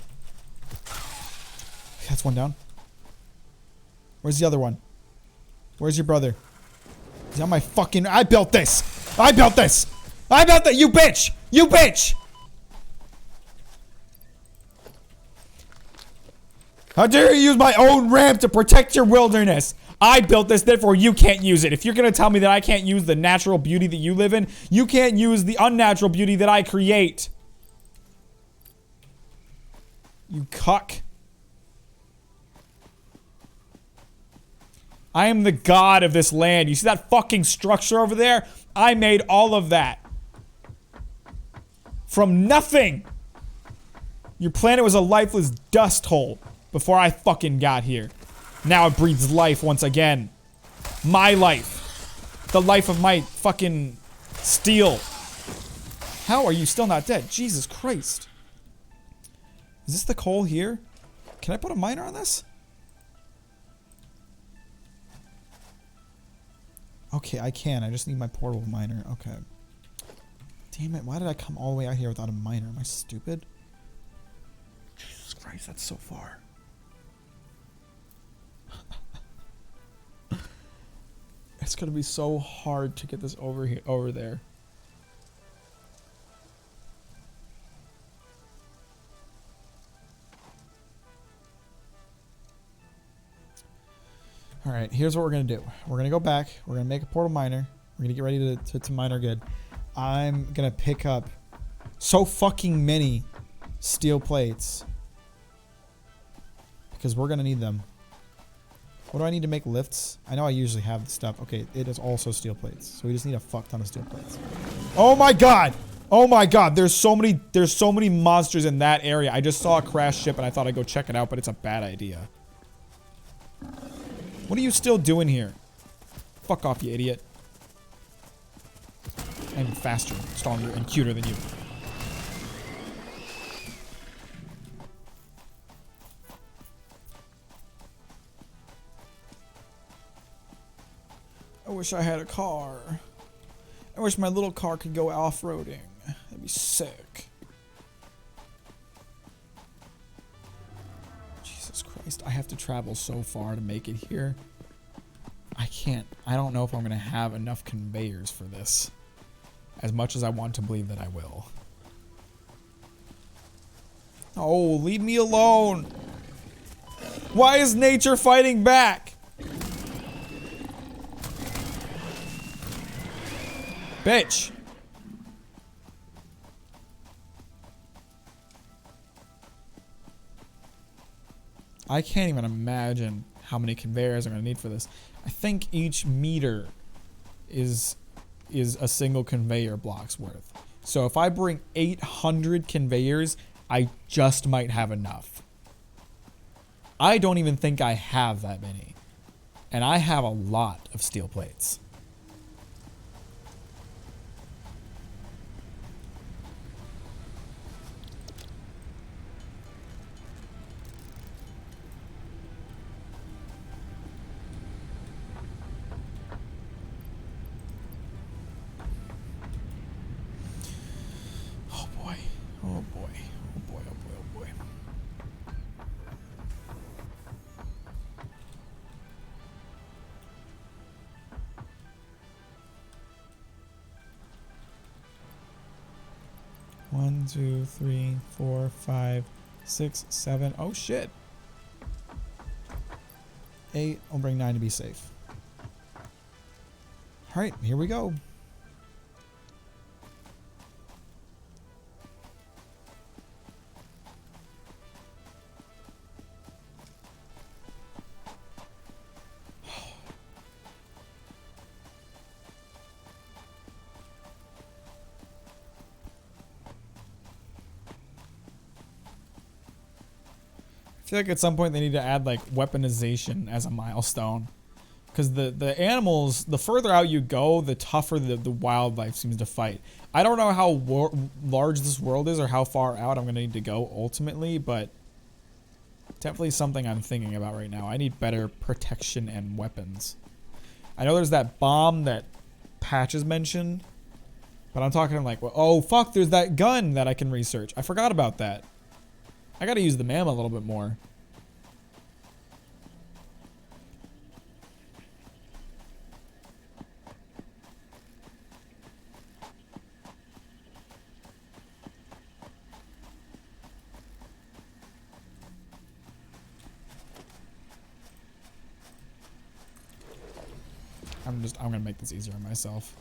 That's one down. Where's the other one? Where's your brother? He's on my fucking... I built this. I built this. You bitch. You bitch. How dare you use my own ramp to protect your wilderness? I built this, therefore you can't use it. If you're gonna tell me that I can't use the natural beauty that you live in, you can't use the unnatural beauty that I create. You cuck. I am the god of this land. You see that fucking structure over there? I made all of that. From nothing. Your planet was a lifeless dust hole before I fucking got here. Now it breathes life once again. My life. The life of my fucking steel. How are you still not dead? Jesus Christ. Is this the coal here? Can I put a miner on this? Okay, I can. I just need my portable miner. Okay. Damn it. Why did I come all the way out here without a miner? Am I stupid? Jesus Christ, that's so far. It's gonna be so hard to get this over there. All right, here's what we're gonna do. We're gonna go back. We're gonna make a portal miner. We're gonna get ready to mine our good. I'm gonna pick up so fucking many steel plates because we're gonna need them. What do I need to make lifts? I know I usually have the stuff. Okay, it is also steel plates. So we just need a fuck ton of steel plates. Oh my god! Oh my god, there's so many monsters in that area. I just saw a crashed ship and I thought I'd go check it out, but it's a bad idea. What are you still doing here? Fuck off, you idiot. I'm faster, stronger, and cuter than you. I wish I had a car. I wish my little car could go off-roading. That'd be sick. Jesus Christ, I have to travel so far to make it here. I can't. I don't know if I'm going to have enough conveyors for this. As much as I want to believe that I will. Oh, leave me alone. Why is nature fighting back? Bitch. I can't even imagine how many conveyors I'm going to need for this. I think each meter is a single conveyor block's worth. So if I bring 800 conveyors, I just might have enough. I don't even think I have that many. And I have a lot of steel plates. Oh boy. Oh boy, oh boy, oh boy. One, 2, 3, 4, 5, 6, 7. Oh shit. 8. I'll bring 9 to be safe. Alright, here we go. feel like at some point they need to add like weaponization as a milestone. Because the animals, the further out you go, the tougher the wildlife seems to fight. I don't know how large this world is or how far out I'm going to need to go ultimately, but definitely something I'm thinking about right now. I need better protection and weapons. I know there's that bomb that Patches mentioned, but I'm talking like, well, oh fuck, there's that gun that I can research. I forgot about that. I gotta use the MAM a little bit more. I'm gonna make this easier on myself.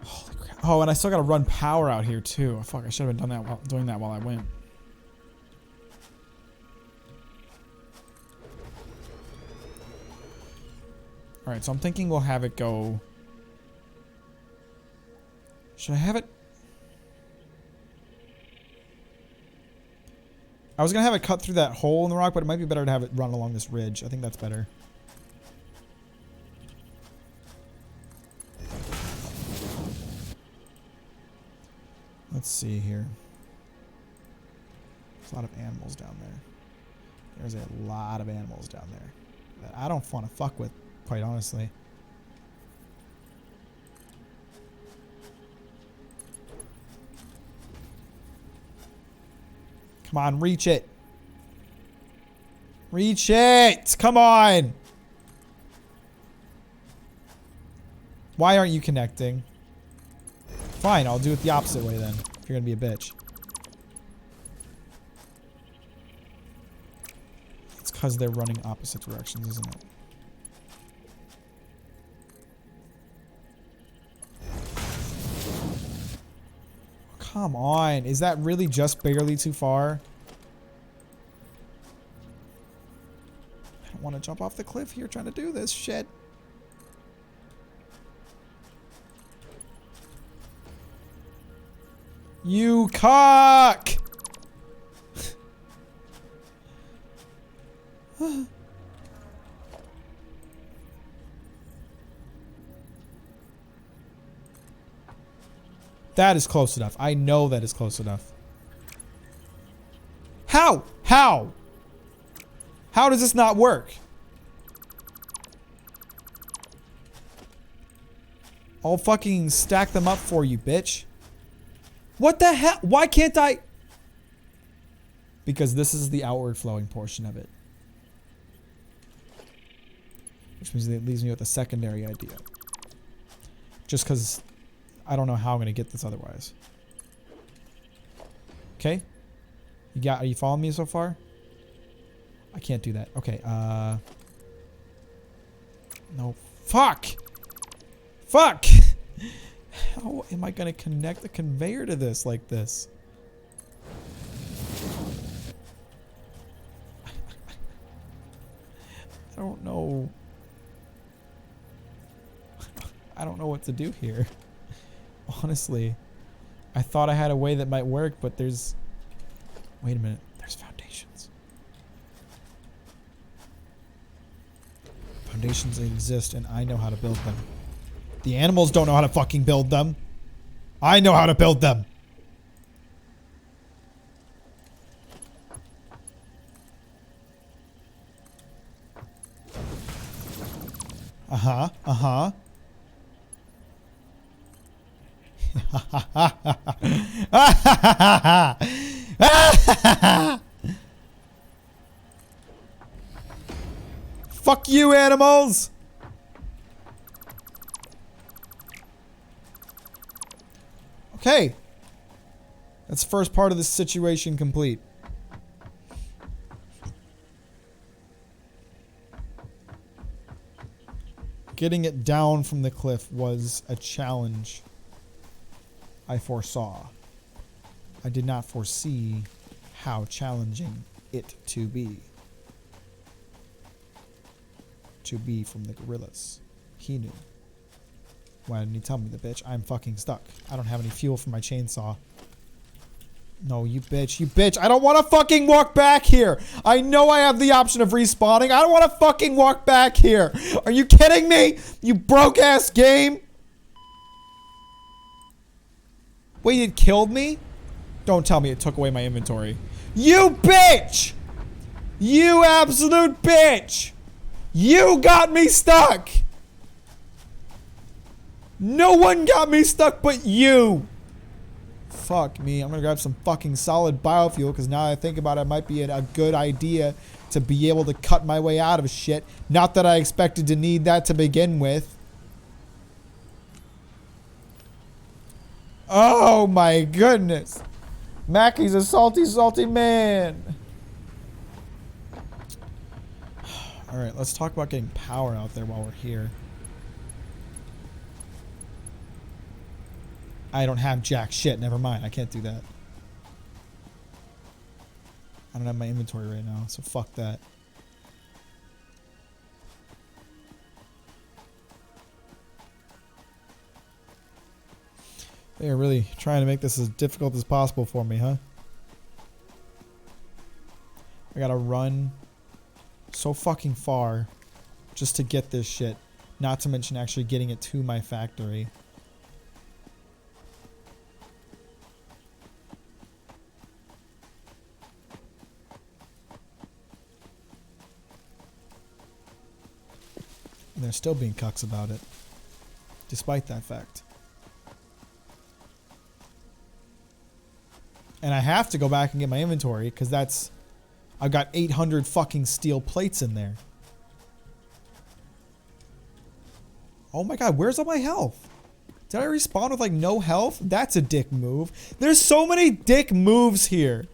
Holy crap. Oh, and I still gotta run power out here too. Oh, fuck, I should have been doing that while I went. Alright, so I'm thinking we'll have it go. Should I have it? I was going to have it cut through that hole in the rock, but it might be better to have it run along this ridge. I think that's better. Let's see here. There's a lot of animals down there. There's a lot of animals down there that I don't want to fuck with, quite honestly. Come on, reach it. Reach it! Come on! Why aren't you connecting? Fine, I'll do it the opposite way then. If you're gonna be a bitch. It's because they're running opposite directions, isn't it? Come on. Is that really just barely too far? I don't want to jump off the cliff here trying to do this shit. You cock! That is close enough. I know that is close enough. How? How? How does this not work? I'll fucking stack them up for you, bitch. What the hell? Why can't I? Because this is the outward flowing portion of it. Which means it leaves me with a secondary idea. Just because I don't know how I'm going to get this otherwise. Okay. Are you following me so far? I can't do that. Okay, no. Fuck! Fuck! How am I going to connect the conveyor to this like this? I don't know. I don't know what to do here. Honestly, I thought I had a way that might work, but there's... Wait a minute. There's foundations. Foundations exist, and I know how to build them. The animals don't know how to fucking build them. I know how to build them. Uh-huh. Uh-huh. Fuck you, animals! Okay. That's the first part of this situation complete. Getting it down from the cliff was a challenge I foresaw. I did not foresee how challenging it to be. To be from the gorillas. He knew. Why didn't you tell me the bitch? I'm fucking stuck. I don't have any fuel for my chainsaw. No, you bitch. You bitch. I don't want to fucking walk back here. I know I have the option of respawning. I don't want to fucking walk back here. Are you kidding me? You broke ass game. Wait, it killed me? Don't tell me it took away my inventory. You bitch! You absolute bitch! You got me stuck! No one got me stuck but you! Fuck me. I'm gonna grab some fucking solid biofuel because now I think about it, it might be a good idea to be able to cut my way out of shit. Not that I expected to need that to begin with. Oh my goodness. Mackey's a salty, salty man. Alright, let's talk about getting power out there while we're here. I don't have jack shit. Never mind. I can't do that. I don't have my inventory right now, so fuck that. They are really trying to make this as difficult as possible for me, huh? I gotta run so fucking far just to get this shit. Not to mention actually getting it to my factory. And they're still being cucks about it. Despite that fact. And I have to go back and get my inventory because that's... I've got 800 fucking steel plates in there. Oh my god, where's all my health? Did I respawn with like no health? That's a dick move. There's so many dick moves here.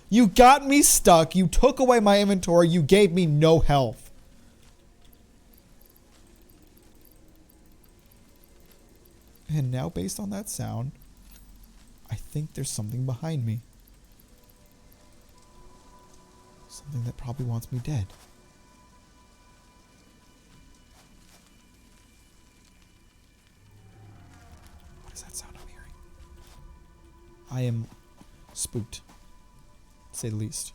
You got me stuck. You took away my inventory. You gave me no health. And now, based on that sound, I think there's something behind me. Something that probably wants me dead. What is that sound I'm hearing? I am spooked, to say the least.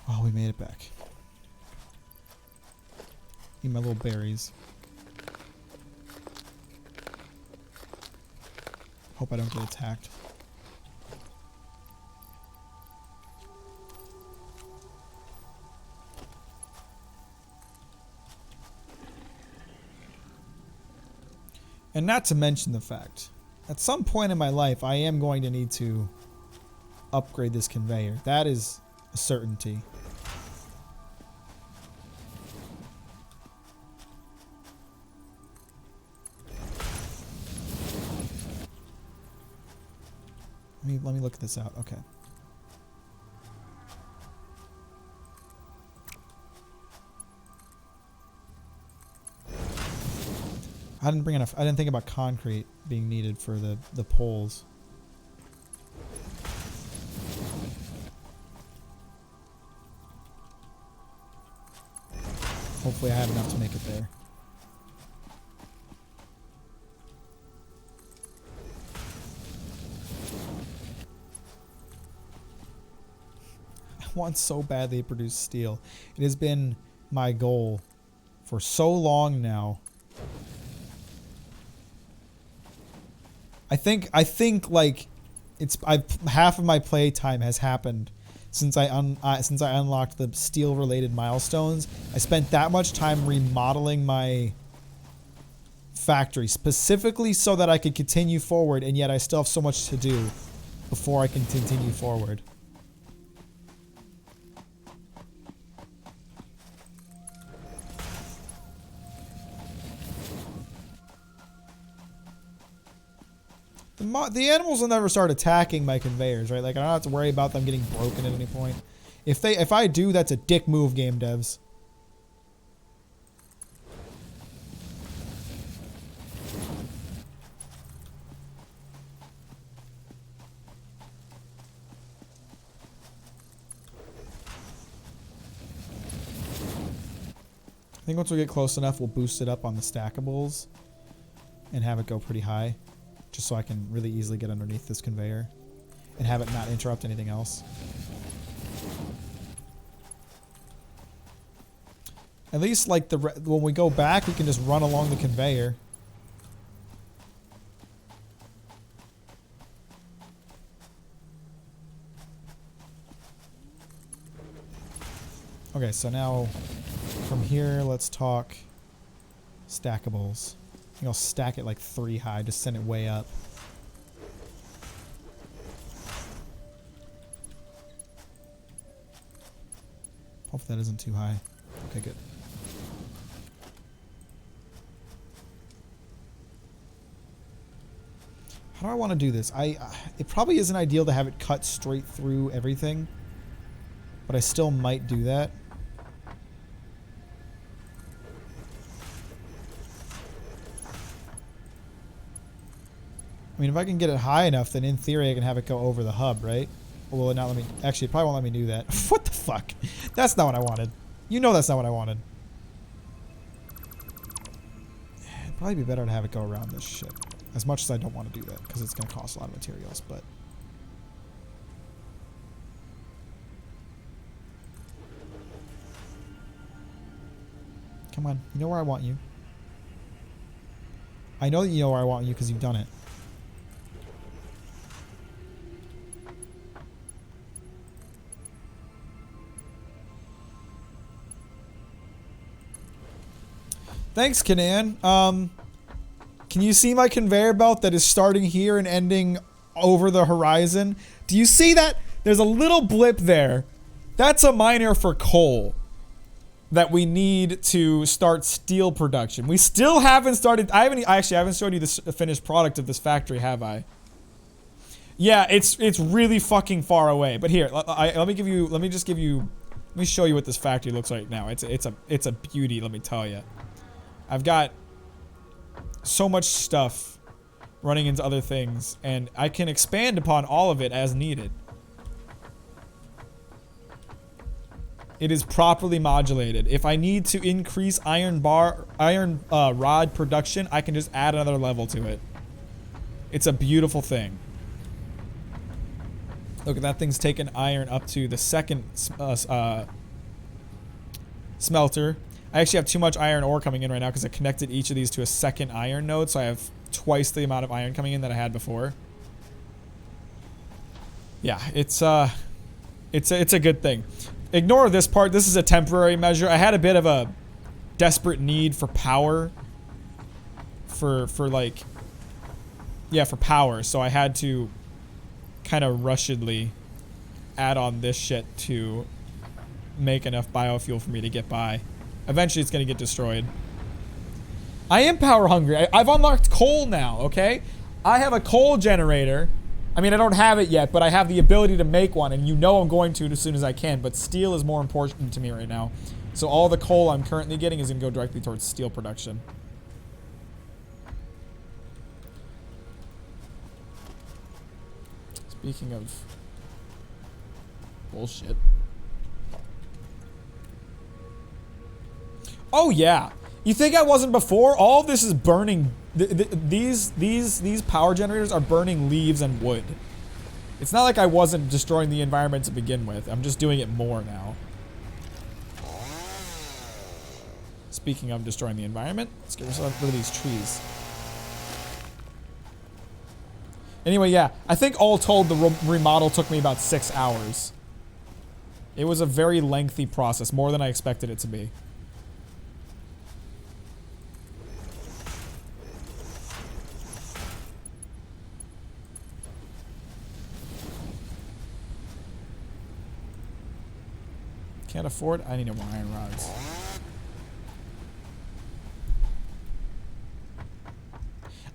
Well, we made it back. Eat my little berries. Hope I don't get attacked. And not to mention the fact, at some point in my life, I am going to need to upgrade this conveyor. That is a certainty. Let me look this out. Okay. I didn't bring enough. I didn't think about concrete being needed for the poles. Hopefully I have enough to make it there. I want so badly to produce steel. It has been my goal for so long now. I think like half of my play time has happened since I unlocked the steel related milestones. I spent that much time remodeling my factory specifically so that I could continue forward, and yet I still have so much to do before I can continue forward. The animals will never start attacking my conveyors, right? Like, I don't have to worry about them getting broken at any point. If I do, that's a dick move, game devs. think once we get close enough, we'll boost it up on the stackables and have it go pretty high, just so I can really easily get underneath this conveyor and have it not interrupt anything else. At least, like, when we go back, we can just run along the conveyor. Okay, so now from here, let's talk stackables. I think I'll stack it like 3 high, just send it way up. Hopefully that isn't too high. Okay, good. How do I want to do this? It probably isn't ideal to have it cut straight through everything, but I still might do that. I mean, if I can get it high enough, then in theory I can have it go over the hub, right? Or will it not let me? Actually, it probably won't let me do that. What the fuck? That's not what I wanted. You know that's not what I wanted. It'd probably be better to have it go around this shit. As much as I don't want to do that, because it's going to cost a lot of materials, but... Come on, you know where I want you. I know that you know where I want you because you've done it. Thanks, Kanan. Can you see my conveyor belt that is starting here and ending over the horizon? Do you see that? There's a little blip there. That's a miner for coal that we need to start steel production. We still haven't started. I haven't showed you the finished product of this factory, have I? Yeah, it's really fucking far away. But here, let me show you what this factory looks like now. It's a beauty, let me tell you. I've got so much stuff running into other things, and I can expand upon all of it as needed. It is properly modulated. If I need to increase iron rod production, I can just add another level to it. It's a beautiful thing. Look, that thing's taken iron up to the second smelter. I actually have too much iron ore coming in right now because I connected each of these to a second iron node, so I have twice the amount of iron coming in that I had before. Yeah, it's a good thing. Ignore this part. This is a temporary measure. I had a bit of a desperate need for power. For power. So I had to kind of rushedly add on this shit to make enough biofuel for me to get by. Eventually it's going to get destroyed. I am power hungry. I've unlocked coal now, okay? I have a coal generator. I mean, I don't have it yet, but I have the ability to make one, and you know I'm going to as soon as I can, but steel is more important to me right now. So all the coal I'm currently getting is going to go directly towards steel production. Speaking of bullshit. Oh yeah. You think I wasn't before? All of this is burning. These power generators are burning leaves and wood. It's not like I wasn't destroying the environment to begin with. I'm just doing it more now. Speaking of destroying the environment, let's get rid of these trees. Anyway, yeah. I think all told, the remodel took me about 6 hours. It was a very lengthy process, more than I expected it to be. Can't afford. I need no more iron rods.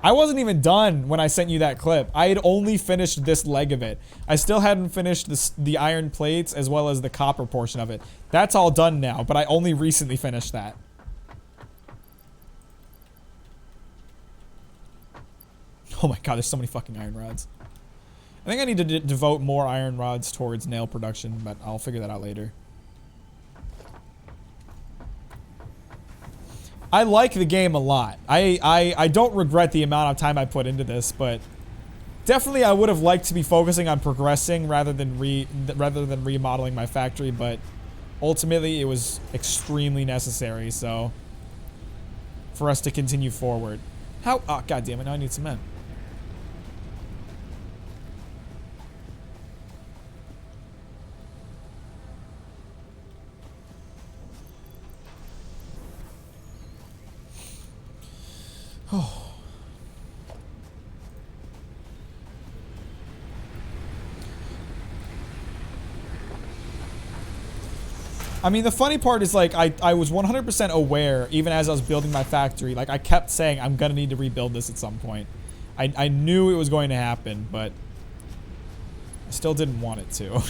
I wasn't even done when I sent you that clip. I had only finished this leg of it. I still hadn't finished the iron plates as well as the copper portion of it. That's all done now, but I only recently finished that. Oh my god, there's so many fucking iron rods. I think I need to devote more iron rods towards nail production, but I'll figure that out later. I like the game a lot. I don't regret the amount of time I put into this, but definitely I would have liked to be focusing on progressing rather than remodeling my factory, but ultimately it was extremely necessary, so for us to continue forward. How? Oh, god damn it, now I need cement. Oh. I mean, the funny part is, like, I was 100% aware, even as I was building my factory, like, I kept saying, I'm gonna need to rebuild this at some point. I knew it was going to happen, but I still didn't want it to.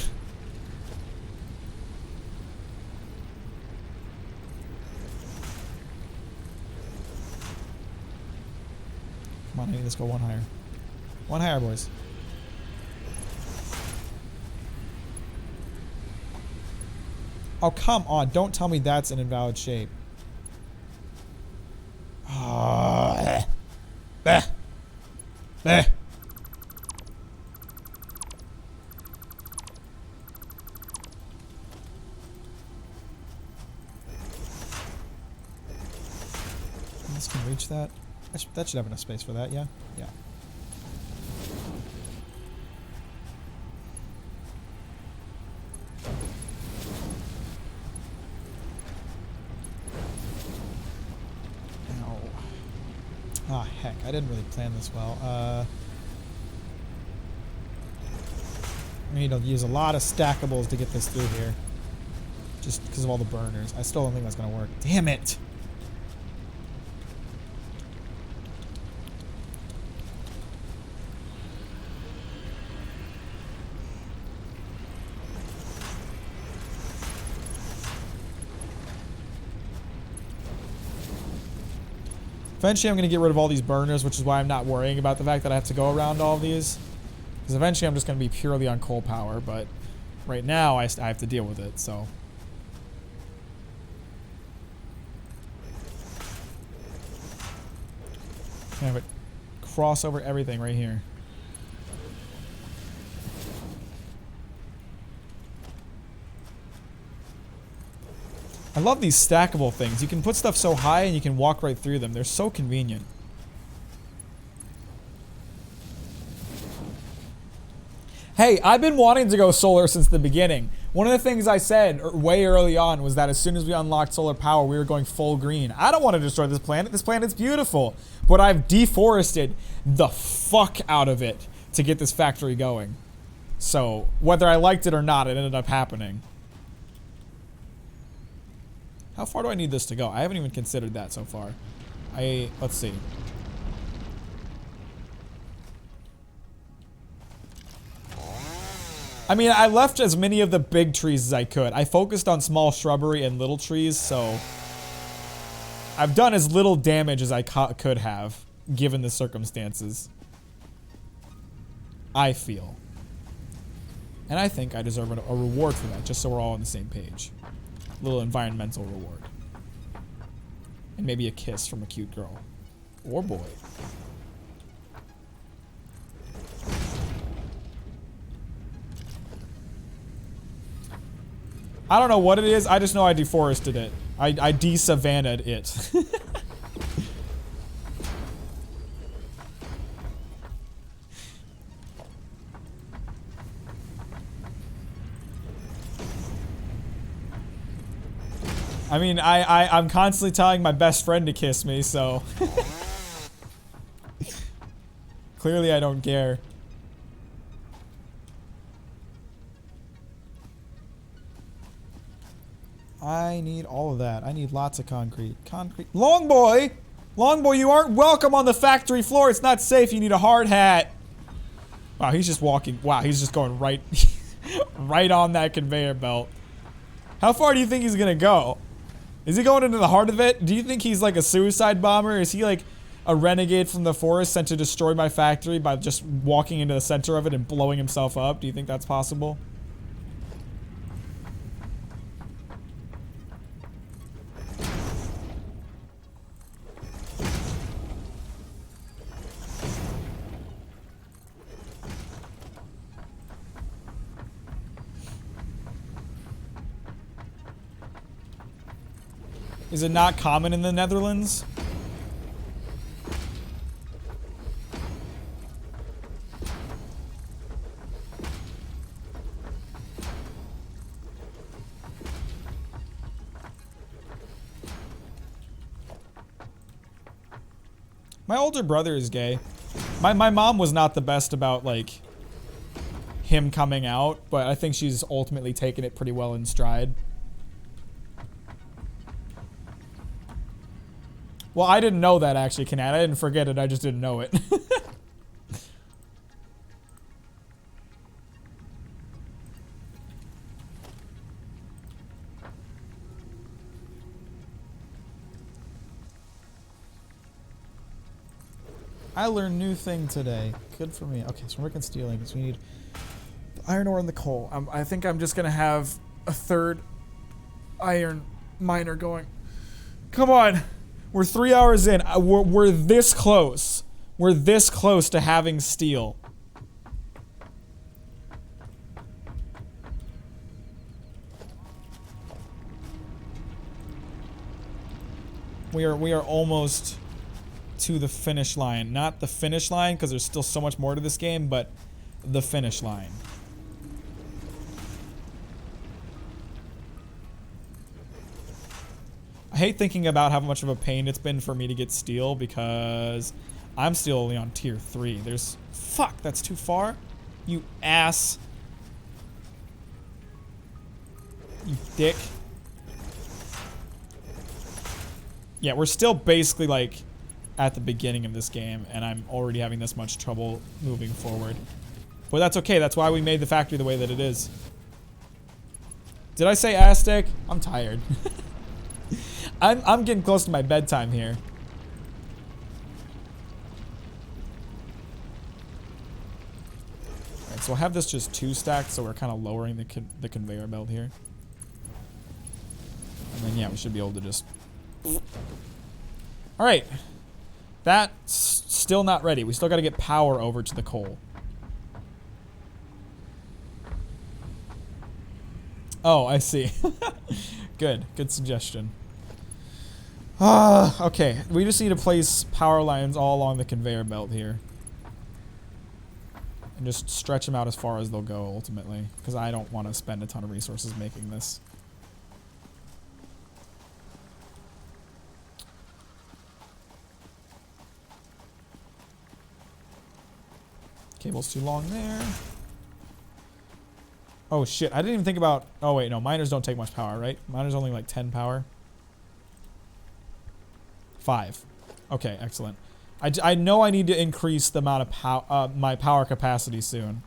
Come on, I need to go one higher. One higher, boys. Oh, come on. Don't tell me that's an invalid shape. Ah. Bleh. Bleh. This can reach that. That should have enough space for that, yeah? Yeah. Ah, heck, I didn't really plan this well. I need to use a lot of stackables to get this through here. Just because of all the burners. I still don't think that's going to work. Damn it! Eventually I'm going to get rid of all these burners, which is why I'm not worrying about the fact that I have to go around all of these. Because eventually I'm just going to be purely on coal power, but right now I have to deal with it, so. I have it cross over everything right here. I love these stackable things. You can put stuff so high and you can walk right through them. They're so convenient. Hey, I've been wanting to go solar since the beginning. One of the things I said way early on was that as soon as we unlocked solar power, we were going full green. I don't want to destroy this planet. This planet's beautiful. But I've deforested the fuck out of it to get this factory going. So, whether I liked it or not, it ended up happening. How far do I need this to go? I haven't even considered that so far. Let's see. I mean, I left as many of the big trees as I could. I focused on small shrubbery and little trees, so I've done as little damage as I could have, given the circumstances. I feel. And I think I deserve a reward for that, just so we're all on the same page. A little environmental reward. And maybe a kiss from a cute girl. Or boy. I don't know what it is, I just know I deforested it. I de-savannah'd it. I mean, I'm constantly telling my best friend to kiss me, so. Clearly I don't care. I need all of that. I need lots of concrete. Concrete. Long boy! Long boy, you aren't welcome on the factory floor. It's not safe. You need a hard hat. Wow, he's just walking. Wow, he's just going right, right on that conveyor belt. How far do you think he's gonna go? Is he going into the heart of it? Do you think he's like a suicide bomber? Is he like a renegade from the forest sent to destroy my factory by just walking into the center of it and blowing himself up? Do you think that's possible? Is it not common in the Netherlands? My older brother is gay. My mom was not the best about, like, him coming out, but I think she's ultimately taken it pretty well in stride. Well, I didn't know that, actually, Kanat. I didn't forget it, I just didn't know it. I learned new thing today. Good for me. Okay, so we're working stealing because we need the iron ore and the coal. I think I'm just gonna have a third iron miner going. Come on, we're 3 hours in. We're this close. We're this close to having steel. We are almost to the finish line. Not the finish line, because there's still so much more to this game, but the finish line. I hate thinking about how much of a pain it's been for me to get steel, because I'm still only on tier 3. There's... Fuck, that's too far? You ass. You dick. Yeah, we're still basically, like, at the beginning of this game, and I'm already having this much trouble moving forward. But that's okay, that's why we made the factory the way that it is. Did I say Aztec? I'm tired. I'm getting close to my bedtime here. Alright, so I'll have this just 2 stacked, so we're kind of lowering the conveyor belt here. And then, yeah, we should be able to just... Alright. That's still not ready. We still got to get power over to the coal. Oh, I see. Good. Good suggestion. Okay. We just need to place power lines all along the conveyor belt here. And just stretch them out as far as they'll go, ultimately. Because I don't want to spend a ton of resources making this. Cable's too long there. Oh shit, I didn't even think about... Oh wait, no, miners don't take much power, right? Miners only like 10 power. 5. Okay, excellent. I know I need to increase the amount of my power capacity soon.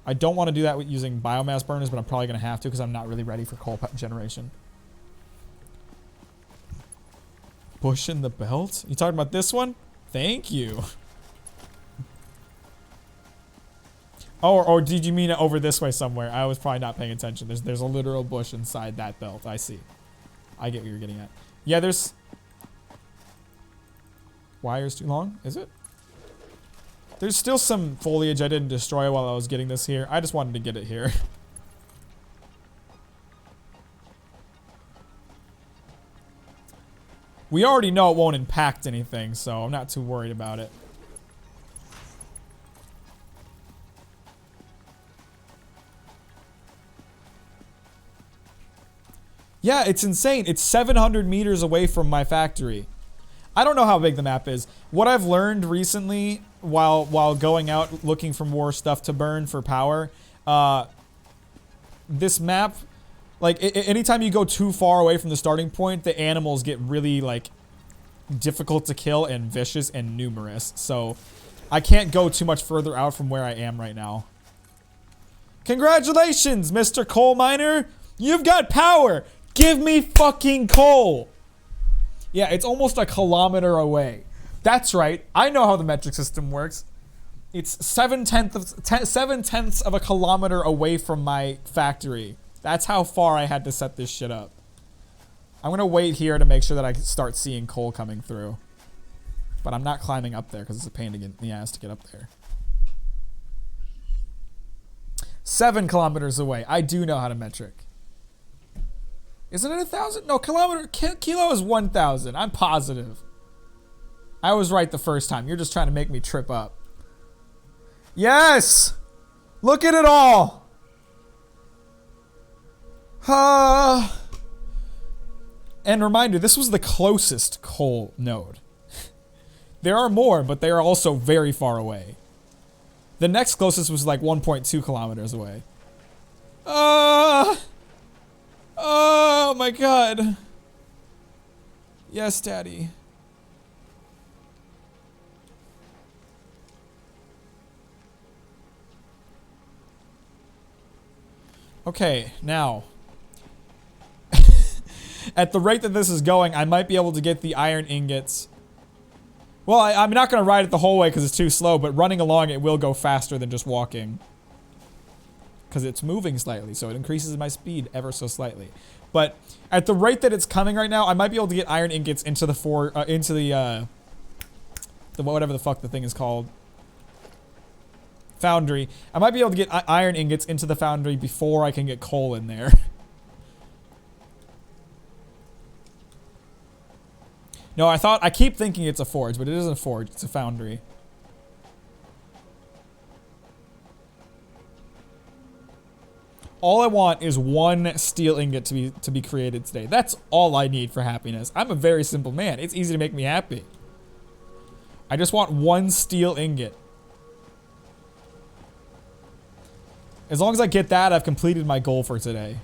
I don't want to do that with using biomass burners, but I'm probably going to have to because I'm not really ready for coal generation. Bush in the belt? You talking about this one? Thank you. Oh, or did you mean it over this way somewhere? I was probably not paying attention. There's a literal bush inside that belt. I see. I get what you're getting at. Yeah, there's... Wire's too long? Is it? There's still some foliage I didn't destroy while I was getting this here. I just wanted to get it here. We already know it won't impact anything, so I'm not too worried about it. Yeah, it's insane. It's 700 meters away from my factory. I don't know how big the map is. What I've learned recently while going out looking for more stuff to burn for power, this map, like, anytime you go too far away from the starting point, the animals get really, like, difficult to kill and vicious and numerous. So, I can't go too much further out from where I am right now. Congratulations, Mr. Coal Miner! You've got power! Give me fucking coal! Yeah, it's almost a kilometer away. That's right. I know how the metric system works. It's 7/10 of a kilometer away from my factory. That's how far I had to set this shit up. I'm gonna wait here to make sure that I can start seeing coal coming through. But I'm not climbing up there because it's a pain in the ass to get up there. 7 kilometers away. I do know how to metric. Isn't it 1,000? No, kilo is 1,000. I'm positive. I was right the first time. You're just trying to make me trip up. Yes! Look at it all! And reminder, this was the closest coal node. There are more, but they are also very far away. The next closest was like 1.2 kilometers away. Oh my god. Yes, Daddy. Okay, now. At the rate that this is going, I might be able to get the iron ingots. Well, I'm not going to ride it the whole way because it's too slow, but running along it will go faster than just walking. Because it's moving slightly, so it increases my speed ever so slightly. But at the rate that it's coming right now, I might be able to get iron ingots into the whatever the fuck the thing is called. Foundry. I might be able to get iron ingots into the foundry before I can get coal in there. No, I keep thinking it's a forge, but it isn't a forge, it's a foundry. All I want is one steel ingot to be created today. That's all I need for happiness. I'm a very simple man. It's easy to make me happy. I just want one steel ingot. As long as I get that, I've completed my goal for today.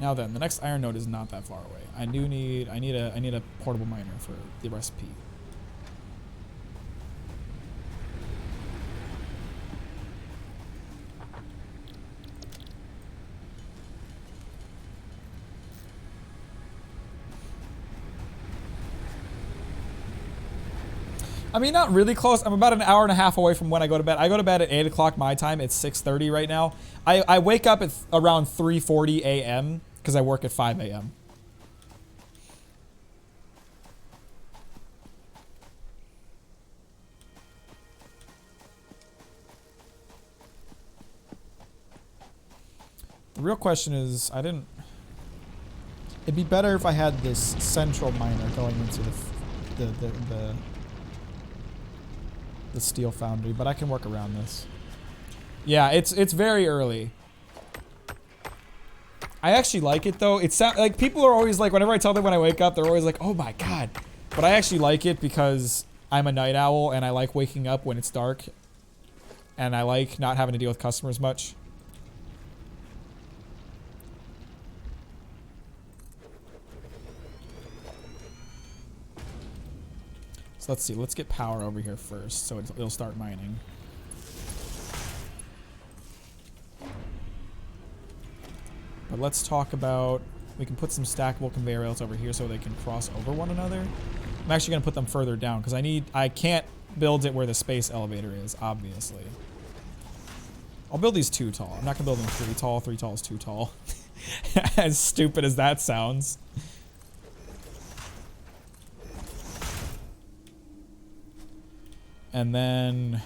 Now then, the next iron node is not that far away. I need a portable miner for the recipe. I mean, not really close. I'm about an hour and a half away from when I go to bed. I go to bed at 8 o'clock my time. It's 6:30 right now. I wake up at around 3:40 a.m. because I work at 5 a.m. The real question is, it'd be better if I had this central miner going into the steel foundry, but I can work around this. Yeah, it's very early. I actually like it though. It sounds like people are always like, whenever I tell them when I wake up, they're always like, "Oh my god!" But I actually like it because I'm a night owl and I like waking up when it's dark, and I like not having to deal with customers much. So let's see. Let's get power over here first, so it'll start mining. But let's talk about, we can put some stackable conveyor belts over here so they can cross over one another. I'm actually going to put them further down because I can't build it where the space elevator is, obviously. I'll build these 2 tall. I'm not going to build them 3 tall. 3 tall is too tall. As stupid as that sounds. And then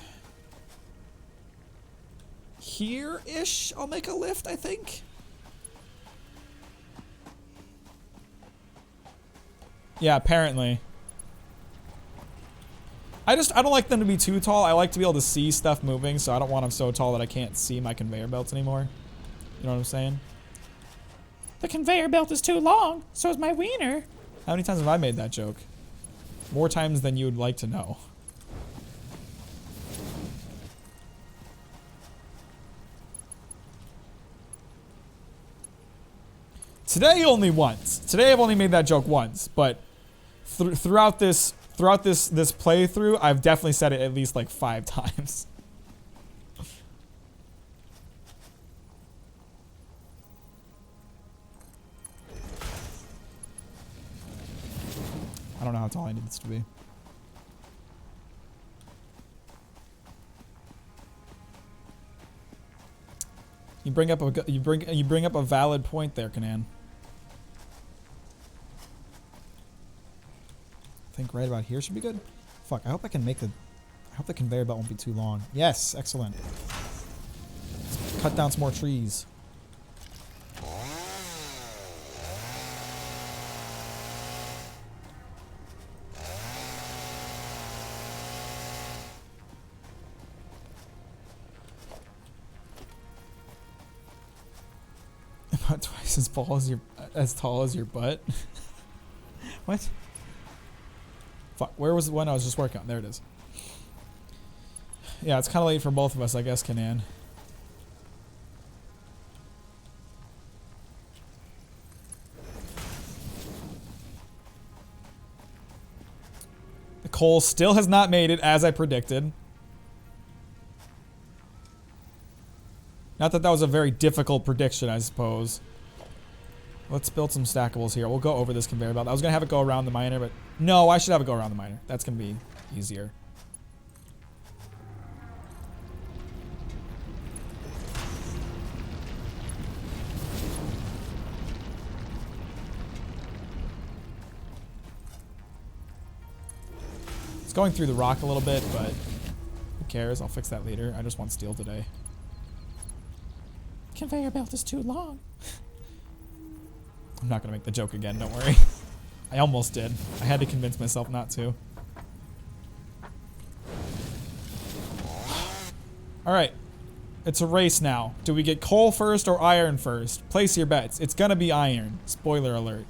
here-ish, I'll make a lift, I think. Yeah, apparently. I don't like them to be too tall. I like to be able to see stuff moving, so I don't want them so tall that I can't see my conveyor belts anymore. You know what I'm saying? The conveyor belt is too long, so is my wiener. How many times have I made that joke? More times than you would like to know. Today only once. Today I've only made that joke once, but throughout this playthrough, I've definitely said it at least like 5 times. I don't know how tall I need this to be. You bring up a valid point there, Kanan. I think right about here should be good. Fuck, I hope I can make the... I hope the conveyor belt won't be too long. Yes, excellent. Let's cut down some more trees. About twice as tall as your butt. What? Fuck, where was the one I was just working on? There it is. Yeah, it's kind of late for both of us, I guess, Kanan. The coal still has not made it, as I predicted. Not that that was a very difficult prediction, I suppose. Let's build some stackables here. We'll go over this conveyor belt. I was going to have it go around the miner, but... No, I should have it go around the miner. That's going to be easier. It's going through the rock a little bit, but... Who cares? I'll fix that later. I just want steel today. Conveyor belt is too long. I'm not going to make the joke again, don't worry. I almost did. I had to convince myself not to. Alright. It's a race now. Do we get coal first or iron first? Place your bets. It's going to be iron. Spoiler alert.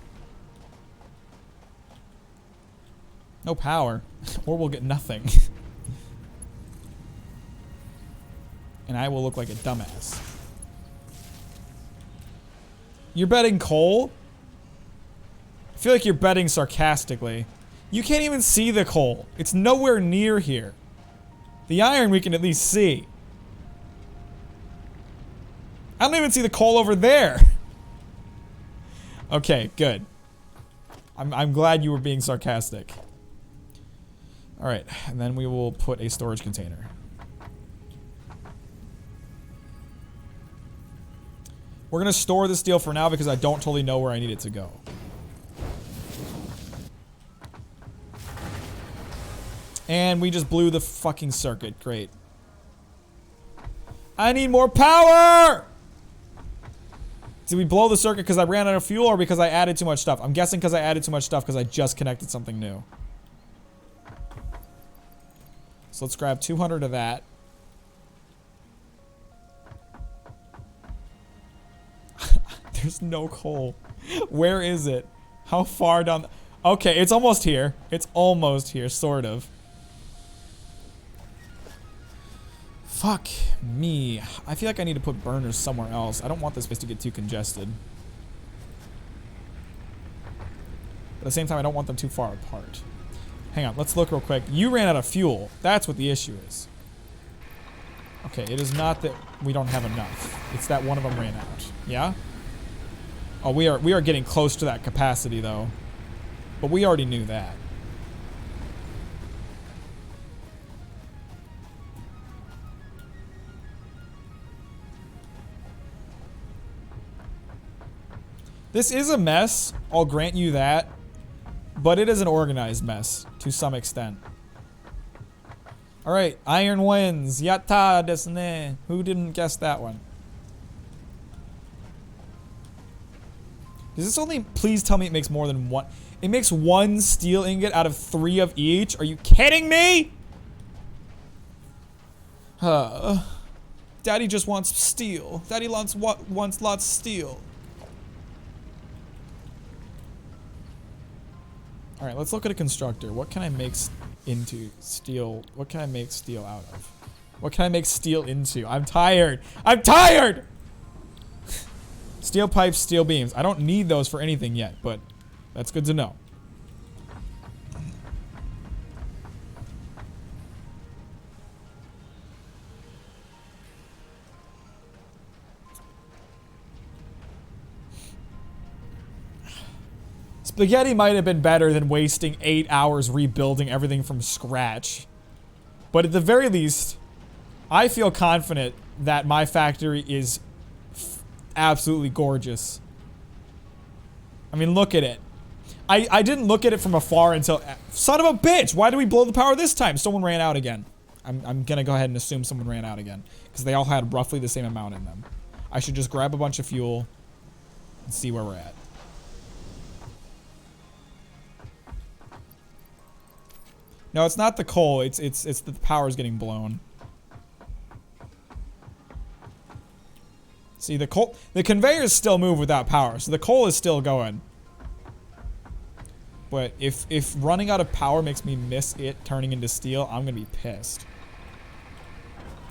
No power. Or we'll get nothing. And I will look like a dumbass. You're betting coal? I feel like you're betting sarcastically. You can't even see the coal. It's nowhere near here. The iron we can at least see. I don't even see the coal over there. Okay, good. I'm glad you were being sarcastic. Alright, and then we will put a storage container. We're gonna store the steel for now because I don't totally know where I need it to go. And we just blew the fucking circuit. Great. I need more power! Did we blow the circuit because I ran out of fuel or because I added too much stuff? I'm guessing because I added too much stuff because I just connected something new. So let's grab 200 of that. There's no coal. Where is it? How far down? Okay, it's almost here. It's almost here, sort of. Fuck me. I feel like I need to put burners somewhere else. I don't want this place to get too congested. But at the same time, I don't want them too far apart. Hang on, let's look real quick. You ran out of fuel. That's what the issue is. Okay, it is not that we don't have enough. It's that one of them ran out. Yeah? Oh, we are getting close to that capacity, though. But we already knew that. This is a mess, I'll grant you that. But it is an organized mess, to some extent. Alright, iron wins. Yatta desu ne. Who didn't guess that one? Does this only, please tell me it makes more than one. It makes one steel ingot out of 3 of each? Are you kidding me? Daddy just wants steel. Daddy wants lots of steel. Alright, let's look at a constructor. What can I make into steel? What can I make steel out of? What can I make steel into? I'm tired. I'm tired! Steel pipes, steel beams. I don't need those for anything yet, but that's good to know. Spaghetti might have been better than wasting 8 hours rebuilding everything from scratch. But at the very least, I feel confident that my factory is absolutely gorgeous. I mean, look at it. I didn't look at it from afar until... Son of a bitch! Why did we blow the power this time? Someone ran out again. I'm gonna go ahead and assume someone ran out again. Because they all had roughly the same amount in them. I should just grab a bunch of fuel and see where we're at. No, it's not the coal. It's the power's getting blown. See, the conveyors still move without power, so the coal is still going. But if running out of power makes me miss it turning into steel, I'm gonna be pissed.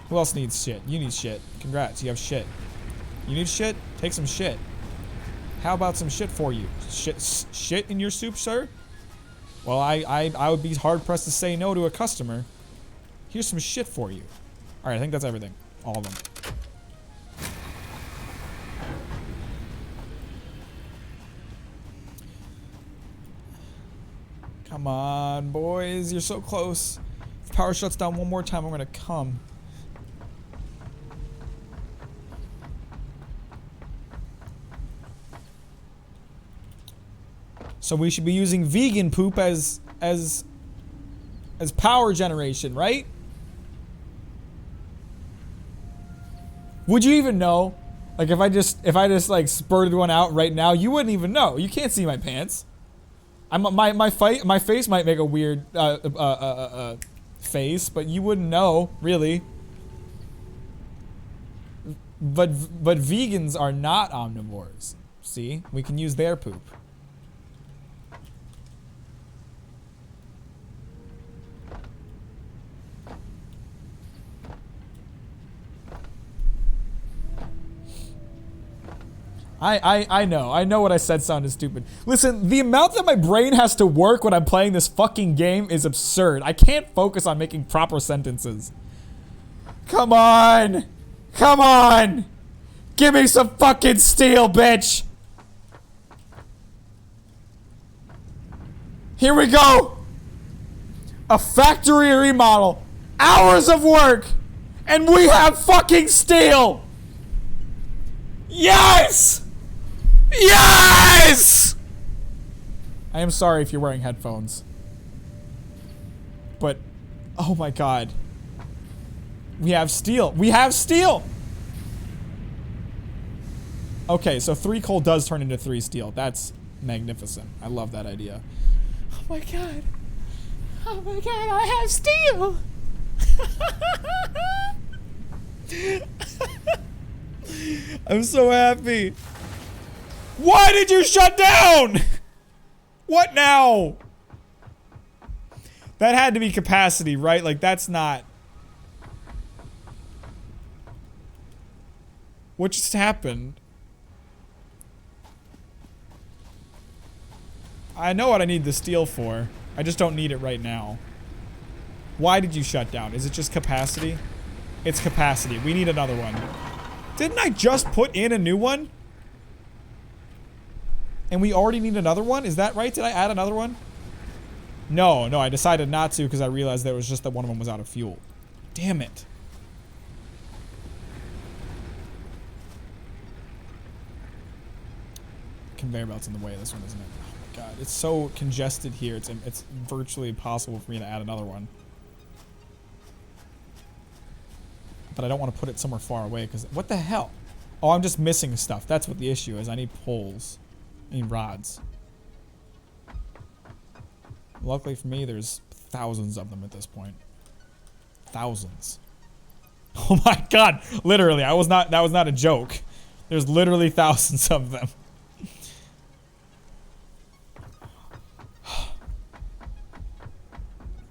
Who else needs shit? You need shit. Congrats, you have shit. You need shit? Take some shit. How about some shit for you? Shit in your soup, sir? Well, I would be hard pressed to say no to a customer. Here's some shit for you. Alright, I think that's everything. All of them. Come on, boys. You're so close. If power shuts down one more time, I'm gonna come. So we should be using vegan poop as power generation, right? Would you even know? Like if I just like spurted one out right now, you wouldn't even know. You can't see my pants. My face might make a weird face, but you wouldn't know, really. But vegans are not omnivores. See? We can use their poop. I know what I said sounded stupid. Listen, the amount that my brain has to work when I'm playing this fucking game is absurd. I can't focus on making proper sentences. Come on! Come on! Give me some fucking steel, bitch! Here we go! A factory remodel. Hours of work! And we have fucking steel! Yes! Yes! I am sorry if you're wearing headphones. But, oh my god. We have steel. We have steel! Okay, so 3 coal does turn into 3 steel. That's magnificent. I love that idea. Oh my god. Oh my god, I have steel! I'm so happy. Why did you shut down? What now? That had to be capacity, right? Like, that's not... What just happened? I know what I need the steel for. I just don't need it right now. Why did you shut down? Is it just capacity? It's capacity. We need another one. Didn't I just put in a new one? And we already need another one? Is that right? Did I add another one? No, I decided not to because I realized that it was just that one of them was out of fuel. Damn it. Conveyor belt's in the way of this one, isn't it? Oh my god, it's so congested here. It's virtually impossible for me to add another one. But I don't want to put it somewhere far away because what the hell? Oh, I'm just missing stuff. That's what the issue is. I need poles. I need rods. Luckily for me, there's thousands of them at this point. Thousands. Oh my god! Literally, that was not a joke. There's literally thousands of them.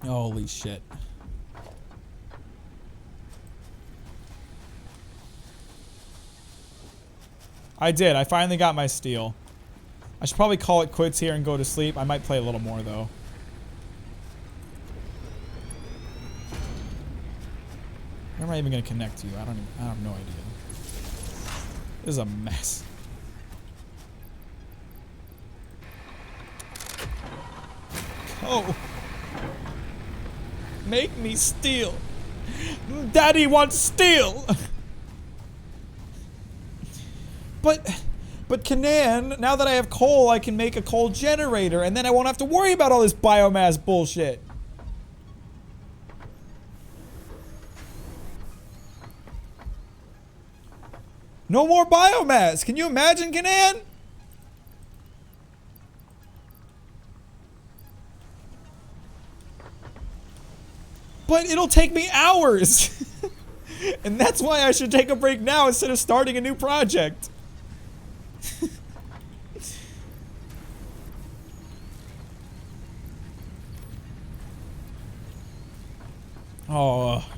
Holy shit. I did. I finally got my steel. I should probably call it quits here and go to sleep. I might play a little more though. Where am I even gonna connect to? I have no idea. This is a mess. Oh. Make me steel. Daddy wants steel. But But Canaan, now that I have coal, I can make a coal generator, and then I won't have to worry about all this biomass bullshit. No more biomass. Can you imagine, Canaan? But it'll take me hours. And that's why I should take a break now instead of starting a new project. Oh.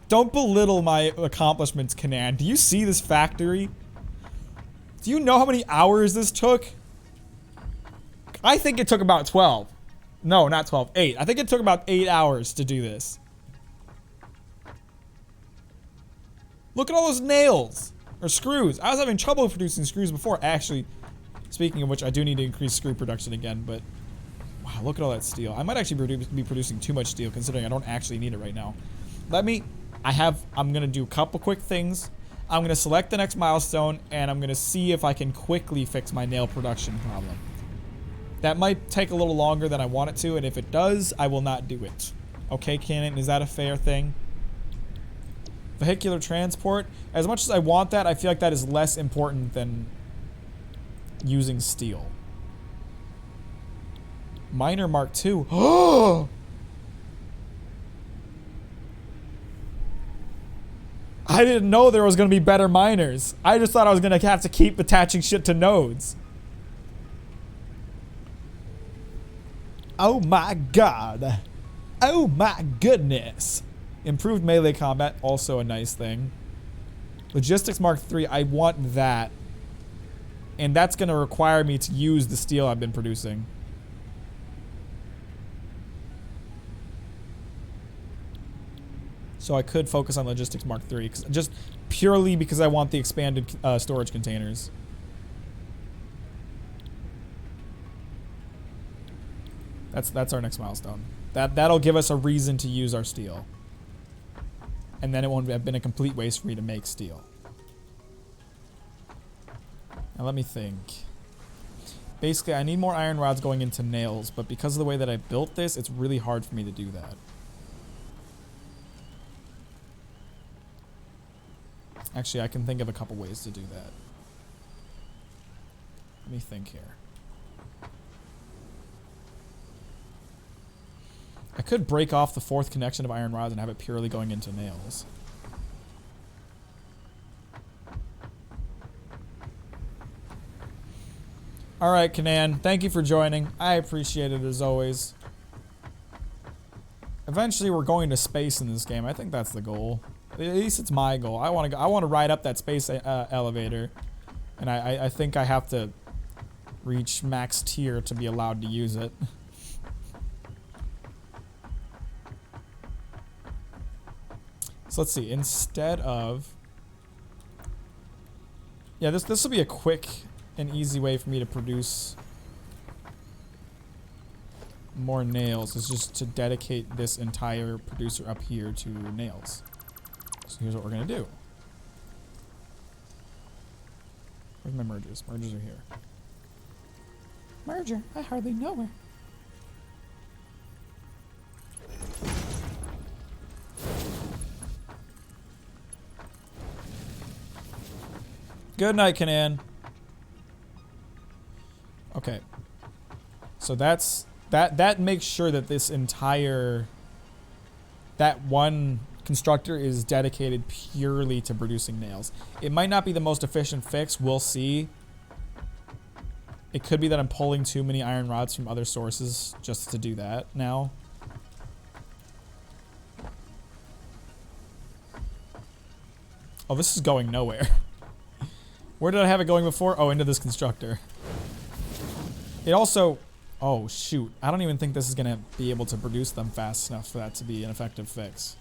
Don't belittle my accomplishments, Canaan. Do you see this factory? Do you know how many hours this took? I think it took about 12. No, not 12. 8. I think it took about 8 hours to do this. Look at all those nails. Or screws. I was having trouble producing screws before. Actually, speaking of which, I do need to increase screw production again, but... Wow, look at all that steel. I might actually be producing too much steel, considering I don't actually need it right now. I'm gonna do a couple quick things. I'm gonna select the next milestone, and I'm gonna see if I can quickly fix my nail production problem. That might take a little longer than I want it to, and if it does, I will not do it. Okay, Canaan, is that a fair thing? Vehicular transport. As much as I want that, I feel like that is less important than using steel. Miner Mark II. Oh! I didn't know there was going to be better miners. I just thought I was going to have to keep attaching shit to nodes. Oh my god. Oh my goodness. Improved melee combat, also a nice thing. Logistics Mark III, I want that. And that's going to require me to use the steel I've been producing. So I could focus on Logistics Mark III, just purely because I want the expanded storage containers. That's our next milestone. That'll give us a reason to use our steel. And then it won't have been a complete waste for me to make steel. Now let me think. Basically, I need more iron rods going into nails, but because of the way that I built this, it's really hard for me to do that. Actually, I can think of a couple ways to do that. Let me think here. I could break off the fourth connection of iron rods and have it purely going into nails. Alright, Canaan, thank you for joining. I appreciate it as always. Eventually we're going to space in this game. I think that's the goal. At least it's my goal. I want to ride up that space elevator. And I think I have to reach max tier to be allowed to use it. So let's see, instead of... Yeah, this will be a quick and easy way for me to produce more nails, is just to dedicate this entire producer up here to nails. So here's what we're gonna do. Where's my mergers? Mergers are here. Merger, I hardly know her. Good night, Canaan. Okay. So that makes sure that this entire... That one constructor is dedicated purely to producing nails. It might not be the most efficient fix, we'll see. It could be that I'm pulling too many iron rods from other sources just to do that now. Oh, this is going nowhere. Where did I have it going before? Oh, into this constructor. It also... Oh, shoot. I don't even think this is going to be able to produce them fast enough for that to be an effective fix.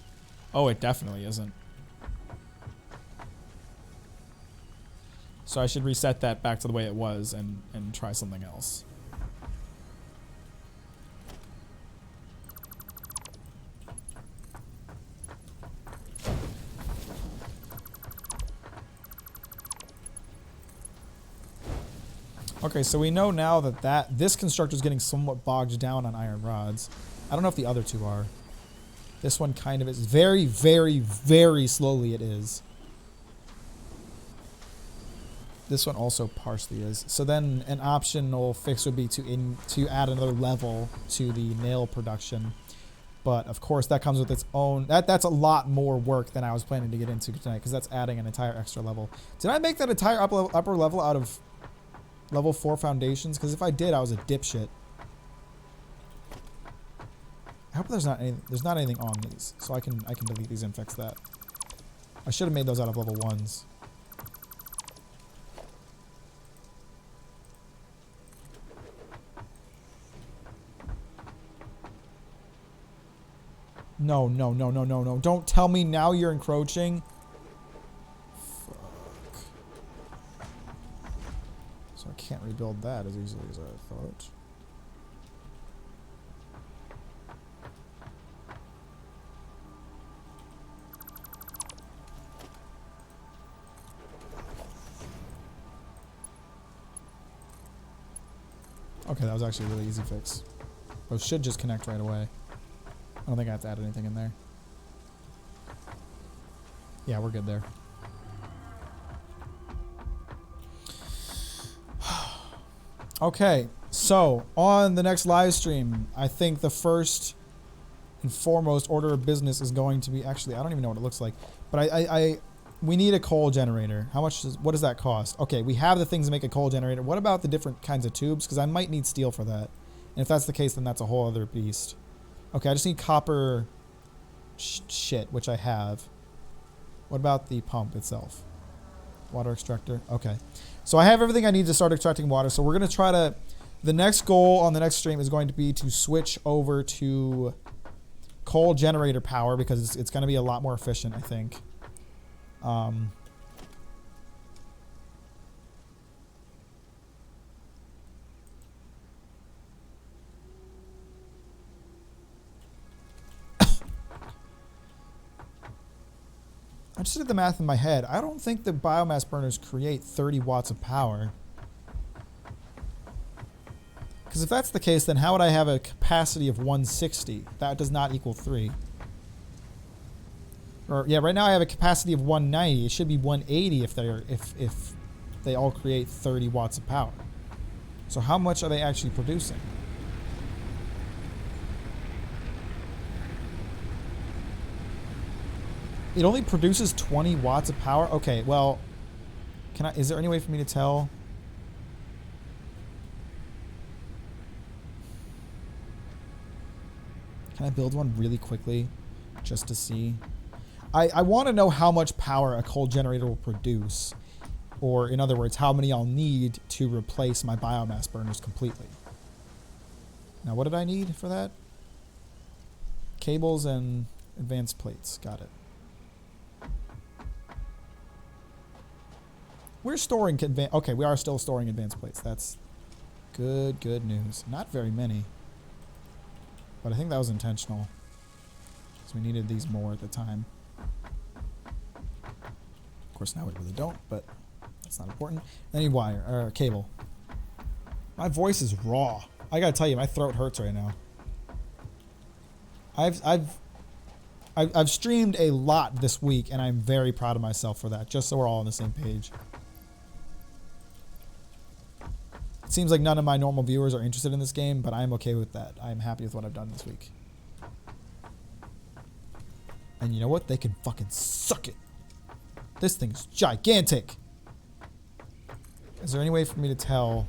Oh, it definitely isn't. So I should reset that back to the way it was and try something else. Okay, so we know now that this constructor is getting somewhat bogged down on iron rods. I don't know if the other two are. This one kind of is. Very, very, very slowly it is. This one also partially is. So then an optional fix would be to add another level to the nail production. But of course that comes with its own, that's a lot more work than I was planning to get into tonight, because that's adding an entire extra level. Did I make that entire upper level out of level 4 foundations? Because if I did, I was a dipshit. I hope there's not anything on these, so I can delete these and fix that. I should have made those out of level 1s. No, no, no, no, no, no. Don't tell me now you're encroaching. Fuck. So I can't rebuild that as easily as I thought. Okay, that was actually a really easy fix. Those should just connect right away. I don't think I have to add anything in there. Yeah, we're good there. Okay, so on the next live stream, I think the first and foremost order of business is going to be, actually, I don't even know what it looks like, but we need a coal generator. What does that cost? Okay, we have the things to make a coal generator. What about the different kinds of tubes? Because I might need steel for that. And if that's the case, then that's a whole other beast. Okay, I just need copper shit, which I have. What about the pump itself? Water extractor. Okay. So I have everything I need to start extracting water. So we're going to try to... The next goal on the next stream is going to be to switch over to coal generator power, because it's going to be a lot more efficient, I think. I just did the math in my head. I don't think the biomass burners create 30 watts of power. Because if that's the case, then how would I have a capacity of 160? That does not equal 3. Or yeah, right now I have a capacity of 190. It should be 180 if they all create 30 watts of power. So how much are they actually producing? It only produces 20 watts of power? Okay, well, is there any way for me to tell? Can I build one really quickly just to see? I want to know how much power a coal generator will produce. Or in other words, how many I'll need to replace my biomass burners completely. Now, what did I need for that? Cables and advanced plates. Got it. We're storing okay, we are still storing advanced plates. That's good news. Not very many. But I think that was intentional. Because we needed these more at the time. Of course, now we really don't, but that's not important. I need wire, or cable. My voice is raw. I gotta tell you, my throat hurts right now. I've streamed a lot this week, and I'm very proud of myself for that, just so we're all on the same page. It seems like none of my normal viewers are interested in this game, but I'm okay with that. I'm happy with what I've done this week. And you know what? They can fucking suck it. This thing's gigantic. Is there any way for me to tell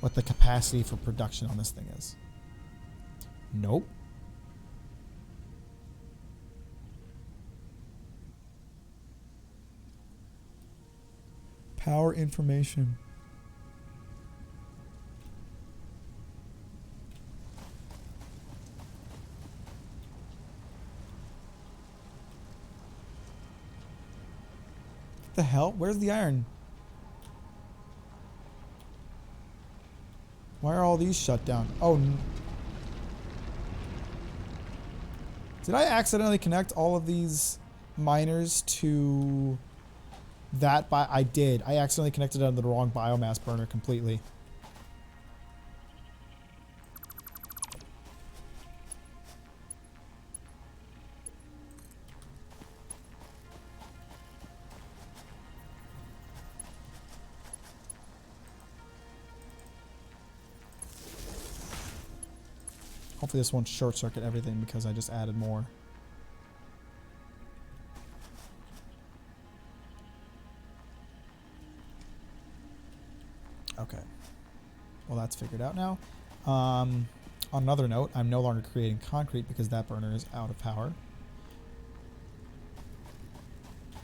what the capacity for production on this thing is? Nope. Power information. What the hell? Where's the iron? Why are all these shut down? Oh. Did I accidentally connect all of these miners to that I did. I accidentally connected it to the wrong biomass burner completely. Hopefully this won't short circuit everything because I just added more. Okay. Well, that's figured out now. On another note, I'm no longer creating concrete because that burner is out of power.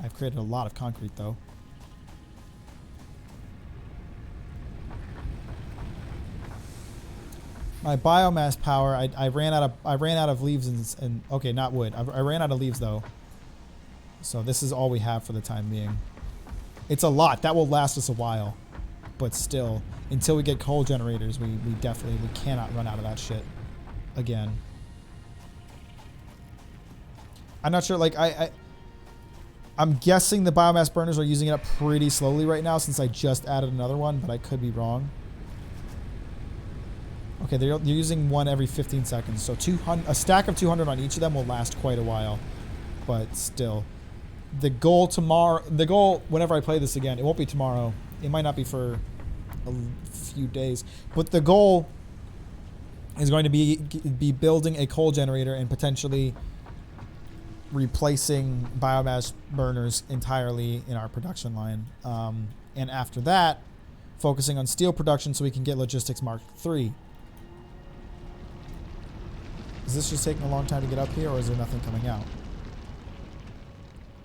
I've created a lot of concrete though. My biomass power, I ran out of leaves and okay, not wood. I ran out of leaves though. So this is all we have for the time being. It's a lot. That will last us a while. But still, until we get coal generators, we cannot run out of that shit again. I'm not sure, like I'm guessing the biomass burners are using it up pretty slowly right now since I just added another one, but I could be wrong. Okay, they're using one every 15 seconds, so a stack of 200 on each of them will last quite a while. But still, the goal whenever I play this again, it won't be tomorrow. It might not be for a few days, but the goal is going to be building a coal generator and potentially replacing biomass burners entirely in our production line. And after that, focusing on steel production so we can get Logistics Mark III. Is this just taking a long time to get up here, or is there nothing coming out?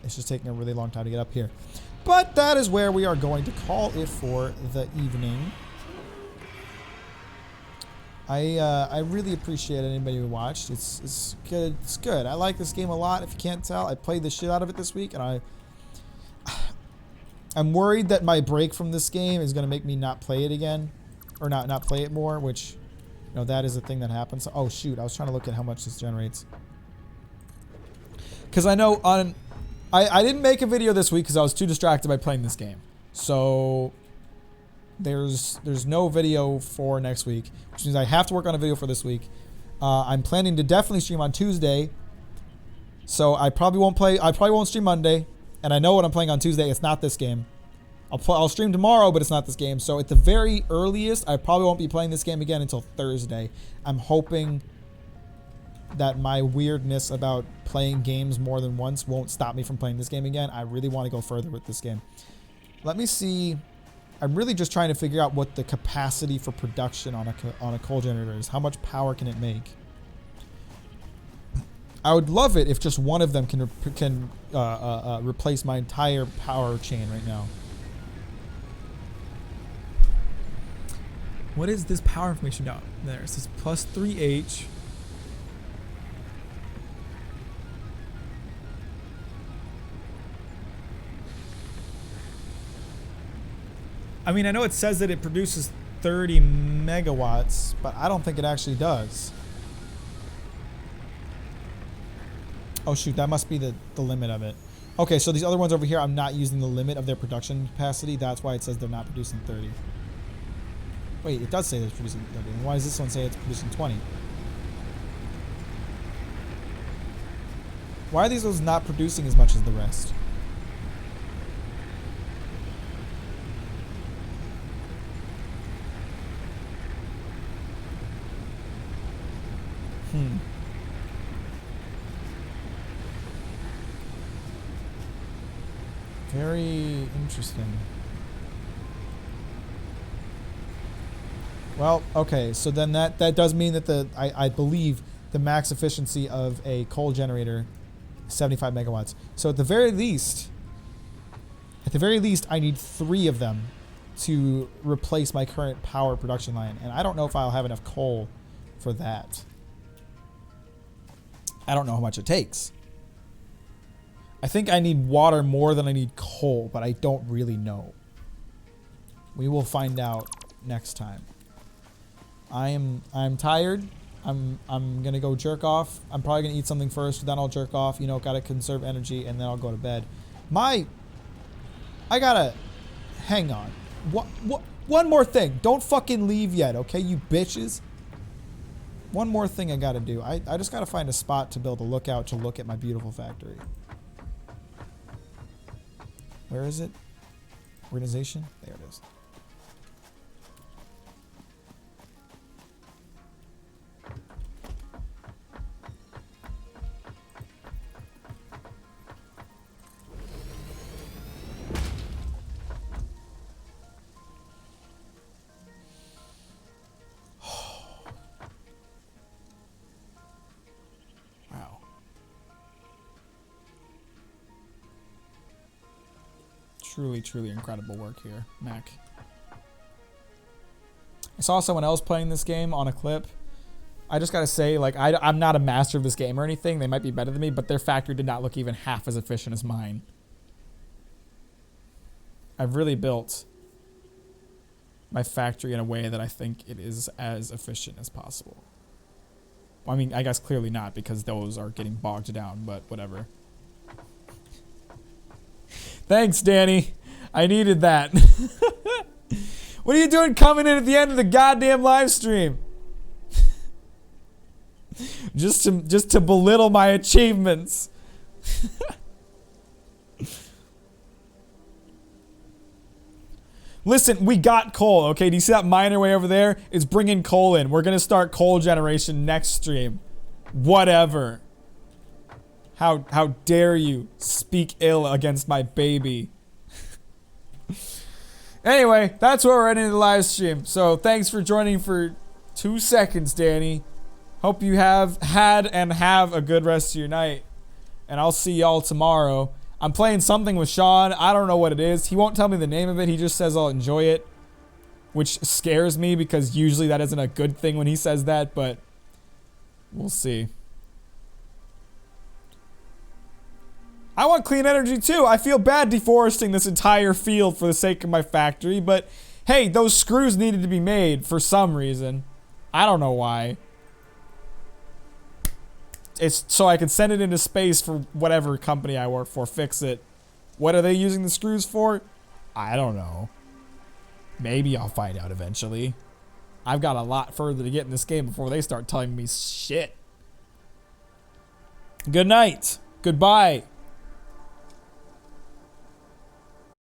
It's just taking a really long time to get up here. But that is where we are going to call it for the evening. I really appreciate anybody who watched. It's good. It's good. I like this game a lot. If you can't tell, I played the shit out of it this week, and I'm worried that my break from this game is going to make me not play it again, or not play it more, which, you know, that is a thing that happens. Oh shoot, I was trying to look at how much this generates. Because I know I didn't make a video this week because I was too distracted by playing this game. So there's no video for next week, which means I have to work on a video for this week. I'm planning to definitely stream on Tuesday. So I probably won't stream Monday, and I know what I'm playing on Tuesday. It's not this game. I'll stream tomorrow, but it's not this game. So at the very earliest, I probably won't be playing this game again until Thursday. I'm hoping that my weirdness about playing games more than once won't stop me from playing this game again. I really want to go further with this game. Let me see. I'm really just trying to figure out what the capacity for production on a coal generator is. How much power can it make? I would love it if just one of them can replace my entire power chain right now. What is this power information down there? It says plus 3H. I mean, I know it says that it produces 30 megawatts, but I don't think it actually does. Oh shoot, that must be the limit of it. Okay, so these other ones over here, I'm not using the limit of their production capacity. That's why it says they're not producing 30. Wait, it does say it's producing 30. Why does this one say it's producing 20? Why are these ones not producing as much as the rest? Very interesting. Well, okay, so then that does mean that I believe the max efficiency of a coal generator is 75 megawatts. So at the very least, I need 3 of them to replace my current power production line, and I don't know if I'll have enough coal for that. I don't know how much it takes. I think I need water more than I need coal, but I don't really know. We will find out next time. I'm tired. I'm gonna go jerk off. I'm probably gonna eat something first, then I'll jerk off. You know, gotta conserve energy, and then I'll go to bed. My I gotta... Hang on. One more thing. Don't fucking leave yet, okay, you bitches? One more thing I gotta do. I just gotta find a spot to build a lookout to look at my beautiful factory. Where is it? Organization? There it is. Wow. Truly, truly incredible work here, Mac. I saw someone else playing this game on a clip. I just gotta say, like, I'm not a master of this game or anything. They might be better than me, but their factory did not look even half as efficient as mine. I've really built my factory in a way that I think it is as efficient as possible. Well, I mean, I guess clearly not, because those are getting bogged down, but whatever. Thanks, Danny. I needed that. What are you doing coming in at the end of the goddamn live stream? just to belittle my achievements. Listen, we got coal, okay? Do you see that miner way over there? It's bringing coal in. We're gonna start coal generation next stream. Whatever. How dare you speak ill against my baby? Anyway, that's where we're ending the live stream. So thanks for joining for 2 seconds, Danny. Hope you have had and have a good rest of your night. And I'll see y'all tomorrow. I'm playing something with Sean. I don't know what it is. He won't tell me the name of it. He just says I'll enjoy it. Which scares me because usually that isn't a good thing when he says that, but we'll see. I want clean energy too. I feel bad deforesting this entire field for the sake of my factory, but hey, those screws needed to be made for some reason. I don't know why. It's so I can send it into space for whatever company I work for, fix it. What are they using the screws for? I don't know. Maybe I'll find out eventually. I've got a lot further to get in this game before they start telling me shit. Good night. Goodbye.